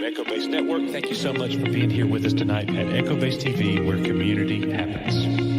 Echo Base Network, thank you so much for being here with us tonight at Echo Base TV, where community happens.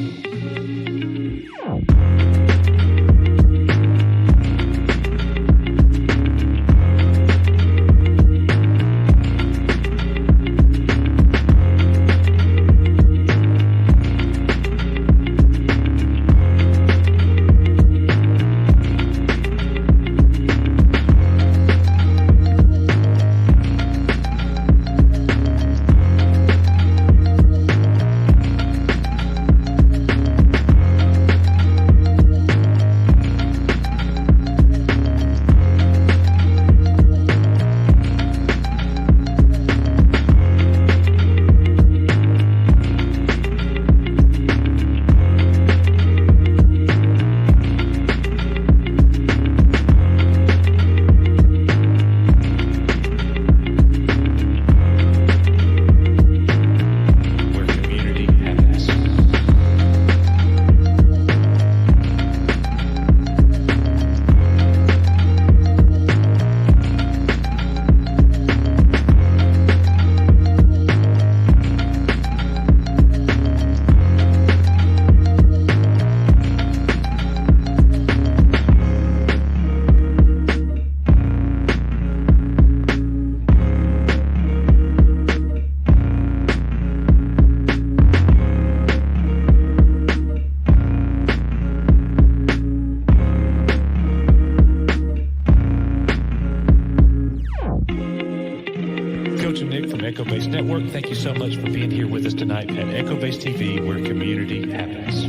Echo Base Network, thank you so much for being here with us tonight at Echo Base TV, where community happens.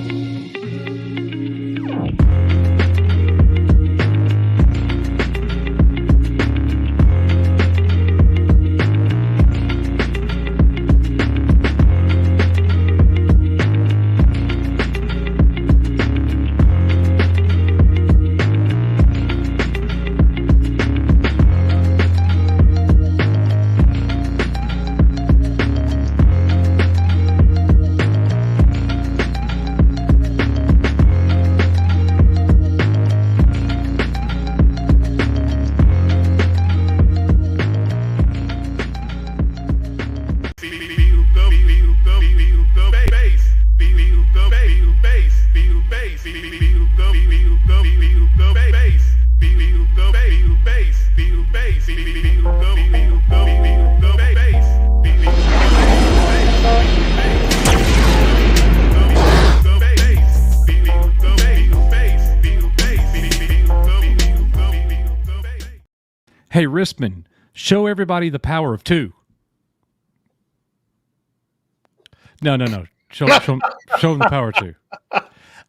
Hey, Rispman, show everybody the power of two. No. Show them the power of two.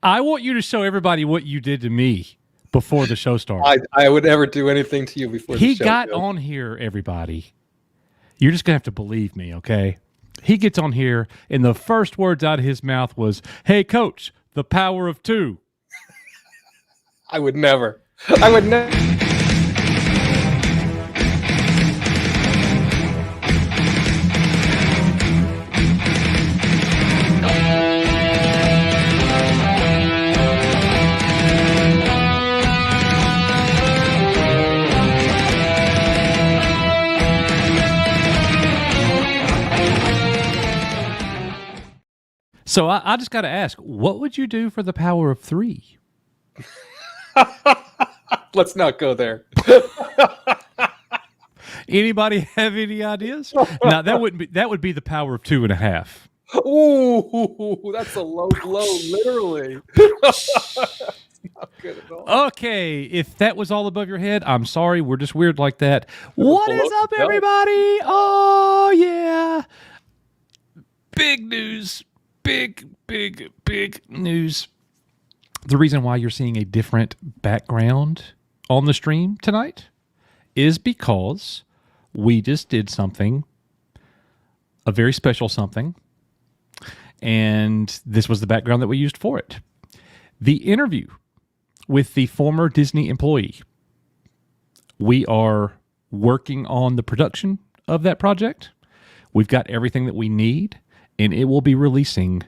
I want you to show everybody what you did to me before the show started. I would never do anything to you before the show. He got on here, everybody. You're just going to have to believe me, okay? He gets on here, and the first words out of his mouth was, "Hey, Coach, the power of two." I would never. So I just got to ask, what would you do for the power of three? Let's not go there. Anybody have any ideas? Now that would be the power of 2.5. Ooh, that's a low blow, literally. Not good at all. Okay, if that was all above your head, I'm sorry. We're just weird like that. What is up, everybody? Oh, yeah. Big news. Big news. The reason why you're seeing a different background on the stream tonight is because we just did something, a very special something, and this was the background that we used for it. The interview with the former Disney employee. We are working on the production of that project. We've got everything that we need, and it will be releasing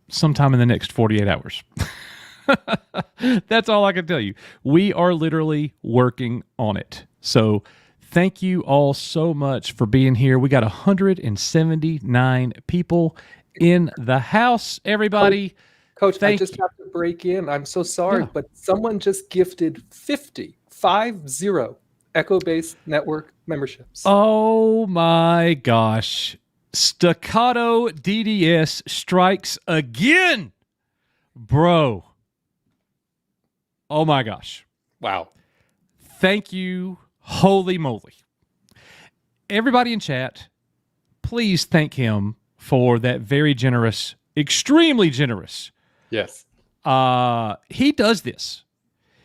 sometime in the next 48 hours. That's all I can tell you. We are literally working on it. So Thank you all so much for being here. We got 179 people in the house, everybody. Coach, I just have to break in. I'm so sorry, but someone just gifted 50 Echo Base Network memberships. Oh my gosh. Staccato DDS strikes again. Bro. Oh my gosh. Wow. Thank you. Holy moly. Everybody in chat, please thank him for that very generous, extremely generous. Yes. He does this.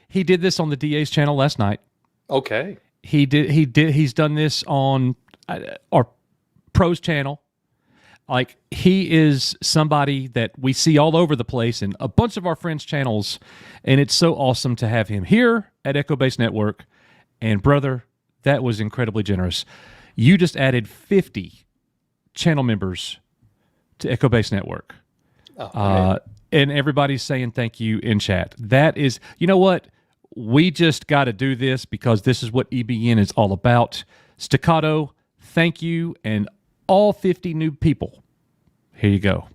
He did this on the DA's channel last night. Okay. He's done this on our pros channel. Like, he is somebody that we see all over the place in a bunch of our friends' channels, and it's so awesome to have him here at Echo Base Network. And brother, that was incredibly generous. You just added 50 channel members to Echo Base Network. And everybody's saying thank you in chat. That is, you know what? We just got to do this because this is what EBN is all about. Staccato, thank you. And all 50 new people, here you go.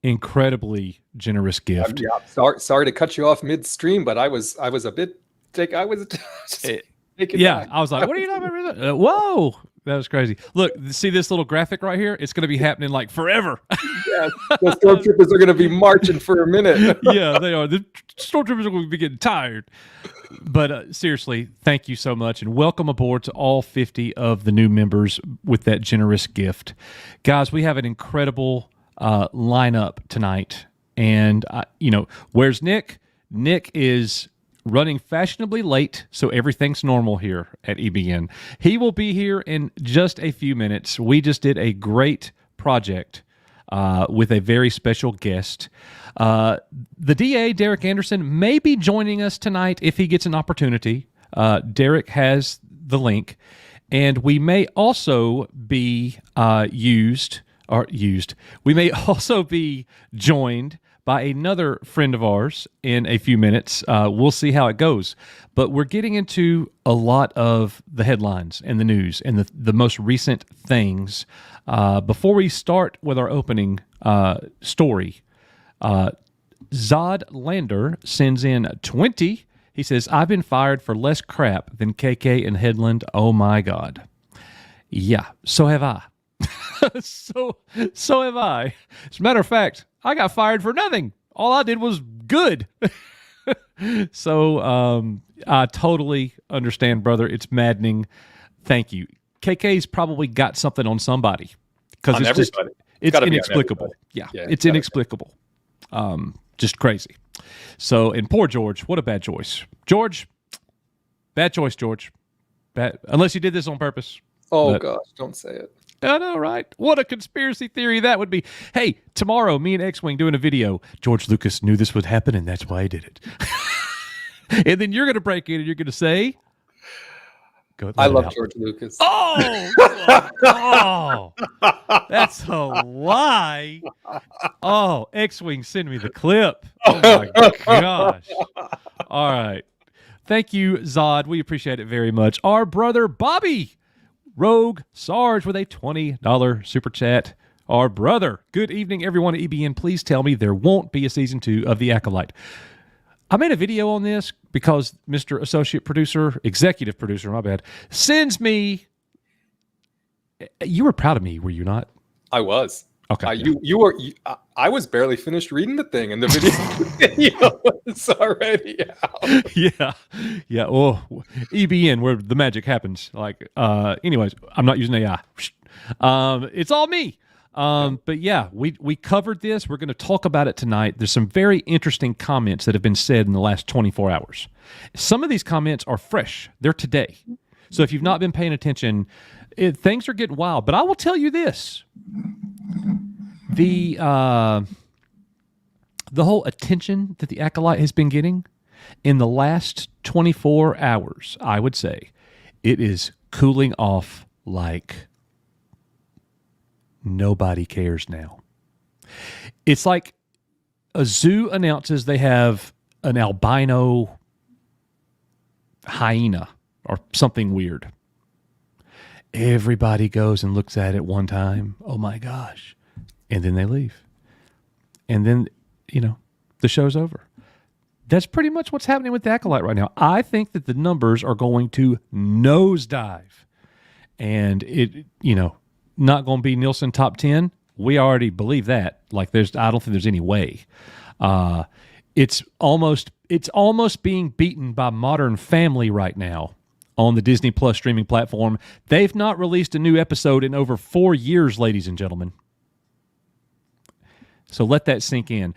Incredibly generous gift. Yeah, sorry to cut you off midstream, but I was a bit taken I was like, what are you talking about? Whoa, that was crazy. Look, see this little graphic right here? It's going to be happening like forever. Yeah, the stormtroopers are going to be marching for a minute. Yeah, they are. The stormtroopers are going to be getting tired. But seriously, thank you so much, and welcome aboard to all 50 of the new members with that generous gift. Guys, we have an incredible lineup tonight. And, where's Nick? Nick is running fashionably late, so everything's normal here at EBN. He will be here in just a few minutes. We just did a great project with a very special guest. The DA, Derek Anderson, may be joining us tonight if he gets an opportunity. Derek has the link. And we may also be we may also be joined by another friend of ours in a few minutes. We'll see how it goes. But we're getting into a lot of the headlines and the news and the most recent things. Before we start with our opening story, Zod Lander sends in 20. He says, I've been fired for less crap than KK and Headland. Oh, my God. Yeah, so have I. So have I. As a matter of fact, I got fired for nothing. All I did was good. So I totally understand, brother. It's maddening. Thank you. KK's probably got something on somebody because it's inexplicable. Yeah, it's inexplicable. Just crazy. So, and poor George. What a bad choice, George. Bad choice, George. Bad, unless you did this on purpose. Oh gosh, don't say it. I know, right? What a conspiracy theory that would be. Hey, tomorrow, me and X-Wing doing a video. George Lucas knew this would happen, and that's why he did it. And then you're going to break in, and you're going to say, I love George Lucas. Oh, that's a lie. Oh, X-Wing, send me the clip. Oh, my gosh. All right. Thank you, Zod. We appreciate it very much. Our brother, Bobby Rogue Sarge with a $20 super chat. Our brother. Good evening, everyone at EBN. Please tell me there won't be a season 2 of The Acolyte. I made a video on this because Mr. Executive Producer, my bad, sends me. You were proud of me, were you not? I was. Okay. You were. I was barely finished reading the thing, and the video was already out. Yeah. Oh, EBN, where the magic happens. Like, anyways, I'm not using AI. It's all me. But yeah, we covered this. We're going to talk about it tonight. There's some very interesting comments that have been said in the last 24 hours. Some of these comments are fresh. They're today. So if you've not been paying attention, things are getting wild. But I will tell you this. The whole attention that the Acolyte has been getting in the last 24 hours, I would say, it is cooling off like nobody cares now. It's like a zoo announces they have an albino hyena or something weird. Everybody goes and looks at it one time. Oh my gosh. And then they leave. And then, the show's over. That's pretty much what's happening with the Acolyte right now. I think that the numbers are going to nosedive. And it, not going to be Nielsen top 10. We already believe that. Like I don't think there's any way. It's almost being beaten by Modern Family right now on the Disney Plus streaming platform. They've not released a new episode in over 4 years, ladies and gentlemen. So let that sink in.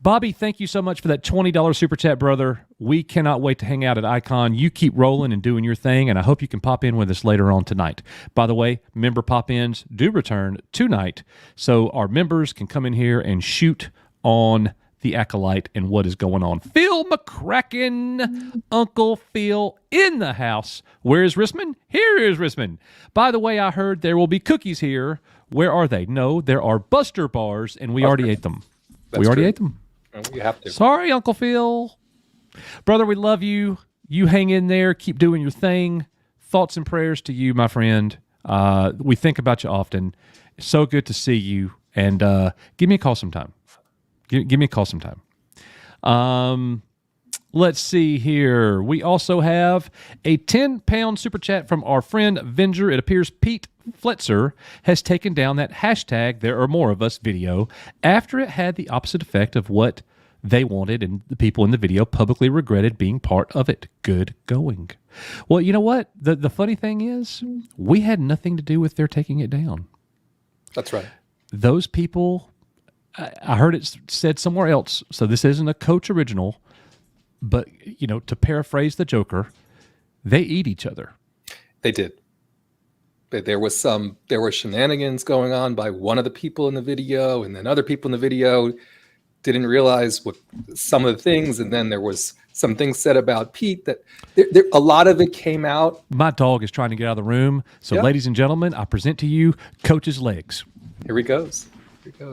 Bobby, thank you so much for that $20 super chat, brother. We cannot wait to hang out at Icon. You keep rolling and doing your thing, and I hope you can pop in with us later on tonight. By the way, member pop-ins do return tonight, so our members can come in here and shoot on the Acolyte and what is going on. Phil McCracken, Uncle Phil in the house. Where is Risman? Here is Risman. By the way, I heard there will be cookies here. Where are they? No, there are Buster bars, and we already ate them. We already ate them. We have to. Sorry, Uncle Phil. Brother, we love you. You hang in there. Keep doing your thing. Thoughts and prayers to you, my friend. We think about you often. It's so good to see you. And give me a call sometime. Give me a call sometime. Let's see here. We also have a 10-pound super chat from our friend Venger. It appears Pete Fletzer has taken down that hashtag There Are More of Us video after it had the opposite effect of what they wanted, and the people in the video publicly regretted being part of it. Good going. Well, you know what? The funny thing is, we had nothing to do with their taking it down. That's right. Those people, I heard it said somewhere else, so this isn't a Coach original, but, to paraphrase the Joker, they eat each other. They did. There were shenanigans going on by one of the people in the video, and then other people in the video didn't realize what some of the things, and then there was some things said about Pete that a lot of it came out. My dog is trying to get out of the room, so ladies and gentlemen, I present to you Coach's legs. Here he goes.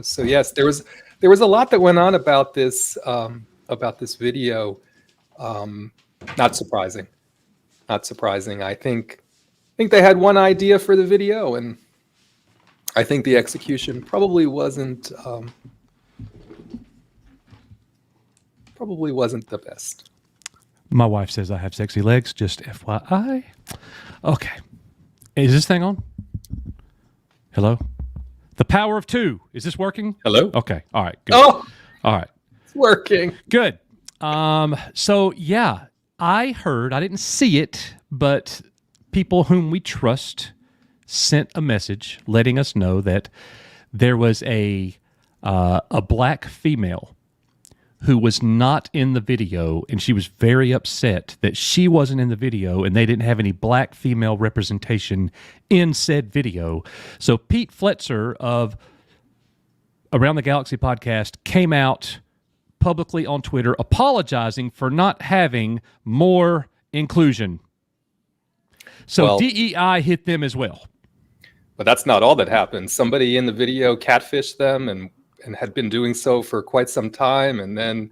So yes, there was a lot that went on about this video. Not surprising. I think they had one idea for the video, and I think the execution probably wasn't the best. My wife says I have sexy legs, just FYI. Okay. Is this thing on? Hello? The power of two. Is this working? Hello? Okay. All right. Good. Oh! All right. It's working. Good. So yeah, I heard, I didn't see it, but people whom we trust sent a message letting us know that there was a black female who was not in the video, and she was very upset that she wasn't in the video and they didn't have any black female representation in said video. So Pete Fletzer of Around the Galaxy podcast came out publicly on Twitter apologizing for not having more inclusion. So DEI hit them as well. But that's not all that happened. Somebody in the video catfished them and had been doing so for quite some time. And then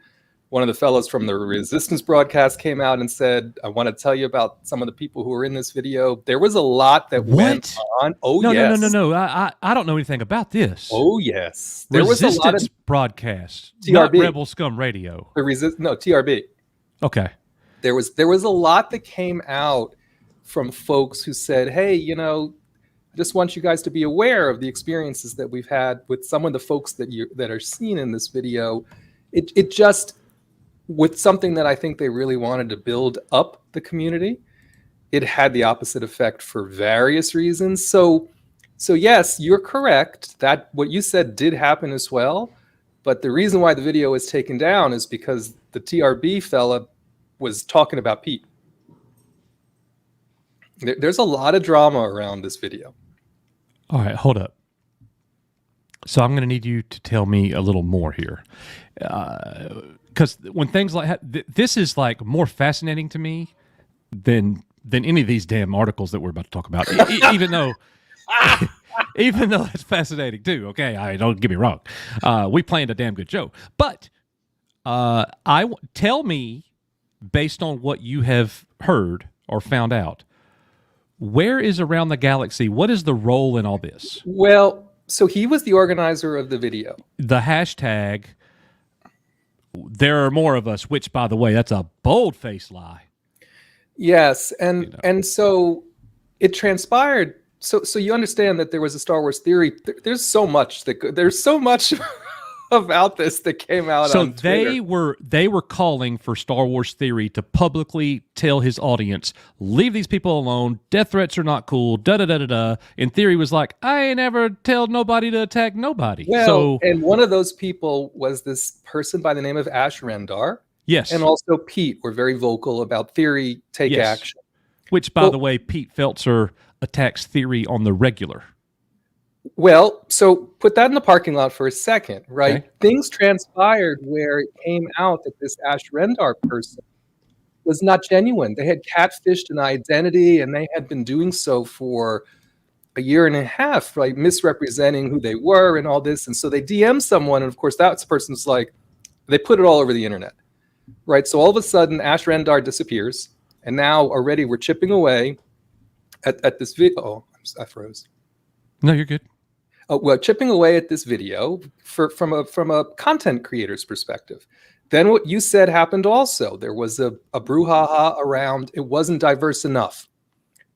one of the fellows from the Resistance broadcast came out and said, I want to tell you about some of the people who were in this video. There was a lot that went on. Oh, no, yes. No. I don't know anything about this. Oh, yes. There was a lot of broadcast, TRB. Not Rebel Scum Radio. TRB. Okay. There was a lot that came out from folks who said, hey, I just want you guys to be aware of the experiences that we've had with some of the folks that are seen in this video. It just, with something that I think they really wanted to build up the community, it had the opposite effect for various reasons. So yes, you're correct that what you said did happen as well. But the reason why the video was taken down is because the TRB fella was talking about Pete. There's a lot of drama around this video. All right, hold up. So I'm going to need you to tell me a little more here. Because when things like this is like more fascinating to me than any of these damn articles that we're about to talk about. Even though even though it's fascinating too. Okay, I don't get me wrong. We planned a damn good show, but tell me, based on what you have heard or found out, where is Around the Galaxy? What is the role in all this? Well, so he was the organizer of the video. The hashtag, there are more of us, which, by the way, that's a bold-faced lie. Yes, and so it transpired. So you understand that there was a Star Wars theory. There's so much about this that came out. So on Twitter. they were calling for Star Wars Theory to publicly tell his audience, leave these people alone. Death threats are not cool. Da da da da da. And Theory was like, I ain't ever tell nobody to attack nobody. Well, and one of those people was this person by the name of Ash Rendar. Yes, and also Pete were very vocal about Theory take action. Which, by the way, Pete Feltzer attacks Theory on the regular. Well, so put that in the parking lot for a second, right? Okay. Things transpired where it came out that this Ash Rendar person was not genuine. They had catfished an identity, and they had been doing so for a year and a half, right? Misrepresenting who they were and all this. And so they DM someone, and of course, that person's like, they put it all over the internet, right? So all of a sudden, Ash Rendar disappears, and now already we're chipping away at this video. Oh, I froze. No, you're good. Well, chipping away at this video from a content creator's perspective. Then what you said happened also. There was a brouhaha around it wasn't diverse enough,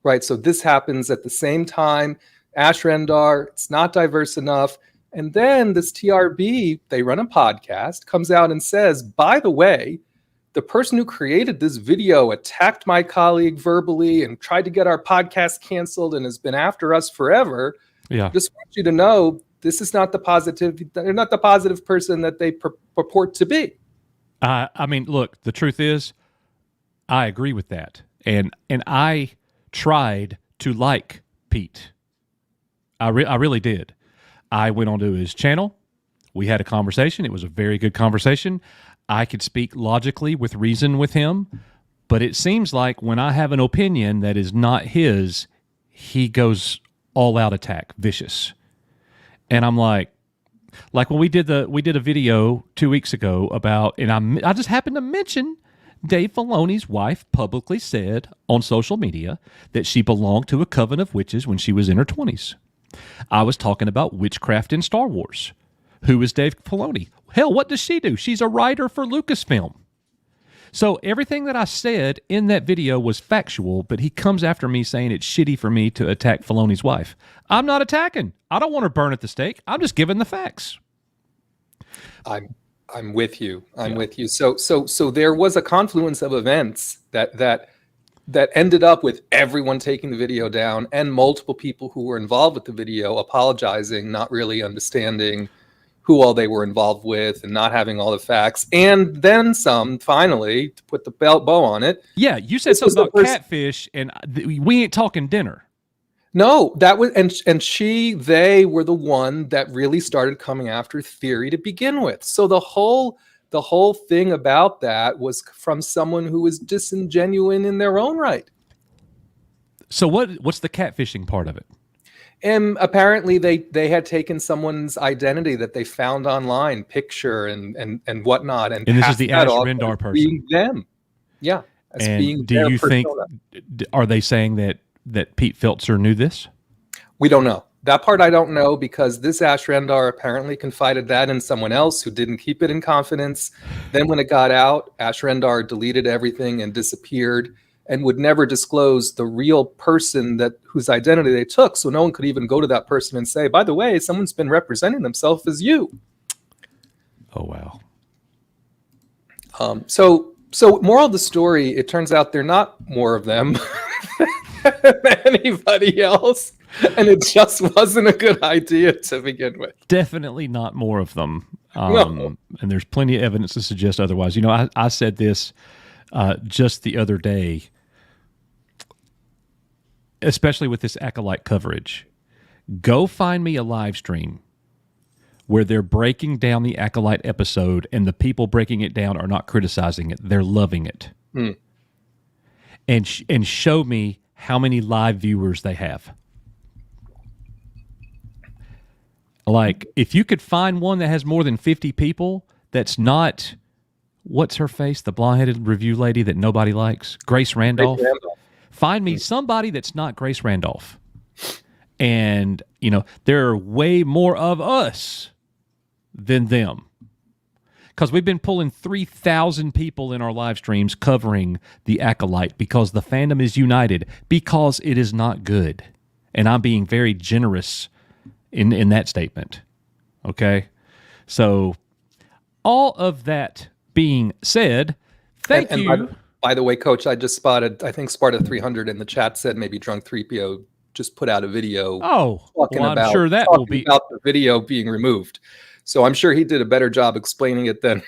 right? So this happens at the same time. Ash Rendar, it's not diverse enough. And then this TRB, they run a podcast, comes out and says, by the way, the person who created this video attacked my colleague verbally and tried to get our podcast canceled and has been after us forever. Yeah. Just want you to know this is not the positive. They're not the positive person that they purport to be. I mean, look, the truth is, I agree with that, and I tried to like Pete. I really did. I went onto his channel. We had a conversation. It was a very good conversation. I could speak logically with reason with him, but it seems like when I have an opinion that is not his, he goes all out attack, vicious. And I'm like when we did a video 2 weeks ago about, and I just happened to mention Dave Filoni's wife publicly said on social media that she belonged to a coven of witches when she was in her 20s. I was talking about witchcraft in Star Wars. Who is Dave Filoni? Hell, what does she do? She's a writer for Lucasfilm. So everything that I said in that video was factual, but he comes after me saying it's shitty for me to attack Filoni's wife. I'm not attacking. I don't want her burned at the stake. I'm just giving the facts. I'm with you. I'm with you. So there was a confluence of events that ended up with everyone taking the video down and multiple people who were involved with the video apologizing, not really understanding who all they were involved with and not having all the facts, and then some, finally, to put the bow on it. Yeah, you said something about catfish, and we ain't talking dinner. No, that was, they were the one that really started coming after Theory to begin with. So the whole thing about that was from someone who was disingenuine in their own right. So what's the catfishing part of it? And apparently they had taken someone's identity that they found online, picture and whatnot, and this is the Ash Rendar person. Being them, yeah. And do you think? Are they saying that Pete Feltzer knew this? We don't know. That part I don't know, because this Ash Rendar apparently confided that in someone else who didn't keep it in confidence. Then when it got out, Ash Rendar deleted everything and disappeared, and would never disclose the real person whose identity they took. So no one could even go to that person and say, by the way, someone's been representing themselves as you. Oh, wow. So moral of the story, it turns out they're not more of them than anybody else. And it just wasn't a good idea to begin with. Definitely not more of them. No. And there's plenty of evidence to suggest otherwise. You know, I said this just the other day, especially with this Acolyte coverage. Go find me a live stream where they're breaking down the Acolyte episode and the people breaking it down are not criticizing it. They're loving it. And show me how many live viewers they have. Like, if you could find one that has more than 50 people, that's not, what's her face? The blonde-headed review lady that nobody likes? Grace Randolph. Find me somebody that's not Grace Randolph. And, you know, there are way more of us than them. Because we've been pulling 3,000 people in our live streams covering the Acolyte because the fandom is united, because it is not good. And I'm being very generous in that statement. Okay? So, all of that being said, thank you. By the way, Coach, I just spotted, I think Sparta 300 in the chat said maybe Drunk 3PO just put out a video. I'm sure that will be about the video being removed. So I'm sure he did a better job explaining it than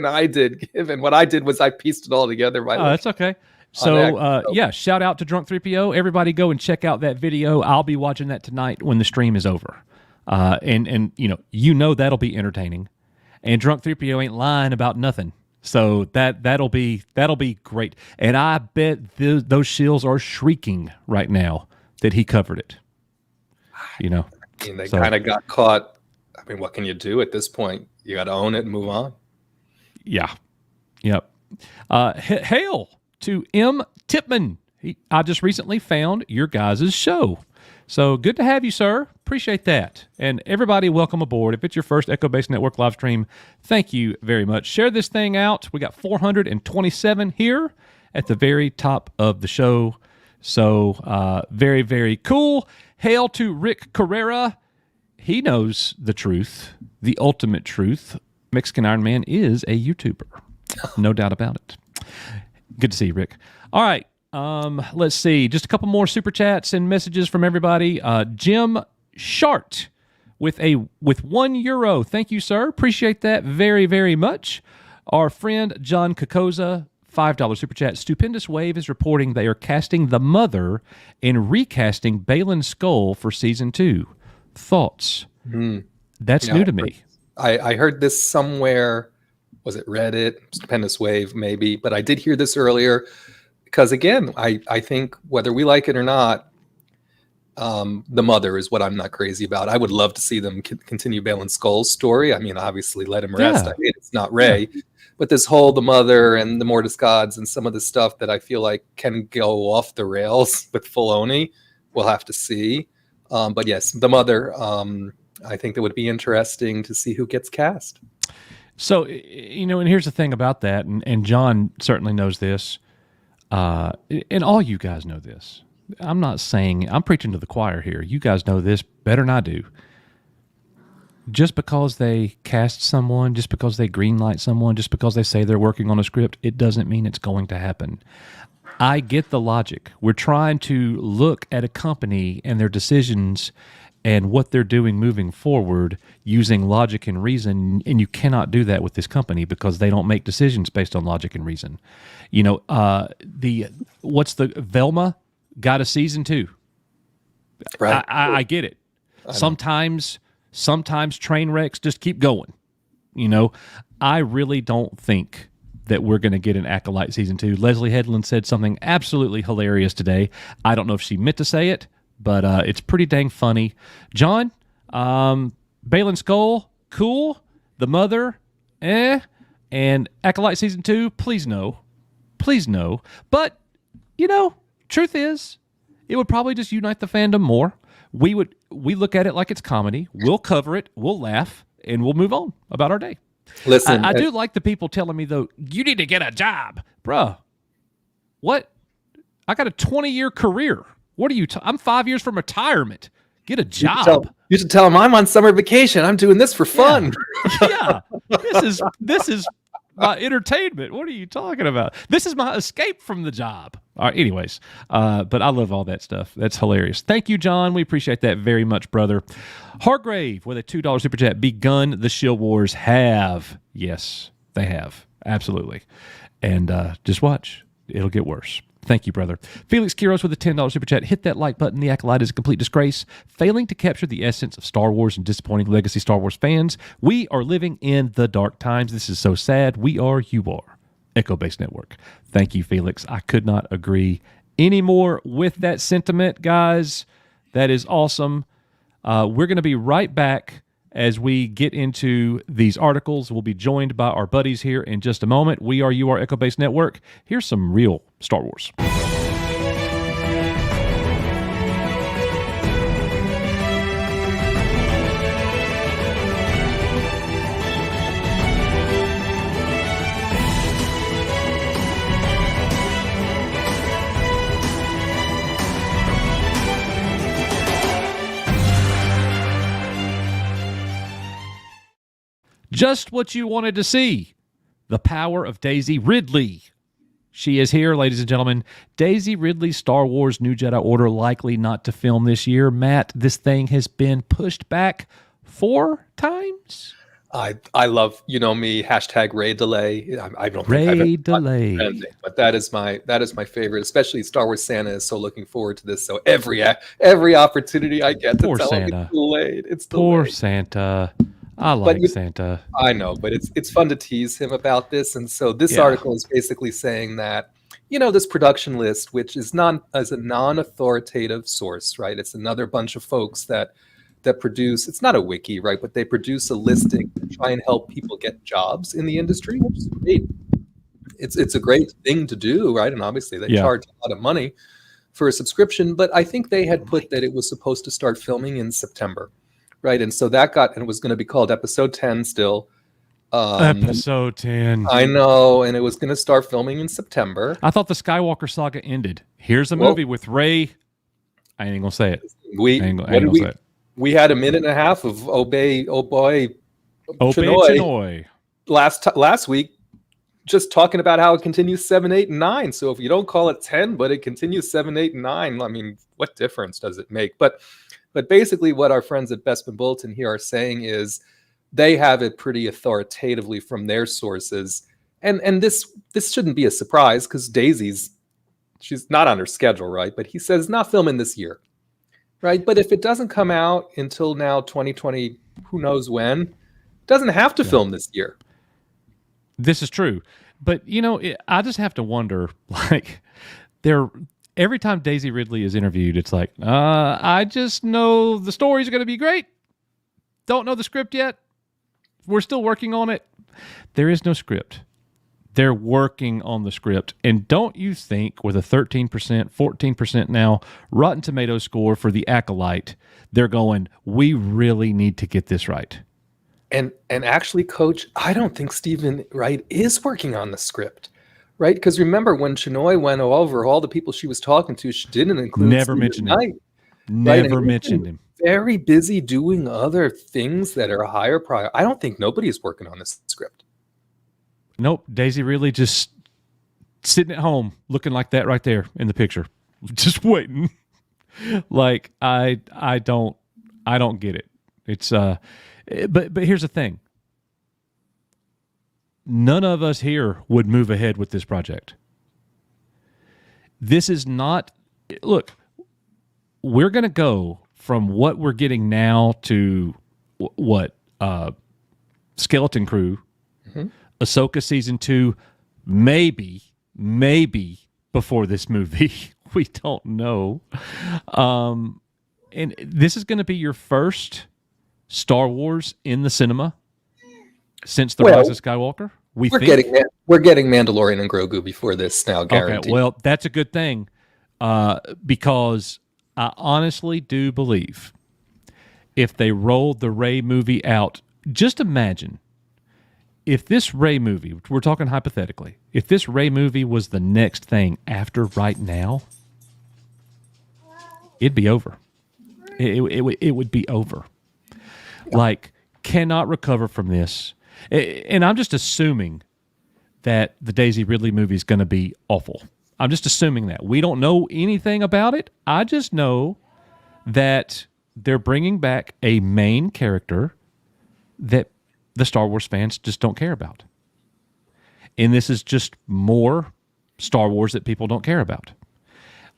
I did. Given what I did was I pieced it all together. That's okay. So yeah, shout out to Drunk 3PO. Everybody go and check out that video. I'll be watching that tonight when the stream is over. And you know that'll be entertaining. And Drunk 3PO ain't lying about nothing. So that'll be great. And I bet those shills are shrieking right now that he covered it. You know, I mean, they kind of got caught. I mean, what can you do at this point? You got to own it and move on. Yeah. Yep. Hail to M. Tipman. I just recently found your guys' show. So good to have you, sir. Appreciate that. And everybody, welcome aboard. If it's your first Echo Base Network live stream, thank you very much. Share this thing out. We got 427 here at the very top of the show. So very, very cool. Hail to Rick Carrera. He knows the truth, the ultimate truth. Mexican Iron Man is a YouTuber. No doubt about it. Good to see you, Rick. All right. Let's see. Just a couple more super chats and messages from everybody. Jim Shart with €1. Thank you, sir. Appreciate that very, very much. Our friend John Kokoza, $5 super chat. Stupendous Wave is reporting they are casting the Mother and recasting Balin Skull for season 2. Thoughts? That's new to me. I heard this somewhere. Was it Reddit? Stupendous Wave, maybe. But I did hear this earlier. Because again, I think whether we like it or not, the Mother is what I'm not crazy about. I would love to see them continue Balin Skull's story. I mean, obviously, let him rest. Yeah. I mean, it's not Rey. Yeah. But this whole the Mother and the Mortis gods and some of the stuff that I feel like can go off the rails with Filoni, we'll have to see. But yes, the Mother, I think that would be interesting to see who gets cast. So, and here's the thing about that, and John certainly knows this. And all you guys know this. I'm not saying, I'm preaching to the choir here. You guys know this better than I do. Just because they cast someone, just because they greenlight someone, just because they say they're working on a script, it doesn't mean it's going to happen. I get the logic. We're trying to look at a company and their decisions and what they're doing moving forward using logic and reason, and you cannot do that with this company because they don't make decisions based on logic and reason. What's the Velma got a season 2? Right. I get it. Sometimes train wrecks just keep going. I really don't think that we're going to get an Acolyte season 2. Leslye Headland said something absolutely hilarious today. I don't know if she meant to say it, but it's pretty dang funny. John, Balin Skull, cool. The Mother, and Acolyte season 2, please no. Please no. But, truth is, it would probably just unite the fandom more. We look at it like it's comedy. We'll cover it, we'll laugh, and we'll move on about our day. Listen, I do like the people telling me, though, you need to get a job. Bruh, what? I got a 20-year career. What are you? I'm 5 years from retirement. Get a job. You should tell them I'm on summer vacation. I'm doing this for fun. Yeah. This is my entertainment. What are you talking about? This is my escape from the job. All right. Anyways, but I love all that stuff. That's hilarious. Thank you, John. We appreciate that very much, brother. Hargrave with a $2 super chat. Begun the shield wars have. Yes, they have. Absolutely. And just watch. It'll get worse. Thank you, brother. Felix Quiros with a $10 super chat. Hit that like button. The Acolyte is a complete disgrace, failing to capture the essence of Star Wars and disappointing legacy Star Wars fans. We are living in the dark times. This is so sad. We are, you are. Echo Base Network. Thank you, Felix. I could not agree any more with that sentiment, guys. That is awesome. We're going to be right back as we get into these articles. We'll be joined by our buddies here in just a moment. We are You Are Echo Base Network. Here's some real Star Wars. Just what you wanted to see. The power of Daisy Ridley. She is here, ladies and gentlemen. Daisy Ridley's Star Wars New Jedi Order likely not to film this year. Matt, this thing has been pushed back 4 times. I love, you know me, hashtag Ray delay. I don't Ray think I've delay. anything, but that is my favorite. Especially Star Wars Santa is so looking forward to this. So every opportunity I get to Poor tell him Santa. it's delayed. It's Poor delayed. Santa. I like Santa. I know, but it's fun to tease him about this. And so this article is basically saying that, you know, this production list, which is as a non-authoritative source, right? It's another bunch of folks that produce, it's not a wiki, right? But they produce a listing to try and help people get jobs in the industry, which is great. It's a great thing to do, right? And obviously they charge a lot of money for a subscription, but I think they had put that it was supposed to start filming in September. Right, and so and it was going to be called Episode 10 still. Episode 10. I know, and it was going to start filming in September. I thought the Skywalker saga ended. Here's a movie with Rey. I ain't gonna say it. We had a minute and a half of Obey Chinoy last week, just talking about how it continues 7, 8, and 9. So if you don't call it 10, but it continues 7, 8, and 9, I mean, what difference does it make? But basically what our friends at Bespin Bulletin here are saying is they have it pretty authoritatively from their sources. And this shouldn't be a surprise because she's not on her schedule, right? But he says not filming this year, right? But if it doesn't come out until now, 2020, who knows when, it doesn't have to film this year. This is true. But, you know, I just have to wonder, like, every time Daisy Ridley is interviewed, it's like, I just know the stories are going to be great. Don't know the script yet. We're still working on it. There is no script. They're working on the script. And don't you think with a 13%, 14% now Rotten Tomatoes score for The Acolyte, they're going, we really need to get this right. And actually, Coach, I don't think Stephen Wright is working on the script. Right, because remember when Chinoy went over all the people she was talking to, she didn't include. Never mentioned him. Never mentioned him. Very busy doing other things that are higher priority. I don't think nobody is working on this script. Nope, Daisy really just sitting at home, looking like that right there in the picture, just waiting. Like I don't get it. It's but here's the thing. None of us here would move ahead with this project. This is not, look, we're going to go from what we're getting now to what? Skeleton Crew, Ahsoka Season 2, maybe before this movie. We don't know. And this is going to be your first Star Wars in the cinema since the Rise of Skywalker. We're getting Mandalorian and Grogu before this now, guaranteed. Okay, well, that's a good thing because I honestly do believe if they rolled the Rey movie out, just imagine if this Rey movie, we're talking hypothetically, if this Rey movie was the next thing after right now, it'd be over. It would be over. Yeah. Like, cannot recover from this. And I'm just assuming that the Daisy Ridley movie is going to be awful. I'm just assuming that. We don't know anything about it. I just know that they're bringing back a main character that the Star Wars fans just don't care about. And this is just more Star Wars that people don't care about.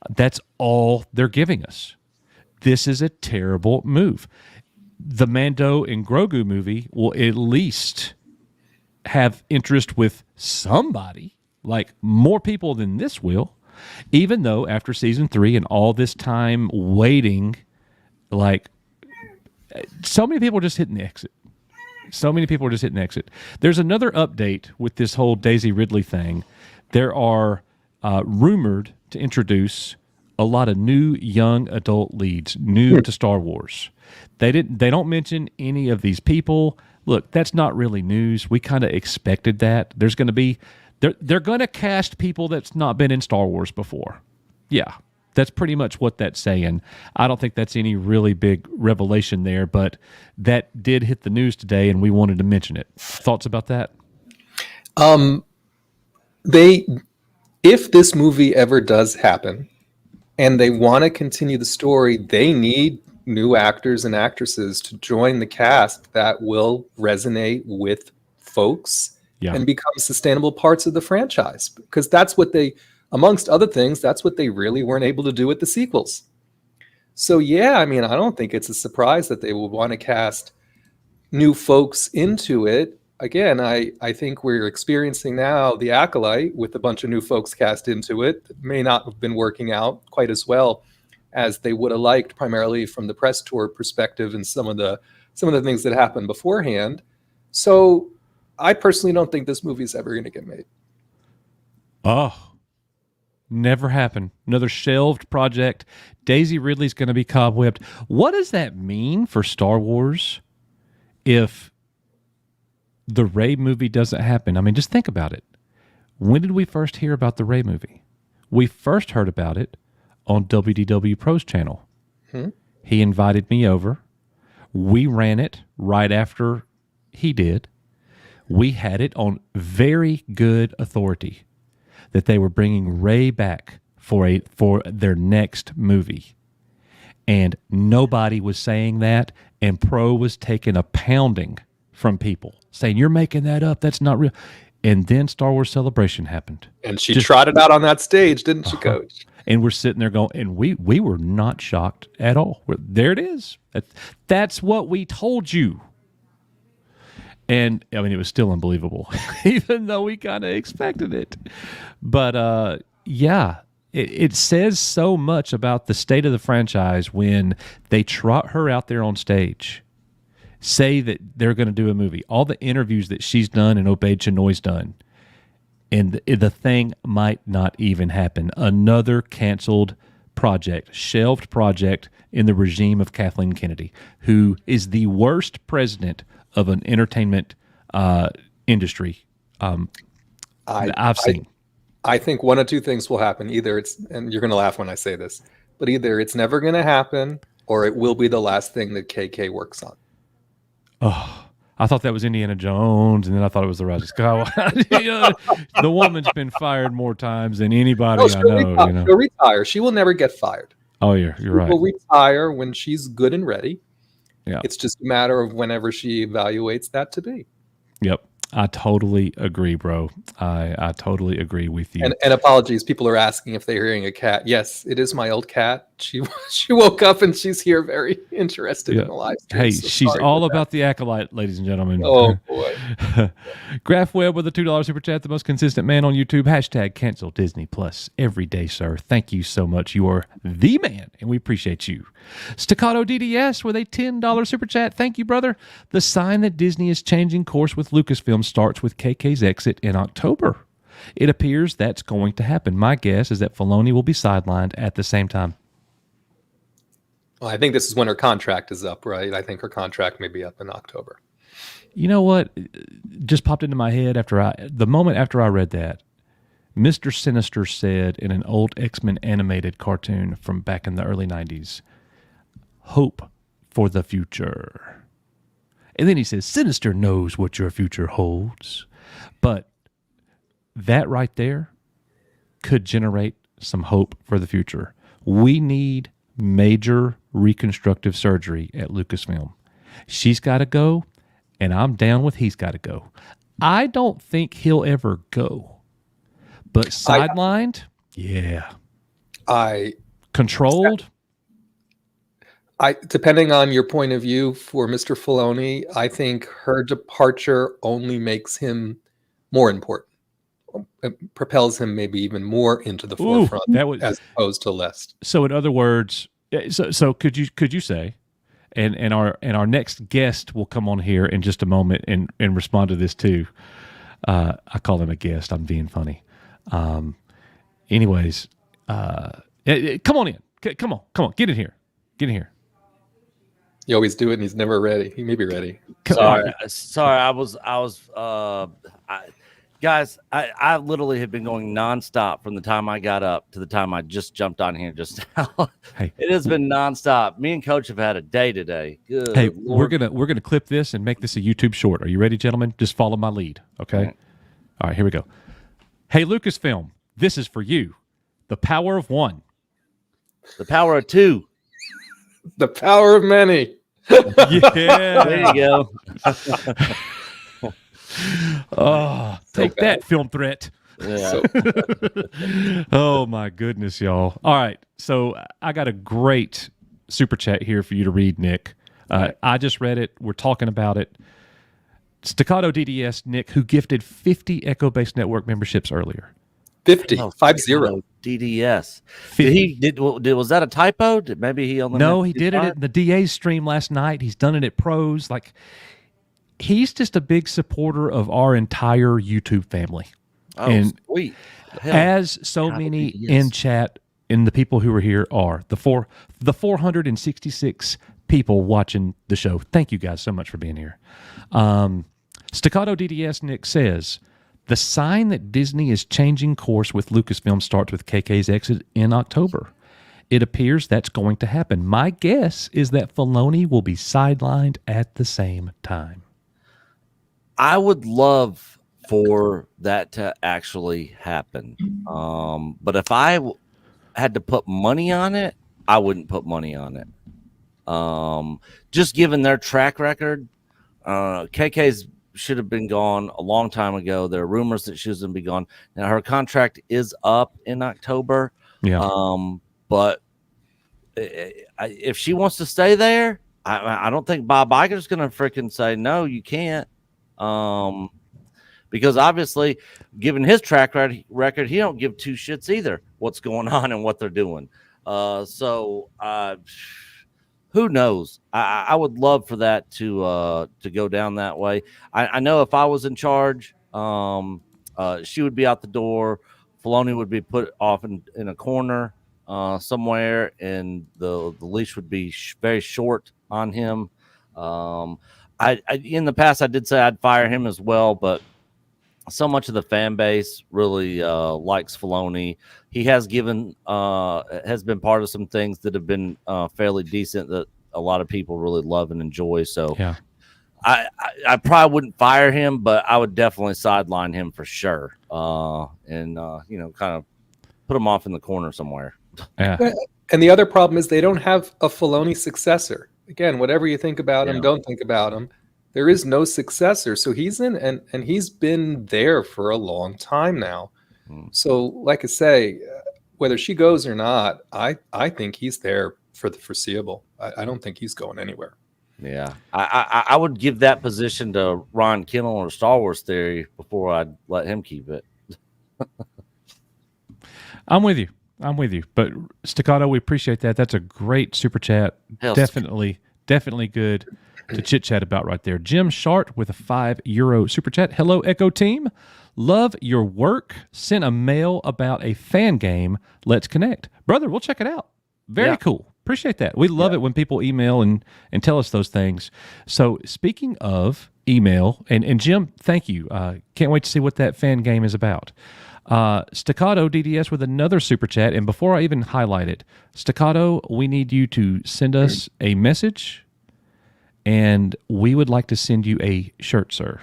That's all they're giving us. This is a terrible move. The Mando and Grogu movie will at least have interest with somebody, like more people than this will, even though after season 3 and all this time waiting, like so many people are just hitting the exit. There's another update with this whole Daisy Ridley thing. There are rumored to introduce a lot of new young adult leads, new to Star Wars. They don't mention any of these people. Look, that's not really news. We kind of expected that. There's going to be they're going to cast people that's not been in Star Wars before. Yeah, that's pretty much what that's saying. I don't think that's any really big revelation there, but that did hit the news today, and we wanted to mention it. Thoughts about that? If this movie ever does happen, and they want to continue the story, they need new actors and actresses to join the cast that will resonate with folks and become sustainable parts of the franchise. Because that's what they, amongst other things, that's what they really weren't able to do with the sequels. So yeah, I mean, I don't think it's a surprise that they will want to cast new folks into it. Again, I think we're experiencing now the Acolyte with a bunch of new folks cast into it that may not have been working out quite as well as they would have liked, primarily from the press tour perspective and some of the things that happened beforehand. So I personally don't think this movie is ever going to get made. Oh, never happen. Another shelved project. Daisy Ridley's going to be cobwebbed. What does that mean for Star Wars if the Rey movie doesn't happen? I mean, just think about it. When did we first hear about the Rey movie? We first heard about it on WDW Pro's channel. He invited me over. We ran it right after he did. We had it on very good authority that they were bringing Rey back for their next movie. And nobody was saying that, and Pro was taking a pounding from people saying, "You're making that up. That's not real." And then Star Wars Celebration happened. And she trotted out on that stage, didn't she, Coach? And we're sitting there going, and we were not shocked at all. There it is. That's what we told you. And, I mean, it was still unbelievable, even though we kind of expected it. But, yeah, it says so much about the state of the franchise when they trot her out there on stage, say that they're going to do a movie, all the interviews that she's done and Obeyed Chinoy's done, and the thing might not even happen. Another canceled project, shelved project in the regime of Kathleen Kennedy, who is the worst president of an entertainment industry I've seen. I think one of two things will happen. Either it's, and you're going to laugh when I say this, but either it's never going to happen or it will be the last thing that KK works on. Oh, I thought that was Indiana Jones, and then I thought it was the Rise of Skywalker. The woman's been fired more times than anybody I know. She'll retire. She will never get fired. Oh, you're right. She will retire when she's good and ready. Yeah. It's just a matter of whenever she evaluates that to be. Yep. I totally agree, bro. I totally agree with you. And apologies, people are asking if they're hearing a cat. Yes, it is my old cat. She woke up and she's here, very interested in the live stream. Hey, so she's all about the Acolyte, ladies and gentlemen. Oh, boy. Graf Webb with a $2 super chat, the most consistent man on YouTube. Hashtag cancel Disney Plus every day, sir. Thank you so much. You are the man, and we appreciate you. Staccato DDS with a $10 super chat. Thank you, brother. The sign that Disney is changing course with Lucasfilm starts with KK's exit in October. It appears that's going to happen. My guess is that Filoni will be sidelined at the same time. Well, I think this is when her contract is up, right? I think her contract may be up in October. You know what? Just popped into my head the moment after I read that. Mr. Sinister said in an old X-Men animated cartoon from back in the early 90s, "Hope for the future." And then he says, "Sinister knows what your future holds." But that right there could generate some hope for the future. We need major reconstructive surgery at Lucasfilm. She's got to go, and I'm down with he's got to go. I don't think he'll ever go, But sidelined, I controlled. depending on your point of view for Mr. Filoni, I think her departure only makes him more important. It propels him maybe even more into the forefront as opposed to less. So in other words, so could you say, and our next guest will come on here in just a moment and respond to this too. I call him a guest. I'm being funny. Anyways, come on in. Come on. Get in here. You always do it, and he's never ready. He may be ready. Sorry. Guys, I literally have been going nonstop from the time I got up to the time I just jumped on here just now. Hey, it has been nonstop. Me and Coach have had a day today. Good hey, Lord. we're gonna clip this and make this a YouTube short. Are you ready, gentlemen? Just follow my lead, okay? All right, here we go. Hey, Lucasfilm, this is for you. The power of one. The power of two. The power of many. Yeah. There you go. Oh, take that, film threat. Yeah. Oh my goodness, y'all. All right, so I got a great super chat here for you to read, Nick. I just read it. We're talking about it. Staccato DDS, Nick, who gifted 50 Echo Base Network memberships earlier. 50. Oh, 50. DDS. 50. Was that a typo? Maybe he only. No, he did it in the DA's stream last night. He's done it at Pros. Like, he's just a big supporter of our entire YouTube family. Oh, and sweet. As so many in chat and the people who are here are the 466 people watching the show. Thank you guys so much for being here. Staccato DDS Nick says, the sign that Disney is changing course with Lucasfilm starts with KK's exit in October. It appears that's going to happen. My guess is that Filoni will be sidelined at the same time. I would love for that to actually happen. But if I had to put money on it, I wouldn't put money on it. Just given their track record, KK's should have been gone a long time ago. There are rumors that she was going to be gone. Now her contract is up in October. Yeah. But if she wants to stay there, I don't think Bob Iger's going to freaking say, no, you can't. Because obviously, given his track record, he don't give two shits either what's going on and what they're doing. So who knows? I would love for that to go down that way. I know if I was in charge, she would be out the door. Filoni would be put off in a corner somewhere, and the leash would be very short on him. I in the past I did say I'd fire him as well, but so much of the fan base really likes Filoni. He has been part of some things that have been fairly decent that a lot of people really love and enjoy. So yeah. I probably wouldn't fire him, but I would definitely sideline him for sure. And kind of put him off in the corner somewhere. Yeah. And the other problem is they don't have a Filoni successor. Again, whatever you think about him, don't think about him. There is no successor. So he's in and he's been there for a long time now. So like I say, whether she goes or not, I think he's there for the foreseeable. I don't think he's going anywhere. Yeah. I would give that position to Ron Kennel or Star Wars Theory before I'd let him keep it. I'm with you. But Staccato, we appreciate that. That's a great super chat. Definitely good to chit chat about right there. Jim Shart with a €5 super chat. Hello, Echo team. Love your work. Sent a mail about a fan game. Let's connect. Brother, we'll check it out. Very cool. Appreciate that. We love it when people email and tell us those things. So speaking of email, and Jim, thank you. Can't wait to see what that fan game is about. Staccato DDS with another super chat. And before I even highlight it, Staccato, we need you to send us a message, and we would like to send you a shirt, sir,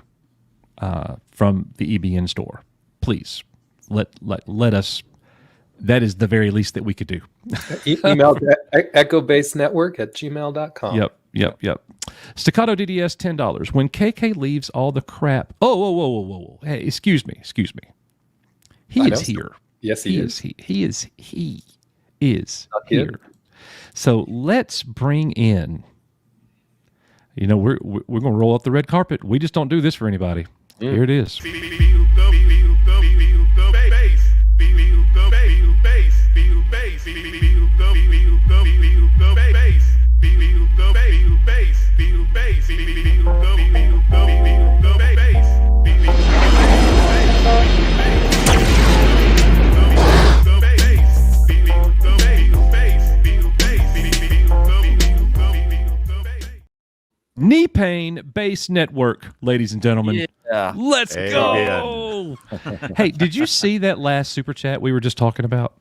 from the EBN store. Please let us. That is the very least that we could do. Email echobasenetwork@gmail.com. Yep. Staccato DDS, $10. When KK leaves all the crap. Whoa. Hey, excuse me. He is here. Yes, he is. He is Not here. kidding. So let's bring in. You know, we're going to roll out the red carpet. We just don't do this for anybody. Here it is. Knee Pain Base Network, ladies and gentlemen. Yeah. Let's Hey, go. Hey, did you see that last super chat we were just talking about?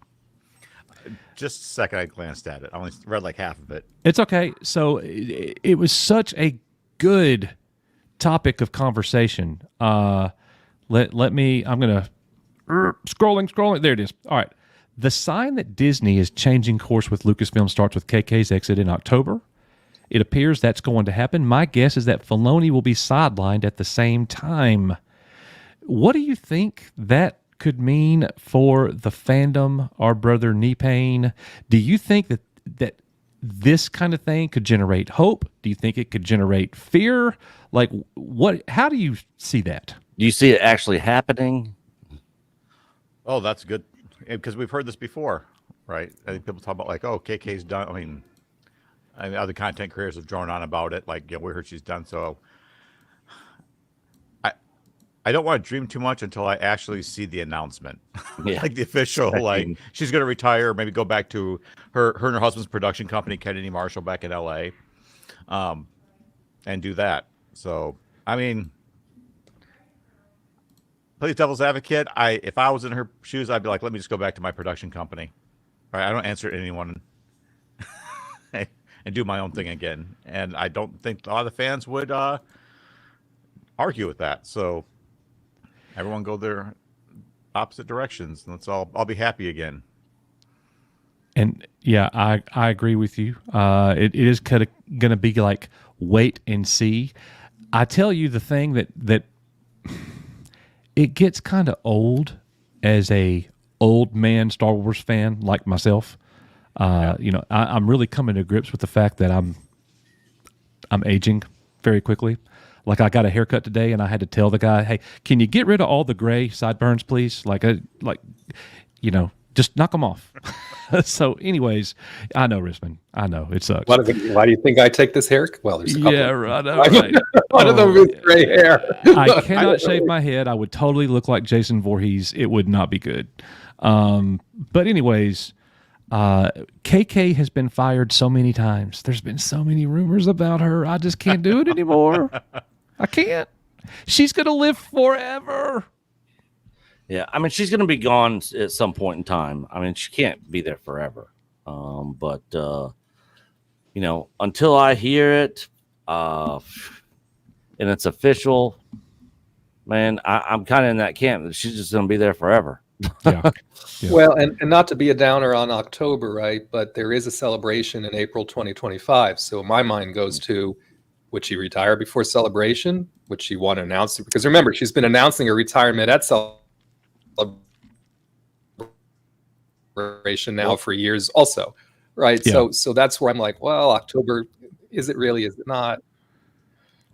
Just a second, I glanced at it. I only read like half of it. It's okay. So it was such a good topic of conversation. Let me, I'm going to, scrolling. There it is. All right. The sign that Disney is changing course with Lucasfilm starts with KK's exit in October. It appears that's going to happen. My guess is that Filoni will be sidelined at the same time. What do you think that could mean for the fandom, our brother Knee Pain? Do you think that this kind of thing could generate hope? Do you think it could generate fear? Like, what? How do you see that? Do you see it actually happening? Oh, that's good. Because we've heard this before, right? I think people talk about like, oh, KK's done. I mean, other content creators have drawn on about it. Like, we heard she's done. So I don't want to dream too much until I actually see the announcement, Yeah. like the official, like she's going to retire, maybe go back to her and her husband's production company, Kennedy Marshall, back in LA, and do that. So, I mean, play devil's advocate. If I was in her shoes, I'd be like, let me just go back to my production company. Right? I don't answer to anyone and do my own thing again. And I don't think a lot of the fans would argue with that. So everyone go their opposite directions, and I'll be happy again. And yeah, I agree with you. It is kind of going to be like wait and see. I tell you the thing that it gets kind of old as a old man Star Wars fan like myself. You know, I'm really coming to grips with the fact that I'm aging very quickly. Like, I got a haircut today, and I had to tell the guy, "Hey, can you get rid of all the gray sideburns, please? Like, you know, just knock them off." So, anyways, I know, Risman. I know it sucks. Why do you think I take this hair? Well, there's a couple. Yeah, right. One of them is gray hair. I cannot shave my head. I would totally look like Jason Voorhees. It would not be good. But anyways, KK has been fired so many times. There's been so many rumors about her. I just can't do it anymore. I can't. She's going to live forever. Yeah, I mean, she's going to be gone at some point in time. I mean, she can't be there forever. But you know, until I hear it, and it's official, man, I'm kind of in that camp that she's just going to be there forever. Yeah. Well, and not to be a downer on October, right? But there is a celebration in April 2025. So my mind goes to, would she retire before celebration? Would she want to announce it? Because remember, she's been announcing her retirement at celebration now for years also, right? Yeah. So that's where I'm like, well, October, is it really? Is it not?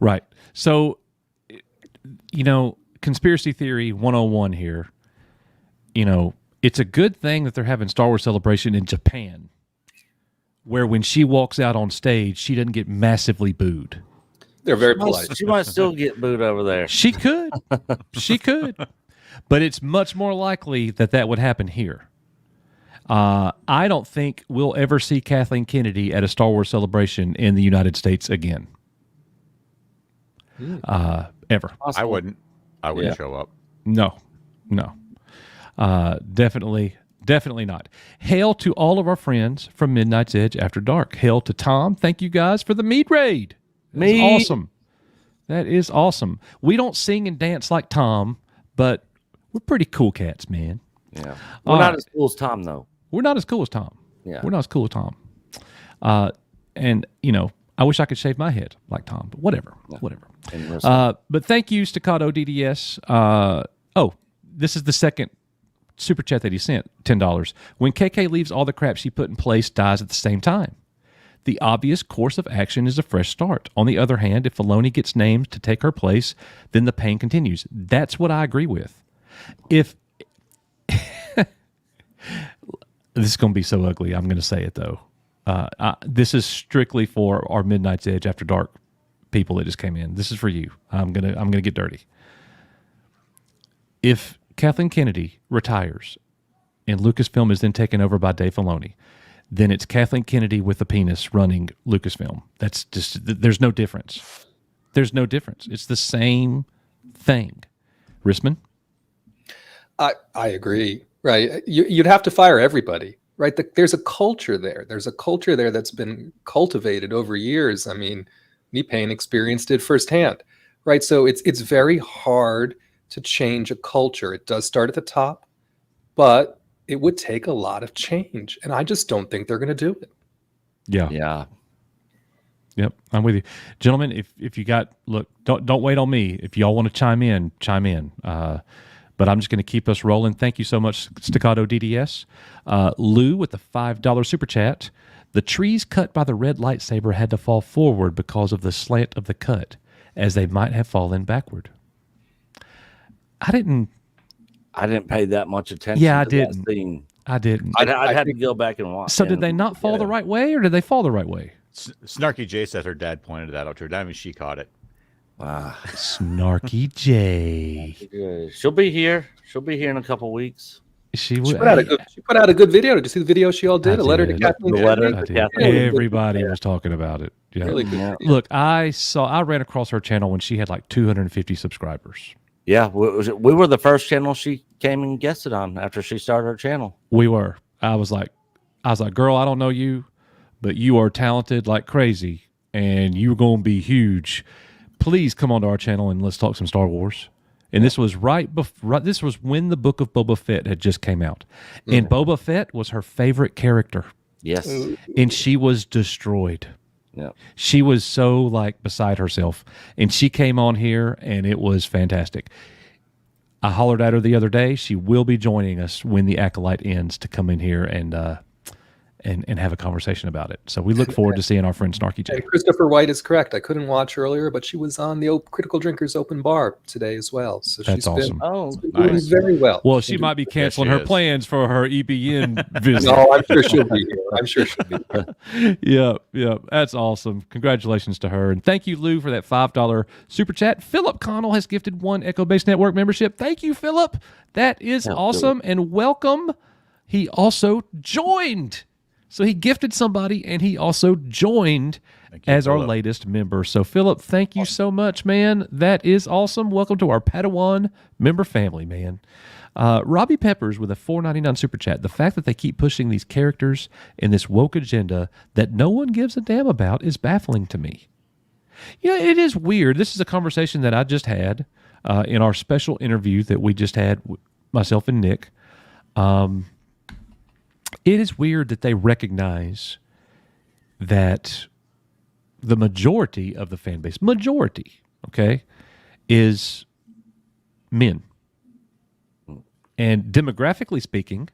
Right. So, you know, conspiracy theory 101 here. You know, it's a good thing that they're having Star Wars Celebration in Japan, where when she walks out on stage, she doesn't get massively booed. They're very polite. She might still get booed over there. She could. She could. But it's much more likely that would happen here. I don't think we'll ever see Kathleen Kennedy at a Star Wars Celebration in the United States again. Ever. I wouldn't show up. No. Definitely not. Hail to all of our friends from Midnight's Edge After Dark. Hail to Tom. Thank you guys for the mead raid. That's awesome. That is awesome. We don't sing and dance like Tom, but we're pretty cool cats, man. Yeah. We're not as cool as Tom, though. We're not as cool as Tom. Yeah. We're not as cool as Tom. And, you know, I wish I could shave my head like Tom, but whatever. But thank you, Staccato DDS. This is the second super chat that he sent, $10. When KK leaves, all the crap she put in place dies at the same time. The obvious course of action is a fresh start. On the other hand, if Filoni gets named to take her place, then the pain continues. That's what I agree with. If this is going to be so ugly, I'm going to say it though. This is strictly for our Midnight's Edge After Dark people that just came in. This is for you. I'm gonna get dirty. If Kathleen Kennedy retires and Lucasfilm is then taken over by Dave Filoni, then it's Kathleen Kennedy with a penis running Lucasfilm. That's just, there's no difference. There's no difference. It's the same thing. Rissman? I agree. Right. You'd have to fire everybody. Right. There's a culture there. There's a culture there that's been cultivated over years. I mean, Payne experienced it firsthand. Right. So it's very hard to change a culture. It does start at the top, but it would take a lot of change. And I just don't think they're going to do it. Yeah. Yeah. Yep, I'm with you, gentlemen. If you got, look, don't wait on me. If y'all want to chime in, chime in. But I'm just going to keep us rolling. Thank you so much, Staccato DDS. Lou with the $5 super chat. The trees cut by the red lightsaber had to fall forward because of the slant of the cut, as they might have fallen backward. I didn't pay that much attention. Yeah, I to didn't. That scene. I didn't. I'd have to go back and watch. So did they not fall the right way, or did they fall the right way? Snarky J said her dad pointed that out to her. That means she caught it. Snarky J. She'll be here. She'll be here in a couple weeks. She put out a good video. Did you see the video she all did? A letter to Kathleen. The letter to Kathleen. Everybody was talking about it. Yeah. Really good. Look, I ran across her channel when she had like 250 subscribers. Yeah, we were the first channel she came and guested on after she started her channel. We were. I was like, girl, I don't know you, but you are talented like crazy, and you're going to be huge. Please come onto our channel and let's talk some Star Wars. And this was this was when the Book of Boba Fett had just came out. And Boba Fett was her favorite character. Yes. And she was destroyed. Yeah. She was so like beside herself. And she came on here and it was fantastic. I hollered at her the other day. She will be joining us when the Acolyte ends to come in here and have a conversation about it. So we look forward to seeing our friend Snarky J. And Christopher White is correct. I couldn't watch earlier, but she was on the Critical Drinkers Open Bar today as well. So That's she's awesome. been doing very well. Well, she might be canceling her plans for her EBN visit. No, I'm sure she'll be here. Yeah. That's awesome. Congratulations to her. And thank you, Lou, for that $5 super chat. Philip Connell has gifted 1 Echo Base Network membership. Thank you, Philip. That is awesome. And welcome. He also joined. So he gifted somebody, and he also joined as our latest member. So, Philip, thank you so much, man. That is awesome. Welcome to our Padawan member family, man. Robbie Peppers with a $4.99 super chat. The fact that they keep pushing these characters in this woke agenda that no one gives a damn about is baffling to me. You know, it is weird. This is a conversation that I just had in our special interview that we just had, myself and Nick. It is weird that they recognize that the majority of the fan base, is men. And demographically speaking,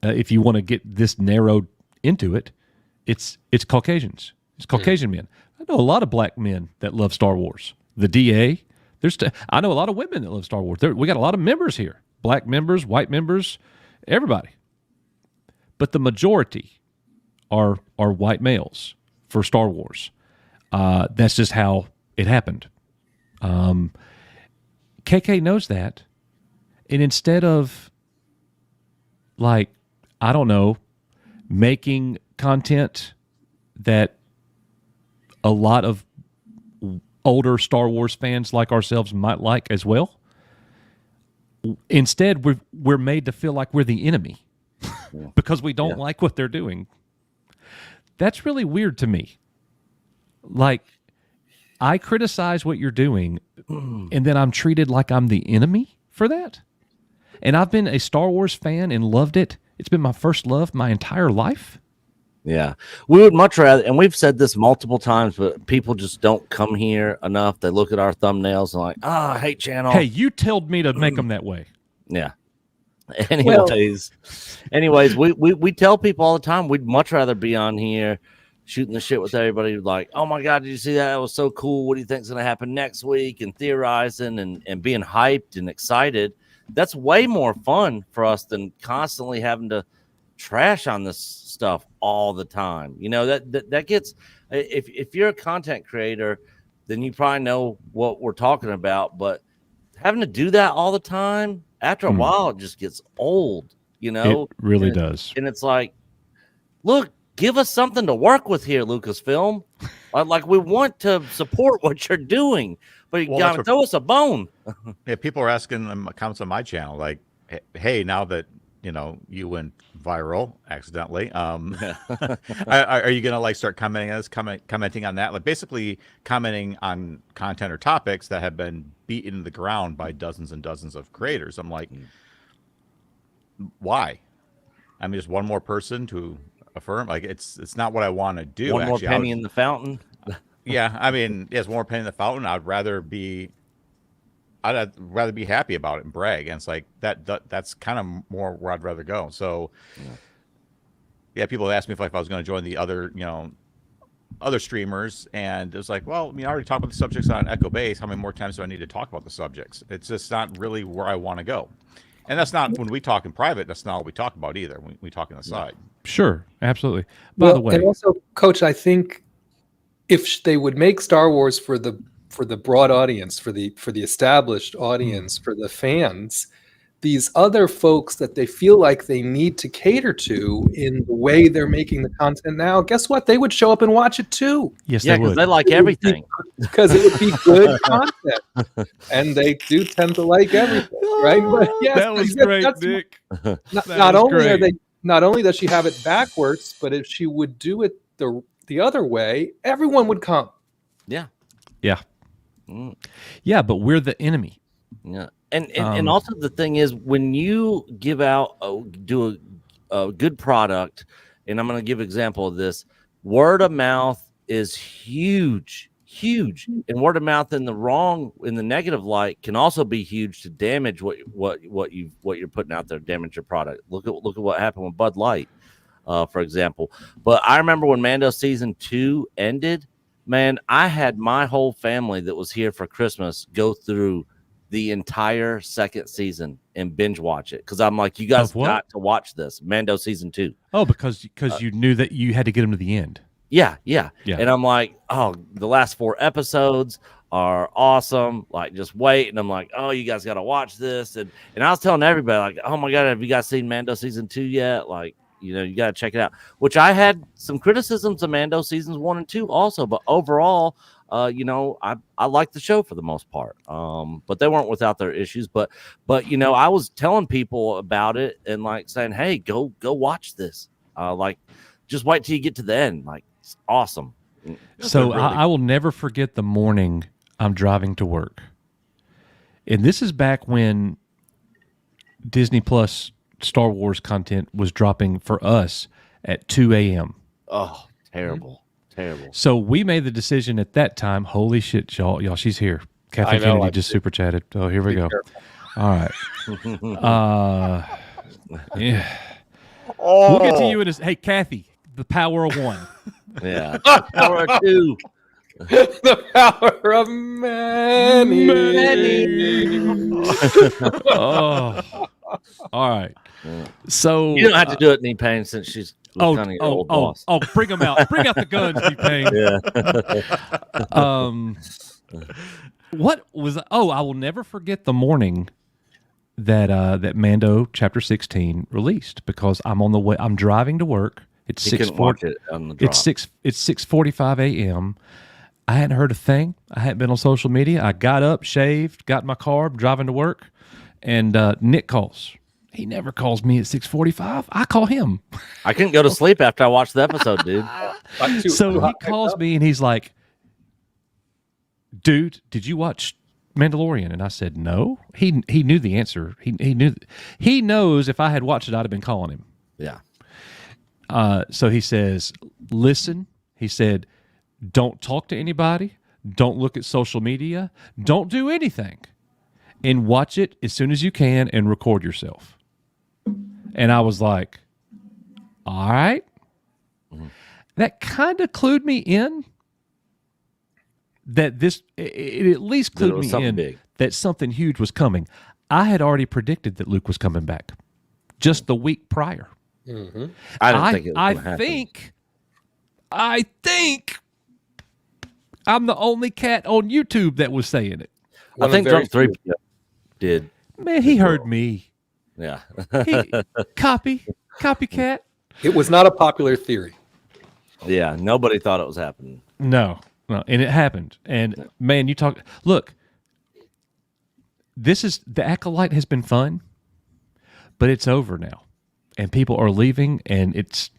if you want to get this narrowed into it, it's Caucasians. It's Caucasian men. I know a lot of black men that love Star Wars. The DA, I know a lot of women that love Star Wars. We got a lot of members here. Black members, white members, everybody. But the majority are white males for Star Wars. That's just how it happened. KK knows that. And instead of, like, I don't know, making content that a lot of older Star Wars fans like ourselves might like as well, instead we're made to feel like we're the enemy. Because we don't like what they're doing. That's really weird to me. Like, I criticize what you're doing, and then I'm treated like I'm the enemy for that? And I've been a Star Wars fan and loved it. It's been my first love my entire life. Yeah. We would much rather, and we've said this multiple times, but people just don't come here enough. They look at our thumbnails and like, I hate channel. Hey, you told me to make them that way. Yeah. Anyways, we tell people all the time we'd much rather be on here shooting the shit with everybody. Like, oh my God, did you see that? That was so cool. What do you think's going to happen next week? And theorizing and being hyped and excited. That's way more fun for us than constantly having to trash on this stuff all the time. You know, that gets, if you're a content creator, then you probably know what we're talking about. But having to do that all the time, after a while, it just gets old. You know, it really does. And it's like, look, give us something to work with here, Lucasfilm. Like we want to support what you're doing, but you gotta throw us a bone. Yeah, people are asking them comments on my channel, like, "Hey, now that you went viral accidentally, are you gonna like start commenting on that? Like basically commenting on content or topics that have been beaten to the ground by dozens and dozens of creators." I'm like, why? I mean, just one more person to affirm. Like it's not what I want to do. One more penny in the fountain. Yeah, I mean, yes, one more penny in the fountain. I'd rather be happy about it and brag. And it's like that's kind of more where I'd rather go. So yeah, people asked me if I was going to join the other other streamers, and it was like, well, I mean, I already talked about the subjects on Echo Base. How many more times do I need to talk about the subjects? It's just not really where I want to go. And that's not, when we talk in private, that's not what we talk about either. We talk on the side. Sure, absolutely. By the way, and also, Coach, I think if they would make Star Wars for the broad audience, for the established audience, for the fans, these other folks that they feel like they need to cater to in the way they're making the content now, guess what? They would show up and watch it too. Yes, they would. They like everything. Because it would be good content. And they do tend to like everything, right? But yes, that was great, Nick. Not only does she have it backwards, but if she would do it the other way, everyone would come. Yeah. Yeah. Yeah, but we're the enemy. Yeah. And also the thing is, when you give out, do a good product, and I'm going to give an example of this, word of mouth is huge. And word of mouth in the negative light can also be huge to damage what you're putting out there, damage your product. Look at what happened with Bud Light, for example. But I remember when Mando season 2 ended, man, I had my whole family that was here for Christmas go through the entire second season and binge watch it, because I'm like, you guys got to watch this Mando season 2. Oh, because you knew that you had to get them to the end. Yeah. And I'm like, oh, the last 4 episodes are awesome. Like, just wait. And I'm like, oh, you guys got to watch this. And I was telling everybody, like, oh my God, have you guys seen Mando season 2 yet? Like, you got to check it out. Which I had some criticisms of Mando seasons 1 and 2 also, but overall, I like the show for the most part. But they weren't without their issues. But I was telling people about it and like saying, hey, go watch this. Like, just wait till you get to the end. Like, it's awesome. So I will never forget the morning I'm driving to work, and this is back when Disney Plus Star Wars content was dropping for us at 2 a.m. Oh, terrible. So we made the decision at that time. Holy shit, y'all! She's here. Kathy Kennedy just super chatted. Oh, here we go. All right. Yeah. We'll get to you in a. Hey, Kathy, the power of one. Yeah. Power of 2. The power of many. Oh. All right. So you don't have to do it, T-Pain, since she's kind of your old boss. Oh, bring them out. Bring out the guns, T-Pain. Yeah. What was? Oh, I will never forget the morning that Mando Chapter 16 released, because I'm on the way. I'm driving to work. It's 6:40. It's 6:45 a.m. I hadn't heard a thing. I hadn't been on social media. I got up, shaved, got in my car, driving to work, and Nick calls. He never calls me at 6:45. I call him. I couldn't go to sleep after I watched the episode, dude. So he calls me and he's like, dude, did you watch Mandalorian? And I said, no. He knew the answer. He knows if I had watched it, I'd have been calling him. Yeah. So he says, listen, he said, don't talk to anybody. Don't look at social media. Don't do anything. And watch it as soon as you can and record yourself. And I was like, all right. That kind of clued me in that it at least clued me in big. that something huge was coming. I had already predicted that Luke was coming back just the week prior. Mm-hmm. I didn't think it was going to happen. I think I'm the only cat on YouTube that was saying it. I think Drunk 3 did. Man, he heard me. Yeah. Copycat. It was not a popular theory. Yeah, nobody thought it was happening. No, and it happened. And man, look, the Acolyte has been fun, but it's over now. And people are leaving, and it's,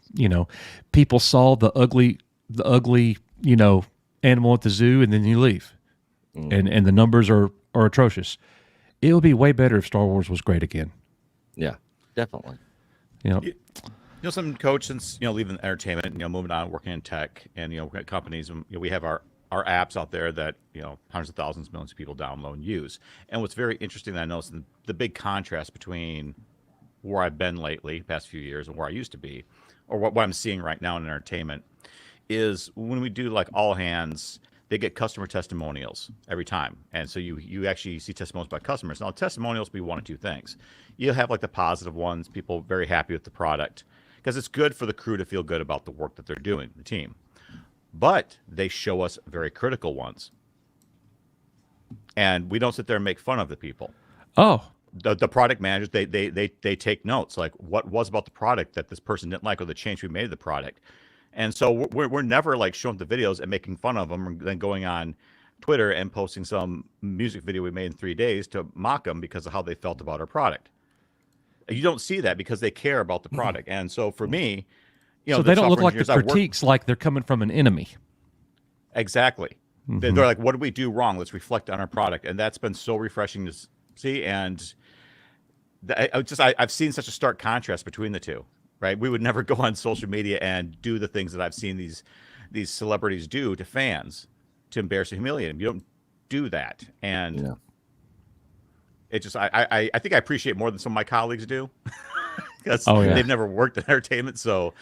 people saw the ugly, animal at the zoo, and then you leave. And the numbers are atrocious. It would be way better if Star Wars was great again. Yeah, definitely. Some coach, since leaving entertainment, moving on, working in tech, and companies, we have our apps out there that hundreds of thousands, millions of people download and use. And what's very interesting that I noticed, the big contrast between where I've been lately, past few years, and where I used to be, or what I'm seeing right now in entertainment, is when we do like all hands, they get customer testimonials every time. And so you actually see testimonials by customers. Now, testimonials will be one of two things. You'll have like the positive ones, people very happy with the product, because it's good for the crew to feel good about the work that they're doing, the team. But they show us very critical ones. And we don't sit there and make fun of the people. Oh. The product managers, they take notes, like what was about the product that this person didn't like, or the change we made to the product. And so we're never like showing the videos and making fun of them, and then going on Twitter and posting some music video we made in 3 days to mock them because of how they felt about our product. You don't see that because they care about the product. And so for me, so they don't look like the critiques like they're coming from an enemy. Exactly. Mm-hmm. They're like, what did we do wrong? Let's reflect on our product. And that's been so refreshing to see. And I've seen such a stark contrast between the two, right? We would never go on social media and do the things that I've seen these celebrities do to fans to embarrass and humiliate them. You don't do that. And it just, I think I appreciate more than some of my colleagues do. Because they've never worked in entertainment. So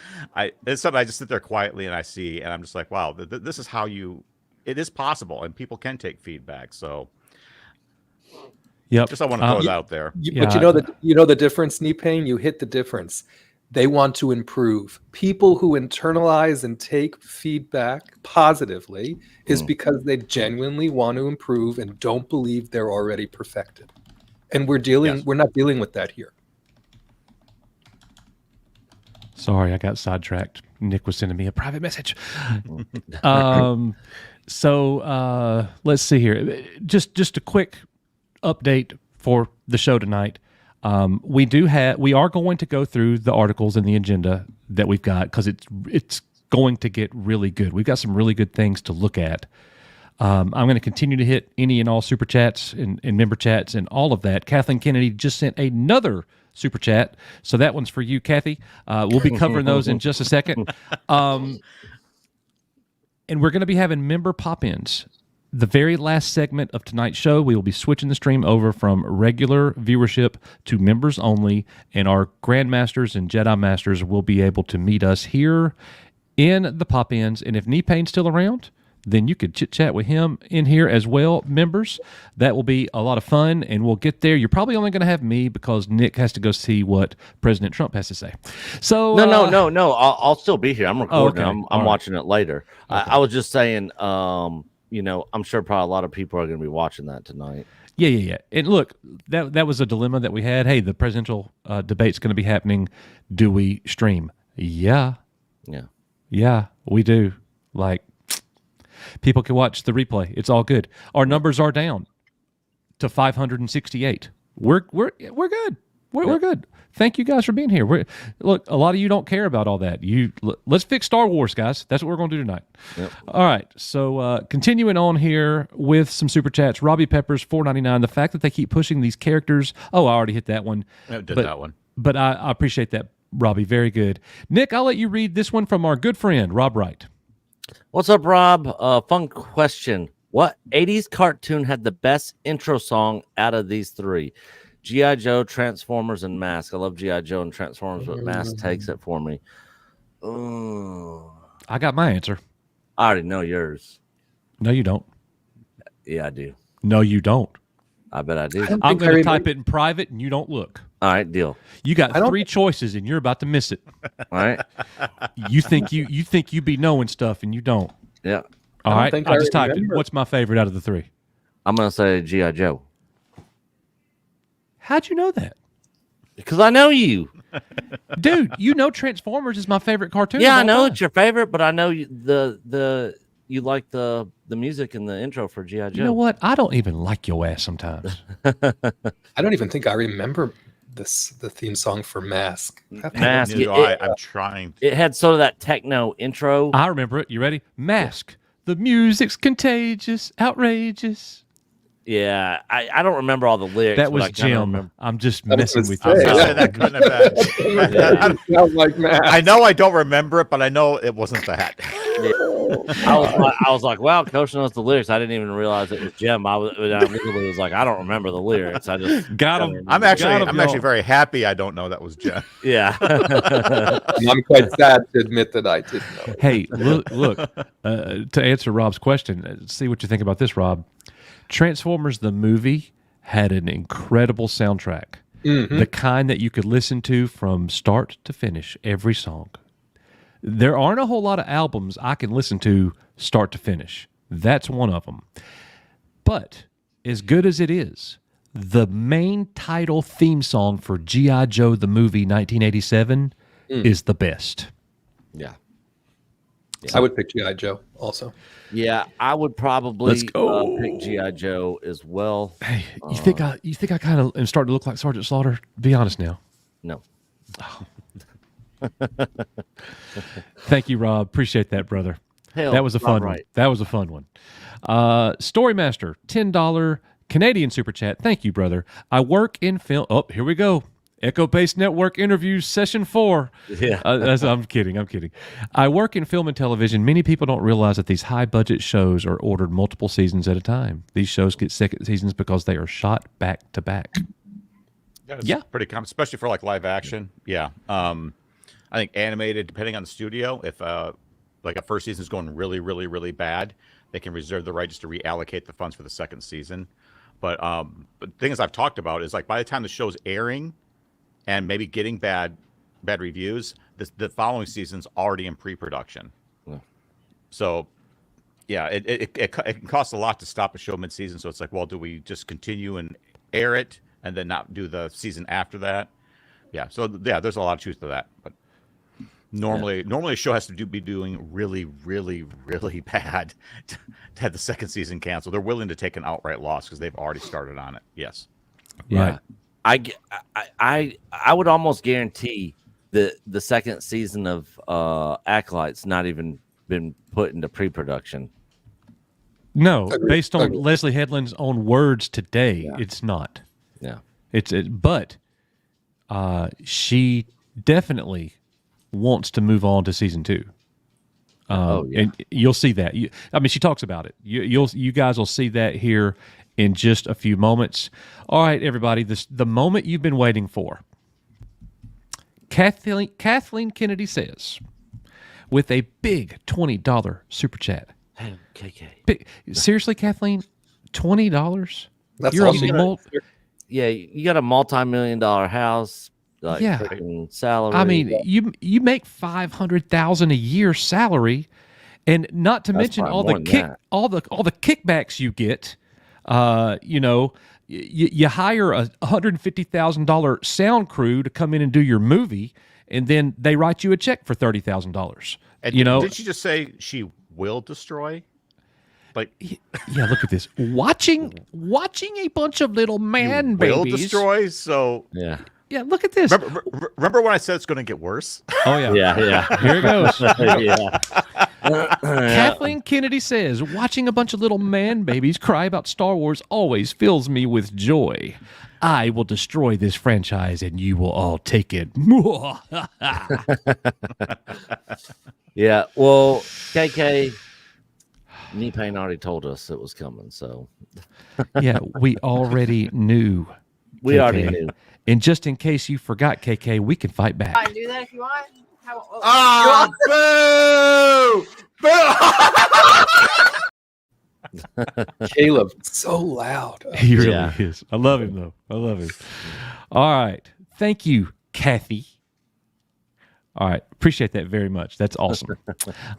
it's something I just sit there quietly and I see, and I'm just like, wow, this is how it is possible, and people can take feedback. So just I want to throw it out there. But you know the difference, Knee-Pain? You hit the difference. They want to improve. People who internalize and take feedback positively is because they genuinely want to improve and don't believe they're already perfected. And we're not dealing with that here. Sorry, I got sidetracked. Nick was sending me a private message. So let's see here. Just a quick update for the show tonight. We are going to go through the articles and the agenda that we've got, because it's going to get really good. We've got some really good things to look at. I'm going to continue to hit any and all super chats and member chats and all of that. Kathleen Kennedy just sent another super chat, so that one's for you, Kathy. We'll be covering those in just a second. And we're going to be having member pop-ins. The very last segment of tonight's show, we will be switching the stream over from regular viewership to members only, and our Grandmasters and Jedi Masters will be able to meet us here in the pop-ins. And if Knee-Pain's still around, then you could chit-chat with him in here as well, members. That will be a lot of fun, and we'll get there. You're probably only going to have me because Nick has to go see what President Trump has to say. So No. I'll still be here. I'm recording. Okay. I'm watching it later. Okay. I was just saying, I'm sure probably a lot of people are going to be watching that tonight. Yeah. And look, that was a dilemma that we had. Hey, the presidential debate's going to be happening. Do we stream? Yeah, we do. Like, people can watch the replay. It's all good. Our numbers are down to 568. We're good. We're good. Thank you guys for being here. Look, a lot of you don't care about all that. Let's fix Star Wars, guys. That's what we're going to do tonight. Yep. All right. So continuing on here with some super chats. Robbie Peppers, $4.99. The fact that they keep pushing these characters. Oh, I already hit that one. That one. But I appreciate that, Robbie. Very good. Nick, I'll let you read this one from our good friend, Rob Wright. What's up, Rob? Fun question. What 80s cartoon had the best intro song out of these three? G.I. Joe, Transformers, and Mask. I love G.I. Joe and Transformers, but Mask takes it for me. Oh, I got my answer. I already know yours. No, you don't. Yeah, I do. No, you don't. I bet I do. I'm going to type it in private, and you don't look. All right, deal. You got 3 choices, and you're about to miss it. All right. You think you be knowing stuff, and you don't. Yeah. All right. I just typed it. What's my favorite out of the 3? I'm going to say G.I. Joe. How'd you know that? Because I know you. Dude, you know Transformers is my favorite cartoon. Yeah, I know it's your favorite, but I know you like the music and the intro for G.I. Joe. You know what? I don't even like your ass sometimes. I don't even think I remember the theme song for Mask. Mask. I'm trying. It had sort of that techno intro. I remember it. You ready? Mask. The music's contagious, outrageous. Yeah, I don't remember all the lyrics. That was but I Jim. remember. I'm just messing with I'm you. sorry, that couldn't have been. Sounds like Mask. I know I don't remember it, but I know it wasn't that. Yeah. I was like, wow, Coach knows the lyrics. I didn't even realize it was Jim. I literally was like, I don't remember the lyrics. I just got him. I'm actually very happy I don't know that was Jim. Yeah. I'm quite sad to admit that I didn't know. Hey, look. To answer Rob's question, see what you think about this, Rob. Transformers the movie had an incredible soundtrack. Mm-hmm. The kind that you could listen to from start to finish, every song. There aren't a whole lot of albums I can listen to start to finish. That's one of them. But as good as it is, the main title theme song for G.I. Joe the movie 1987 is the best. Yeah. I would pick G.I. Joe also. Yeah, I would probably Let's go. pick G.I. Joe as well. Hey, you think I kind of am starting to look like Sergeant Slaughter? Be honest now. No. Thank you, Rob. Appreciate that, brother. Hell, that was a fun one. right. That was a fun one. Storymaster, $10 Canadian super chat. Thank you, brother. I work in film. Oh, here we go. Echo Base Network interviews session 4. Yeah. I'm kidding. I work in film and television. Many people don't realize that these high-budget shows are ordered multiple seasons at a time. These shows get second seasons because they are shot back to back. Yeah, pretty common, especially for like live action. Yeah, I think animated, depending on the studio, if like a first season is going really, really, really bad, they can reserve the right just to reallocate the funds for the second season. But the thing I've talked about is like by the time the show's airing and maybe getting bad reviews, the following season's already in pre-production. Yeah. So yeah, it can cost a lot to stop a show mid-season. So it's like, well, do we just continue and air it and then not do the season after that? Yeah. So yeah, there's a lot of truth to that. But normally a show has to be doing really, really, really bad to have the second season canceled. They're willing to take an outright loss because they've already started on it. Yes. Right. I would almost guarantee the second season of Acolyte's not even been put into pre-production. No, based on Leslye Headland's own words today, it's not. Yeah. But she definitely wants to move on to season 2. And you'll see that. She talks about it. You guys will see that here in just a few moments. All right, everybody, the moment you've been waiting for. Kathleen Kennedy says, with a big $20 super chat. Hey, KK. Seriously, Kathleen, $20? That's You're awesome. Yeah, you got a multi-million-dollar house. Like salary. You make $500,000 a year salary, and not to mention all the kickbacks you get. You hire a $150,000 sound crew to come in and do your movie, and then they write you a check for $30,000. Did she just say she will destroy? Like, yeah, look at this. Watching a bunch of little man babies. Will destroy. So yeah, look at this. Remember when I said it's going to get worse? Oh yeah, yeah. Here it goes. Yeah. Kathleen Kennedy says, watching a bunch of little man babies cry about Star Wars always fills me with joy. I will destroy this franchise and you will all take it. Yeah, well, KK, Knee Pain already told us it was coming, so. Yeah, we already knew We already knew. And just in case you forgot, KK, we can fight back. I can do that if you want. Boo! Caleb, so loud. He really is. I love him, though. I love him. All right. Thank you, Kathy. All right. Appreciate that very much. That's awesome.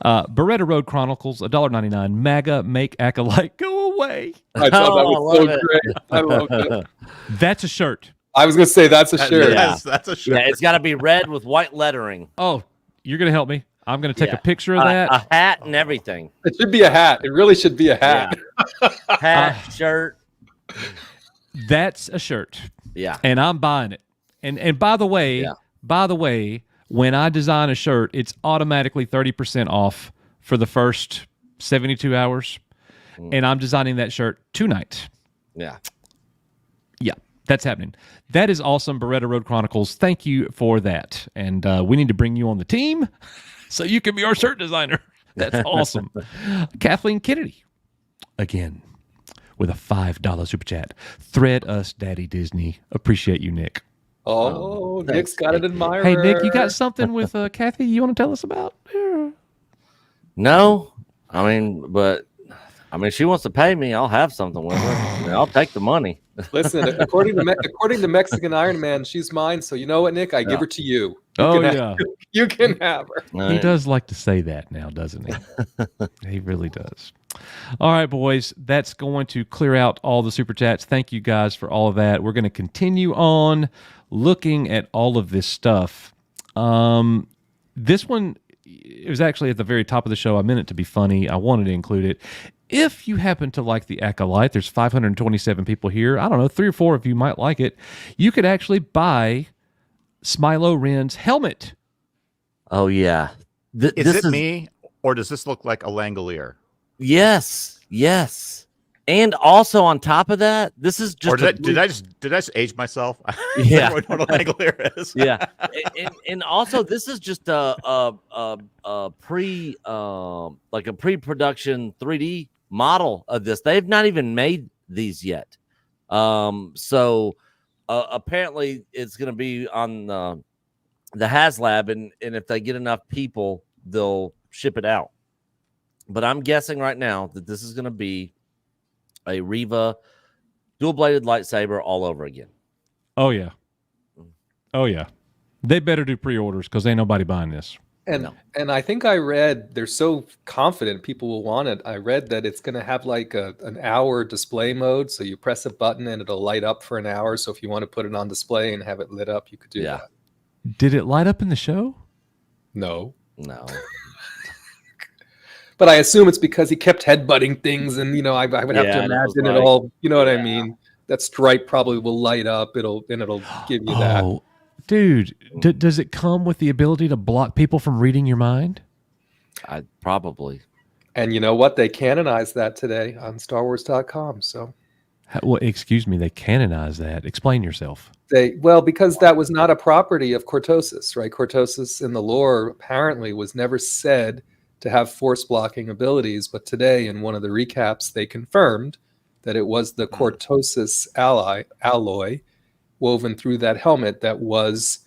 Beretta Road Chronicles, $1.99. MAGA, make Acolyte go away. I thought that was so great. I love it. That's a shirt. I was going to say that's a shirt. Yes, that's a shirt. Yeah, it's got to be red with white lettering. Oh, you're going to help me? I'm going to take a picture of that. A hat and everything. It should be a hat. It really should be a hat. Yeah. Hat, shirt. That's a shirt. Yeah. And I'm buying it. And by the way, when I design a shirt, it's automatically 30% off for the first 72 hours. And I'm designing that shirt tonight. Yeah. Yeah, that's happening. That is awesome, Beretta Road Chronicles. Thank you for that. And we need to bring you on the team so you can be our shirt designer. That's awesome. Kathleen Kennedy, again, with a $5 super chat. Thread us, Daddy Disney. Appreciate you, Nick. Oh, Nick's got an admirer. Hey, Nick, you got something with Kathy you want to tell us about? No, I mean, she wants to pay me. I'll have something with her. I'll take the money. Listen, according to Mexican Iron Man, she's mine. So you know what, Nick? I give her to you. You can have her. He does like to say that now, doesn't he? He really does. All right, boys, that's going to clear out all the super chats. Thank you guys for all of that. We're going to continue on looking at all of this stuff. This one, it was actually at the very top of the show. I meant it to be funny. I wanted to include it. If you happen to like the Acolyte, there's 527 people here. I don't know, 3 or 4 of you might like it. You could actually buy Smilo Ren's helmet. Oh, yeah. Is it me, or does this look like a Langolier? Yes. And also on top of that, this is just. Or did I just age myself? Yeah. I don't know what a Langolier is. Yeah, and also this is just a pre-production 3D model of this. They've not even made these yet. So apparently it's going to be on the HasLab, and if they get enough people, they'll ship it out. But I'm guessing right now that this is going to be a Reva dual-bladed lightsaber all over again. Oh, yeah. They better do pre-orders because ain't nobody buying this. And I think I read, they're so confident people will want it. I read that it's going to have like an hour display mode. So you press a button and it'll light up for an hour. So if you want to put it on display and have it lit up, you could do that. Did it light up in the show? No. But I assume it's because he kept headbutting things, and I would have to imagine it all. You know what I mean? That stripe probably will light up. It'll give you that. Oh, dude, does it come with the ability to block people from reading your mind? Probably. And you know what? They canonized that today on StarWars.com. So, well, excuse me, they canonized that. Explain yourself. Because that was not a property of Cortosis, right? Cortosis in the lore apparently was never said to have force blocking abilities, but today in one of the recaps they confirmed that it was the Cortosis alloy woven through that helmet that was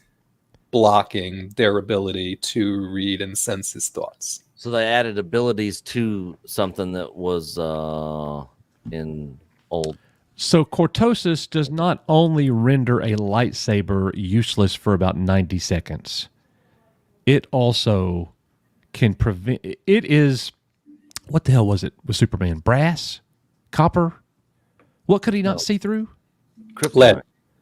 blocking their ability to read and sense his thoughts. So they added abilities to something that was in old. So Cortosis does not only render a lightsaber useless for about 90 seconds, it also can prevent. It is, what the hell was it with Superman? Brass? Copper? What could he not see through?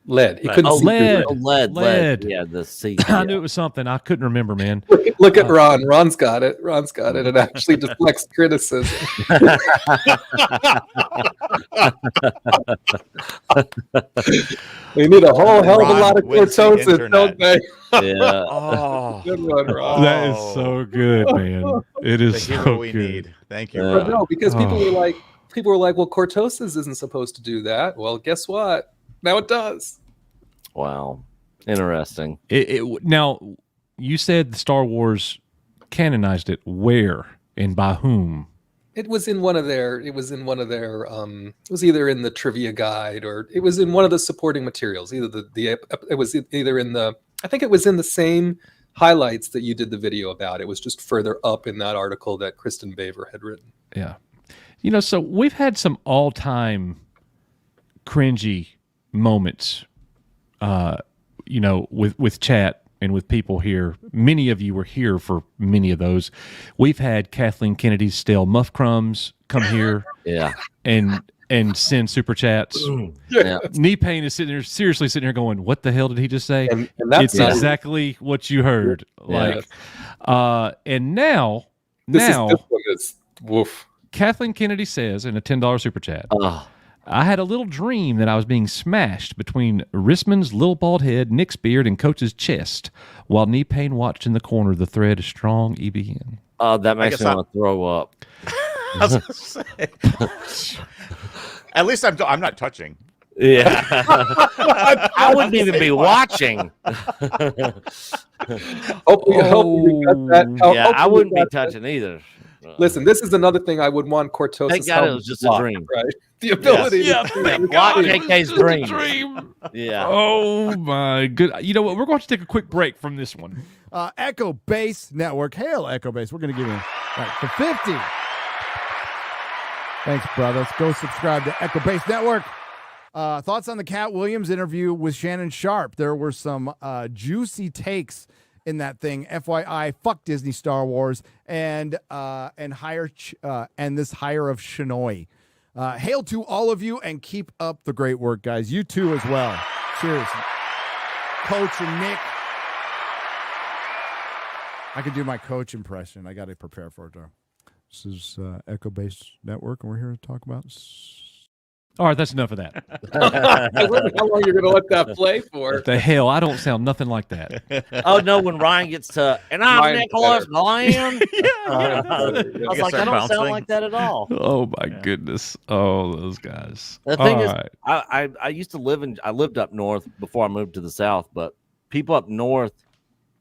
Lead. He couldn't see lead. Yeah, the C. I knew it was something. I couldn't remember, man. Look at Ron. Ron's got it. It actually deflects criticism. They need a whole hell of a lot of Cortosis, don't they? Yeah. Oh, good one, Ron. That is so good, man. It is so what we good. need. Thank you. But no, because people were like, well, Cortosis isn't supposed to do that. Well, guess what? Now it does. Wow. Interesting. Now, you said the Star Wars canonized it. Where and by whom? It was in one of their. It was either in the trivia guide or it was in one of the supporting materials. Either it was either in the. I think it was in the same highlights that you did the video about. It was just further up in that article that Kristen Baver had written. Yeah. So we've had some all-time cringy moments, with chat and with people here. Many of you were here for many of those. We've had Kathleen Kennedy's stale muff crumbs come here and send super chats. Yeah. Knee pain is seriously sitting here going, what the hell did he just say? And that's it's exactly what you heard. Yeah. And now this one is woof. Kathleen Kennedy says in a $10 super chat, Oh. I had a little dream that I was being smashed between Rissman's little bald head, Nick's beard, and Coach's chest, while knee pain watched in the corner. The thread is strong, EBN. That makes me want to throw up. I was gonna say. At least I'm not touching. Yeah. I wouldn't even be watching. Hopefully you got that. I wouldn't be touching either. Listen, this is another thing I would want Cortosis. Thank God it was just a dream. Right? The ability to block KK's dream. Yeah. Oh my good. You know what? We're going to take a quick break from this one. Echo Base Network. Hail Echo Base. We're going to give you for 50. Thanks, brothers. Go subscribe to Echo Base Network. Thoughts on the Cat Williams interview with Shannon Sharp? There were some juicy takes in that thing. FYI, fuck Disney Star Wars and this hire of Shinoy. Hail to all of you and keep up the great work, guys. You too as well. Cheers. Coach and Nick. I can do my coach impression. I got to prepare for it, though. This is Echo Base Network, and we're here to talk about... All right, that's enough of that. I wonder how long you're going to let that play for. What the hell? I don't sound nothing like that. Oh, no, when Ryan gets to, and I'm Nicholas Glenn. I was like, I don't sound like that at all. Oh, my goodness. Oh, those guys. The thing All is, right. I used to I lived up north before I moved to the south, but people up north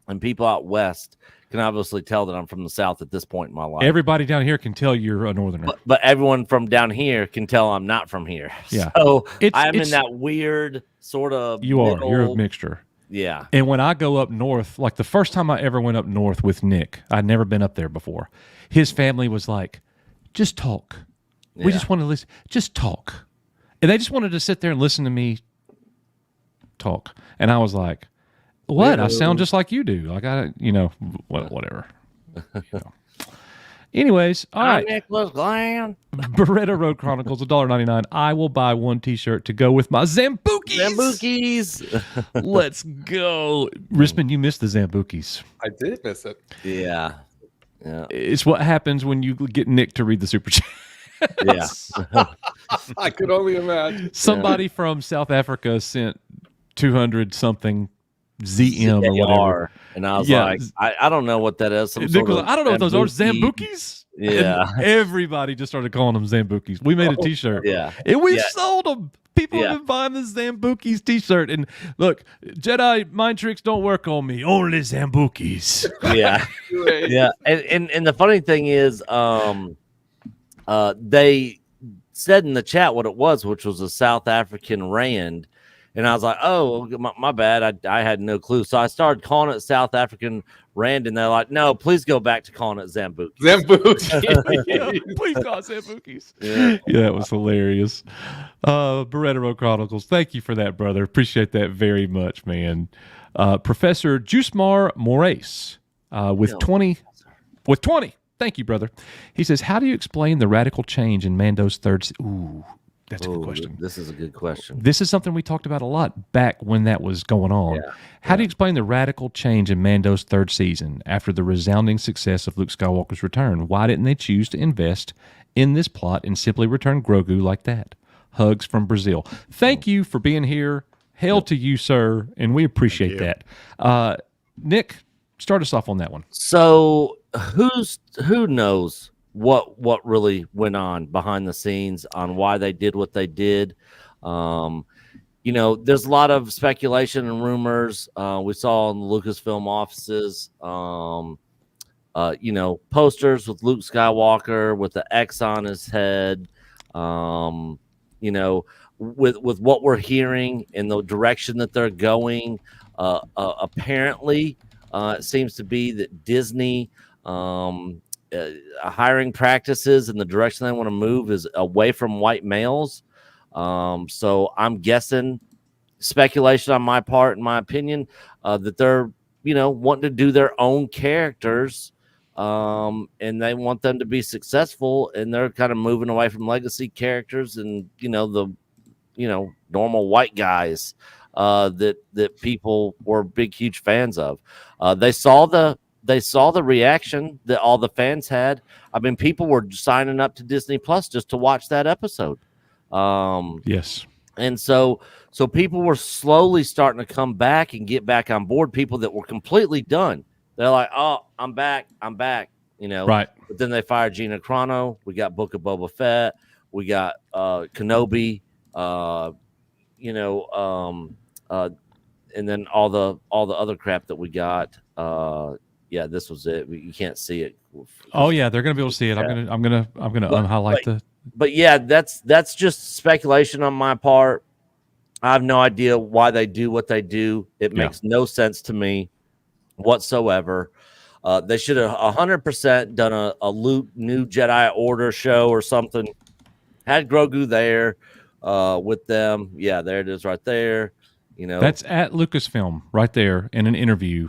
and people out west can obviously tell that I'm from the south at this point in my life. Everybody down here can tell you're a northerner. But everyone from down here can tell I'm not from here. Yeah. So It's- I'm in that weird sort of You're a middle- mixture. Yeah. And when I go up north, like the first time I ever went up north with Nick, I'd never been up there before. His family was like, just talk. We Yeah. just want to listen. Just talk. And they just wanted to sit there and listen to me talk. And I was like, what? I sound just like you do. Like, whatever. Anyways, all I'm right. Nicholas Glenn. Beretta Road Chronicles, $1.99. I will buy one T-shirt to go with my Zambukis. Zambukis. Let's go. Risman, you missed the Zambukis. I did miss it. Yeah. Yeah. It's what happens when you get Nick to read the super chat. Yeah. I could only imagine. Somebody from South Africa sent 200 something ZM or whatever. And I was Yeah. like, I don't know what that is. Some Nick sort was of like, I don't know if those are Zambuki. Zambukis. Yeah. And everybody just started calling them Zambukis. We made a T-shirt. Yeah. And we Yeah. sold them. People Yeah. have been buying the Zambukis T-shirt. And look, Jedi mind tricks don't work on me. Only Zambukis. Yeah. Yeah. And the funny thing is, they said in the chat what it was, which was a South African rand. And I was like, oh, my bad. I had no clue. So I started calling it South African rand. And they're like, no, please go back to calling it Zambuki. Zambuki. Please call it Zambukis. Yeah. Yeah, that was hilarious. Beretta Road Chronicles, thank you for that, brother. Appreciate that very much, man. Professor Jusmar Moraes with 20. Thank you, brother. He says, how do you explain the radical change in Mando's third? Ooh, that's a good question. This is a good question. This is something we talked about a lot back when that was going on. Yeah. How do you explain the radical change in Mando's third season after the resounding success of Luke Skywalker's return? Why didn't they choose to invest in this plot and simply return Grogu like that? Hugs from Brazil. Thank you for being here. Hail to you, sir, and we appreciate that. Nick, start us off on that one. So who knows what really went on behind the scenes on why they did what they did. There's a lot of speculation and rumors we saw in the Lucasfilm offices posters with Luke Skywalker with the X on his head. With what we're hearing and the direction that they're going, apparently, it seems to be that Disney hiring practices and the direction they want to move is away from white males. So I'm guessing, speculation on my part, in my opinion, that they're wanting to do their own characters, and they want them to be successful, and they're kind of moving away from legacy characters and the normal white guys that people were big huge fans of. They saw the reaction that all the fans had. I mean, people were signing up to Disney Plus just to watch that episode. Yes. And so people were slowly starting to come back and get back on board. People that were completely done. They're like, oh, I'm back. Right. But then they fired Gina Carano. We got Book of Boba Fett. We got Kenobi. And then all the other crap that we got. This was it. You can't see it. Oh yeah, they're gonna be able to see it. Yeah. I'm gonna unhighlight the. But yeah, that's just speculation on my part. I have no idea why they do what they do. It makes no sense to me whatsoever. They should have 100% done a Luke New Jedi Order show or something. Had Grogu there with them. Yeah, there it is right there. That's at Lucasfilm right there in an interview.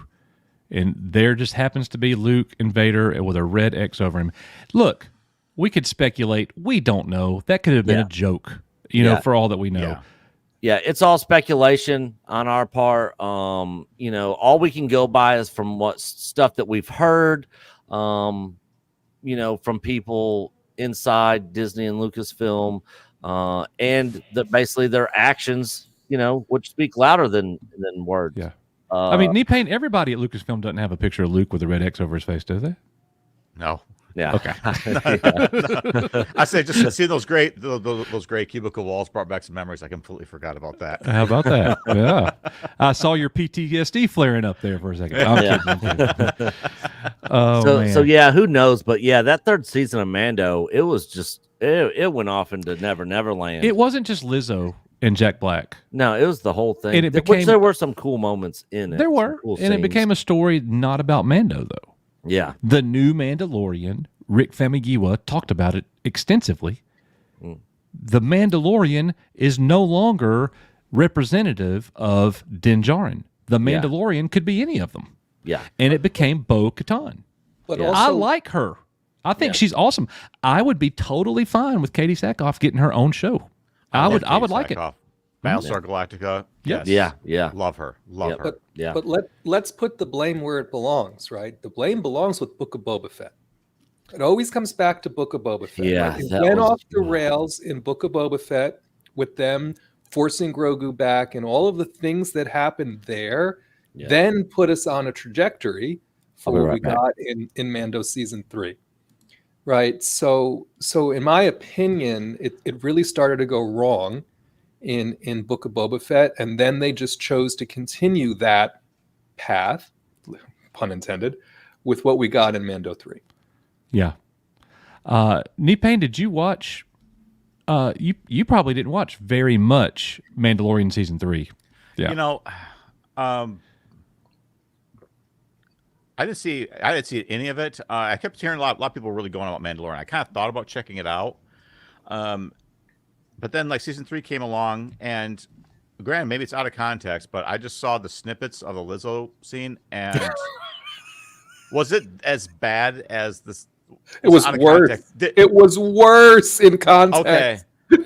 And there just happens to be Luke and Vader with a red X over him. Look, we could speculate. We don't know. That could have been a joke, for all that we know. Yeah, it's all speculation on our part. All we can go by is from what stuff that we've heard, from people inside Disney and Lucasfilm, and basically their actions, which speak louder than words. Yeah. I mean, knee paint. Everybody at Lucasfilm doesn't have a picture of Luke with a red X over his face, do they? No. Yeah. Okay. I say just see those great cubicle walls brought back some memories. I completely forgot about that. How about that? Yeah. I saw your PTSD flaring up there for a second. I'm kidding. Oh, man. So yeah, who knows? But yeah, that third season of Mando, it was just it went off into Never Land. It wasn't just Lizzo and Jack Black. No, it was the whole thing. And which there were some cool moments in it. There were, cool and it became a story not about Mando though. Yeah. The new Mandalorian, Rick Famuyiwa, talked about it extensively. The Mandalorian is no longer representative of Din Djarin. The Mandalorian could be any of them. Yeah. And it became Bo-Katan. But Yeah. also, I like her. I think she's awesome. I would be totally fine with Katie Sackhoff getting her own show. I would like it. Battlestar Galactica. Yes. Yeah. Love her. Love her. but let's put the blame where it belongs, right? The blame belongs with Book of Boba Fett. It always comes back to Book of Boba Fett. Yeah, right? It that went was- off the rails in Book of Boba Fett with them forcing Grogu back and all of the things that happened there. Yeah. Then put us on a trajectory for I'll be what right we back. got in Mando season 3. Right. So in my opinion, it really started to go wrong in Book of Boba Fett, and then they just chose to continue that path, pun intended, with what we got in Mando 3. Yeah. Nipane, did you watch? You probably didn't watch very much Mandalorian season 3. Yeah. I didn't see any of it. I kept hearing a lot of people really going about Mandalorian. I kind of thought about checking it out. But then like season 3 came along, and granted, maybe it's out of context, but I just saw the snippets of the Lizzo scene, and was it as bad as this? It was worse. It was worse in context. Okay.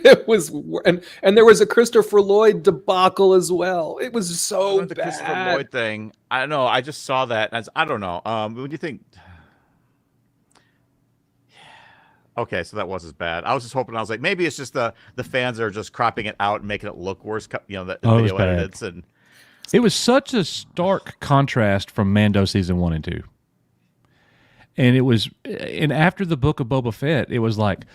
It was, and there was a Christopher Lloyd debacle as well. It was so the bad. Christopher Lloyd thing. I don't know. I just saw that. I don't know. What do you think? Okay, so that was as bad. I was just hoping. I was like, maybe it's just the fans are just cropping it out and making it look worse. The it was video bad. edits and It was such a stark contrast from Mando season 1 and 2. And after the Book of Boba Fett, it was like,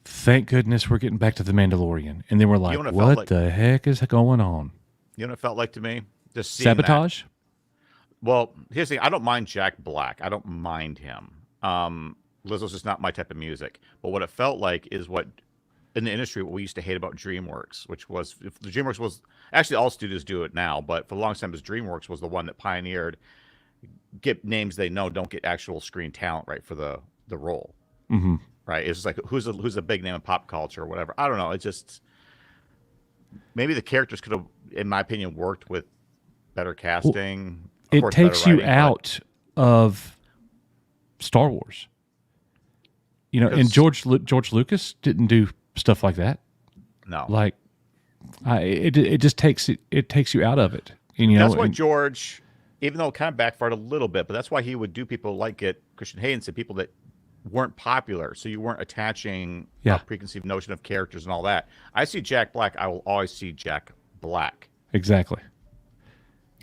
thank goodness we're getting back to the Mandalorian. And then we're like, know what it felt what like? the heck is going on? you know what it felt like to me? Just seeing Sabotage? Well, here's the thing. I don't mind Jack Black. I don't mind him. Lizzo's just not my type of music. But what it felt like is what in the industry what we used to hate about DreamWorks, which was if the DreamWorks was actually all studios do it now, but for the longest time, as DreamWorks was the one that pioneered get names they know, don't get actual screen talent right for the role. Mm-hmm. Right? It's just like who's a big name in pop culture or whatever. I don't know. It's just maybe the characters could have, in my opinion, worked with better casting. It takes you out of Star Wars. You know, and George Lucas didn't do stuff like that. No, like it just takes you out of it. And, you know, that's why George, even though it kind of backfired a little bit, but that's why he would do people like Christian Haynes and people that weren't popular, so you weren't attaching a preconceived notion of characters and all that. I see Jack Black. I will always see Jack Black. Exactly.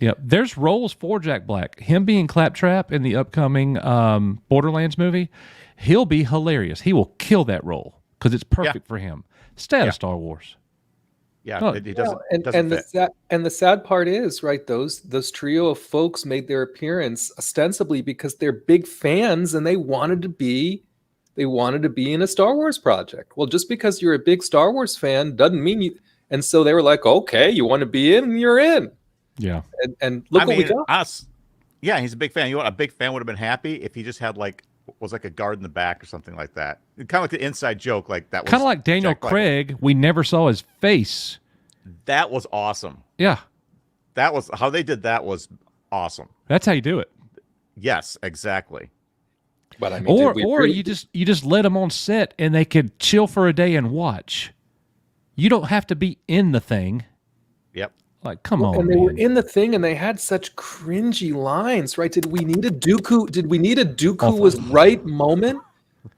Yeah, there's roles for Jack Black. Him being Claptrap in the upcoming Borderlands movie, he'll be hilarious. He will kill that role because it's perfect for him. Stay out of Star Wars. Yeah, it doesn't. And the sad part is, right? Those trio of folks made their appearance ostensibly because they're big fans and they wanted to be in a Star Wars project. Well, just because you're a big Star Wars fan doesn't mean you. And so they were like, okay, you want to be in, you're in. Yeah. And look what we got. Us. Yeah, he's a big fan. You know what? A big fan would have been happy if he just had was like a guard in the back or something like that. Kind of like the inside joke, like that. Kind of like Daniel Craig. We never saw his face. That was awesome. Yeah. That was how they did that was awesome. That's how you do it. Yes, exactly. But I mean, or you just let them on set and they could chill for a day and watch. You don't have to be in the thing. Yep. Like, come on. And they were in the thing and they had such cringy lines, right? Did we need a Dooku was right moment?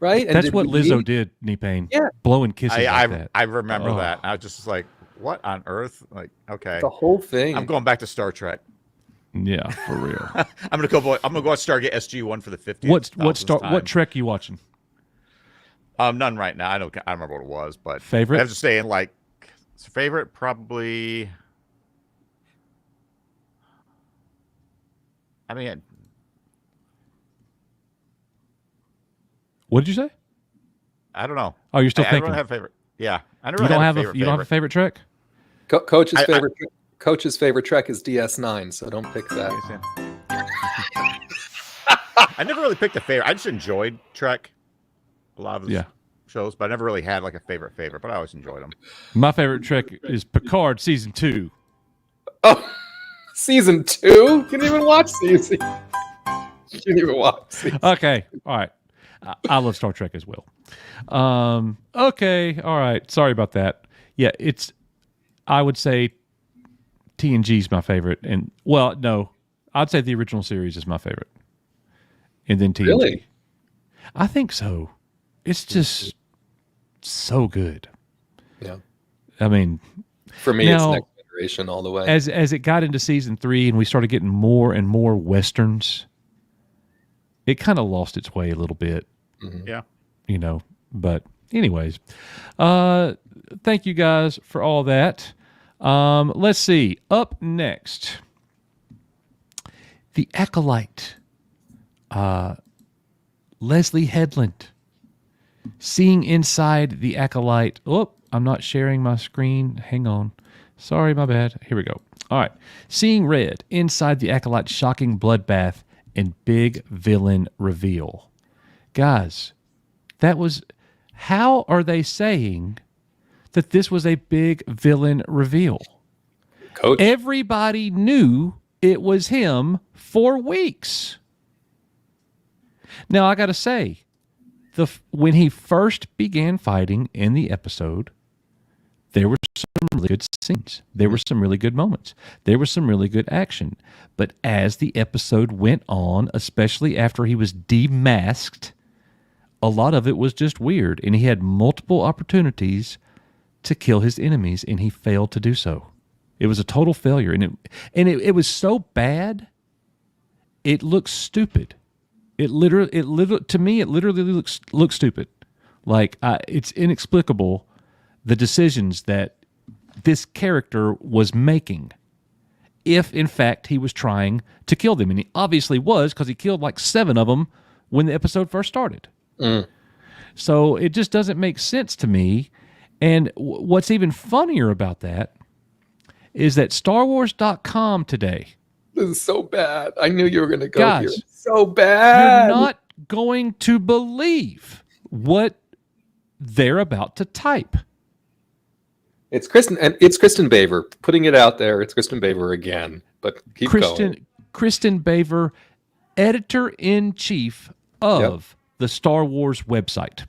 Right? And that's what Lizzo did, Knee-Pain. Yeah. blowing kisses like that. I remember that. I was just like, what on earth? Like, okay. The whole thing. I'm going back to Star Trek. Yeah, for real. I'm gonna go watch Stargate SG-1 for the 50th. What Trek you watching? None right now. I don't remember what it was, but favorite. I was just saying, like, favorite probably. I mean, what did you say? I don't know. Oh, you're still thinking. I don't have a favorite. Yeah, I never. You don't have a favorite Trek. Coach's favorite Trek is DS9, so don't pick that. I never really picked a favorite. I just enjoyed Trek, a lot of the shows, but I never really had like a favorite. But I always enjoyed them. My favorite Trek is Picard season 2. Oh, season 2? You didn't even watch season. You didn't even watch season. Okay, all right. I love Star Trek as well. Okay, all right. Sorry about that. Yeah, I would say TNG's my favorite, and well, no, I'd say the original series is my favorite, and then TNG. Really? I think so. It's just so good. Yeah. I mean, for me, it's Next Generation all the way. As it got into season 3 and we started getting more and more westerns, it kind of lost its way a little bit. Mm-hmm. Yeah. You know, but anyways, thank you guys for all that. Let's see. Up next, the Acolyte. Leslye Headland. Seeing inside the Acolyte. Oh, I'm not sharing my screen. Hang on. Sorry, my bad. Here we go. All right. Seeing red inside the Acolyte's shocking bloodbath and big villain reveal. Guys, that was... How are they saying that this was a big villain reveal? Coach. Everybody knew it was him for weeks. Now, I got to say, when he first began fighting in the episode, there were some really good scenes. There were some really good moments. There was some really good action. But as the episode went on, especially after he was demasked, a lot of it was just weird. And he had multiple opportunities to kill his enemies, and he failed to do so. It was a total failure. And it was so bad, it looks stupid. It literally to me, it literally looks stupid. Like, it's inexplicable, the decisions that this character was making. if, in fact, he was trying to kill them. And he obviously was, because he killed like 7 of them when the episode first started. So it just doesn't make sense to me. And what's even funnier about that is that StarWars.com today. This is so bad. I knew you were going to go Guys, here. So bad. You're not going to believe what they're about to type. It's Kristen Baver putting it out there. It's Kristen Baver again, but keep going. Kristen Baver, editor-in-chief of the Star Wars website.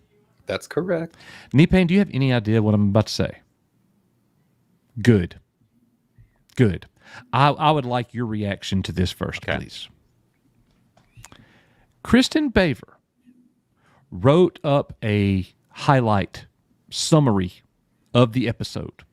That's correct. Nipane, do you have any idea what I'm about to say? Good. I would like your reaction to this first, please. Kristen Baver wrote up a highlight summary of the episode.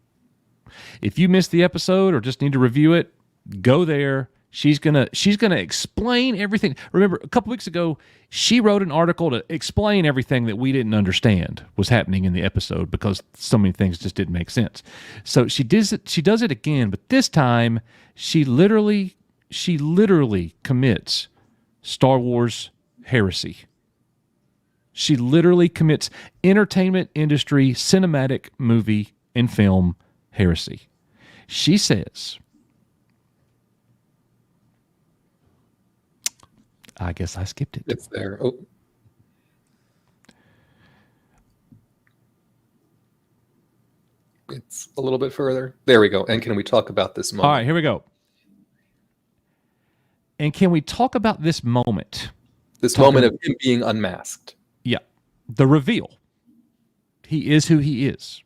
If you missed the episode or just need to review it, go there. She's gonna explain everything. Remember, a couple weeks ago, she wrote an article to explain everything that we didn't understand was happening in the episode because so many things just didn't make sense. So she does it again, but this time she literally commits Star Wars heresy. She literally commits entertainment industry, cinematic movie and film heresy. She says, I guess I skipped it. It's there. Oh. It's a little bit further. There we go. And can we talk about this moment? All right, here we go. And can we talk about this moment? This moment of him being unmasked. Yeah. The reveal. He is who he is.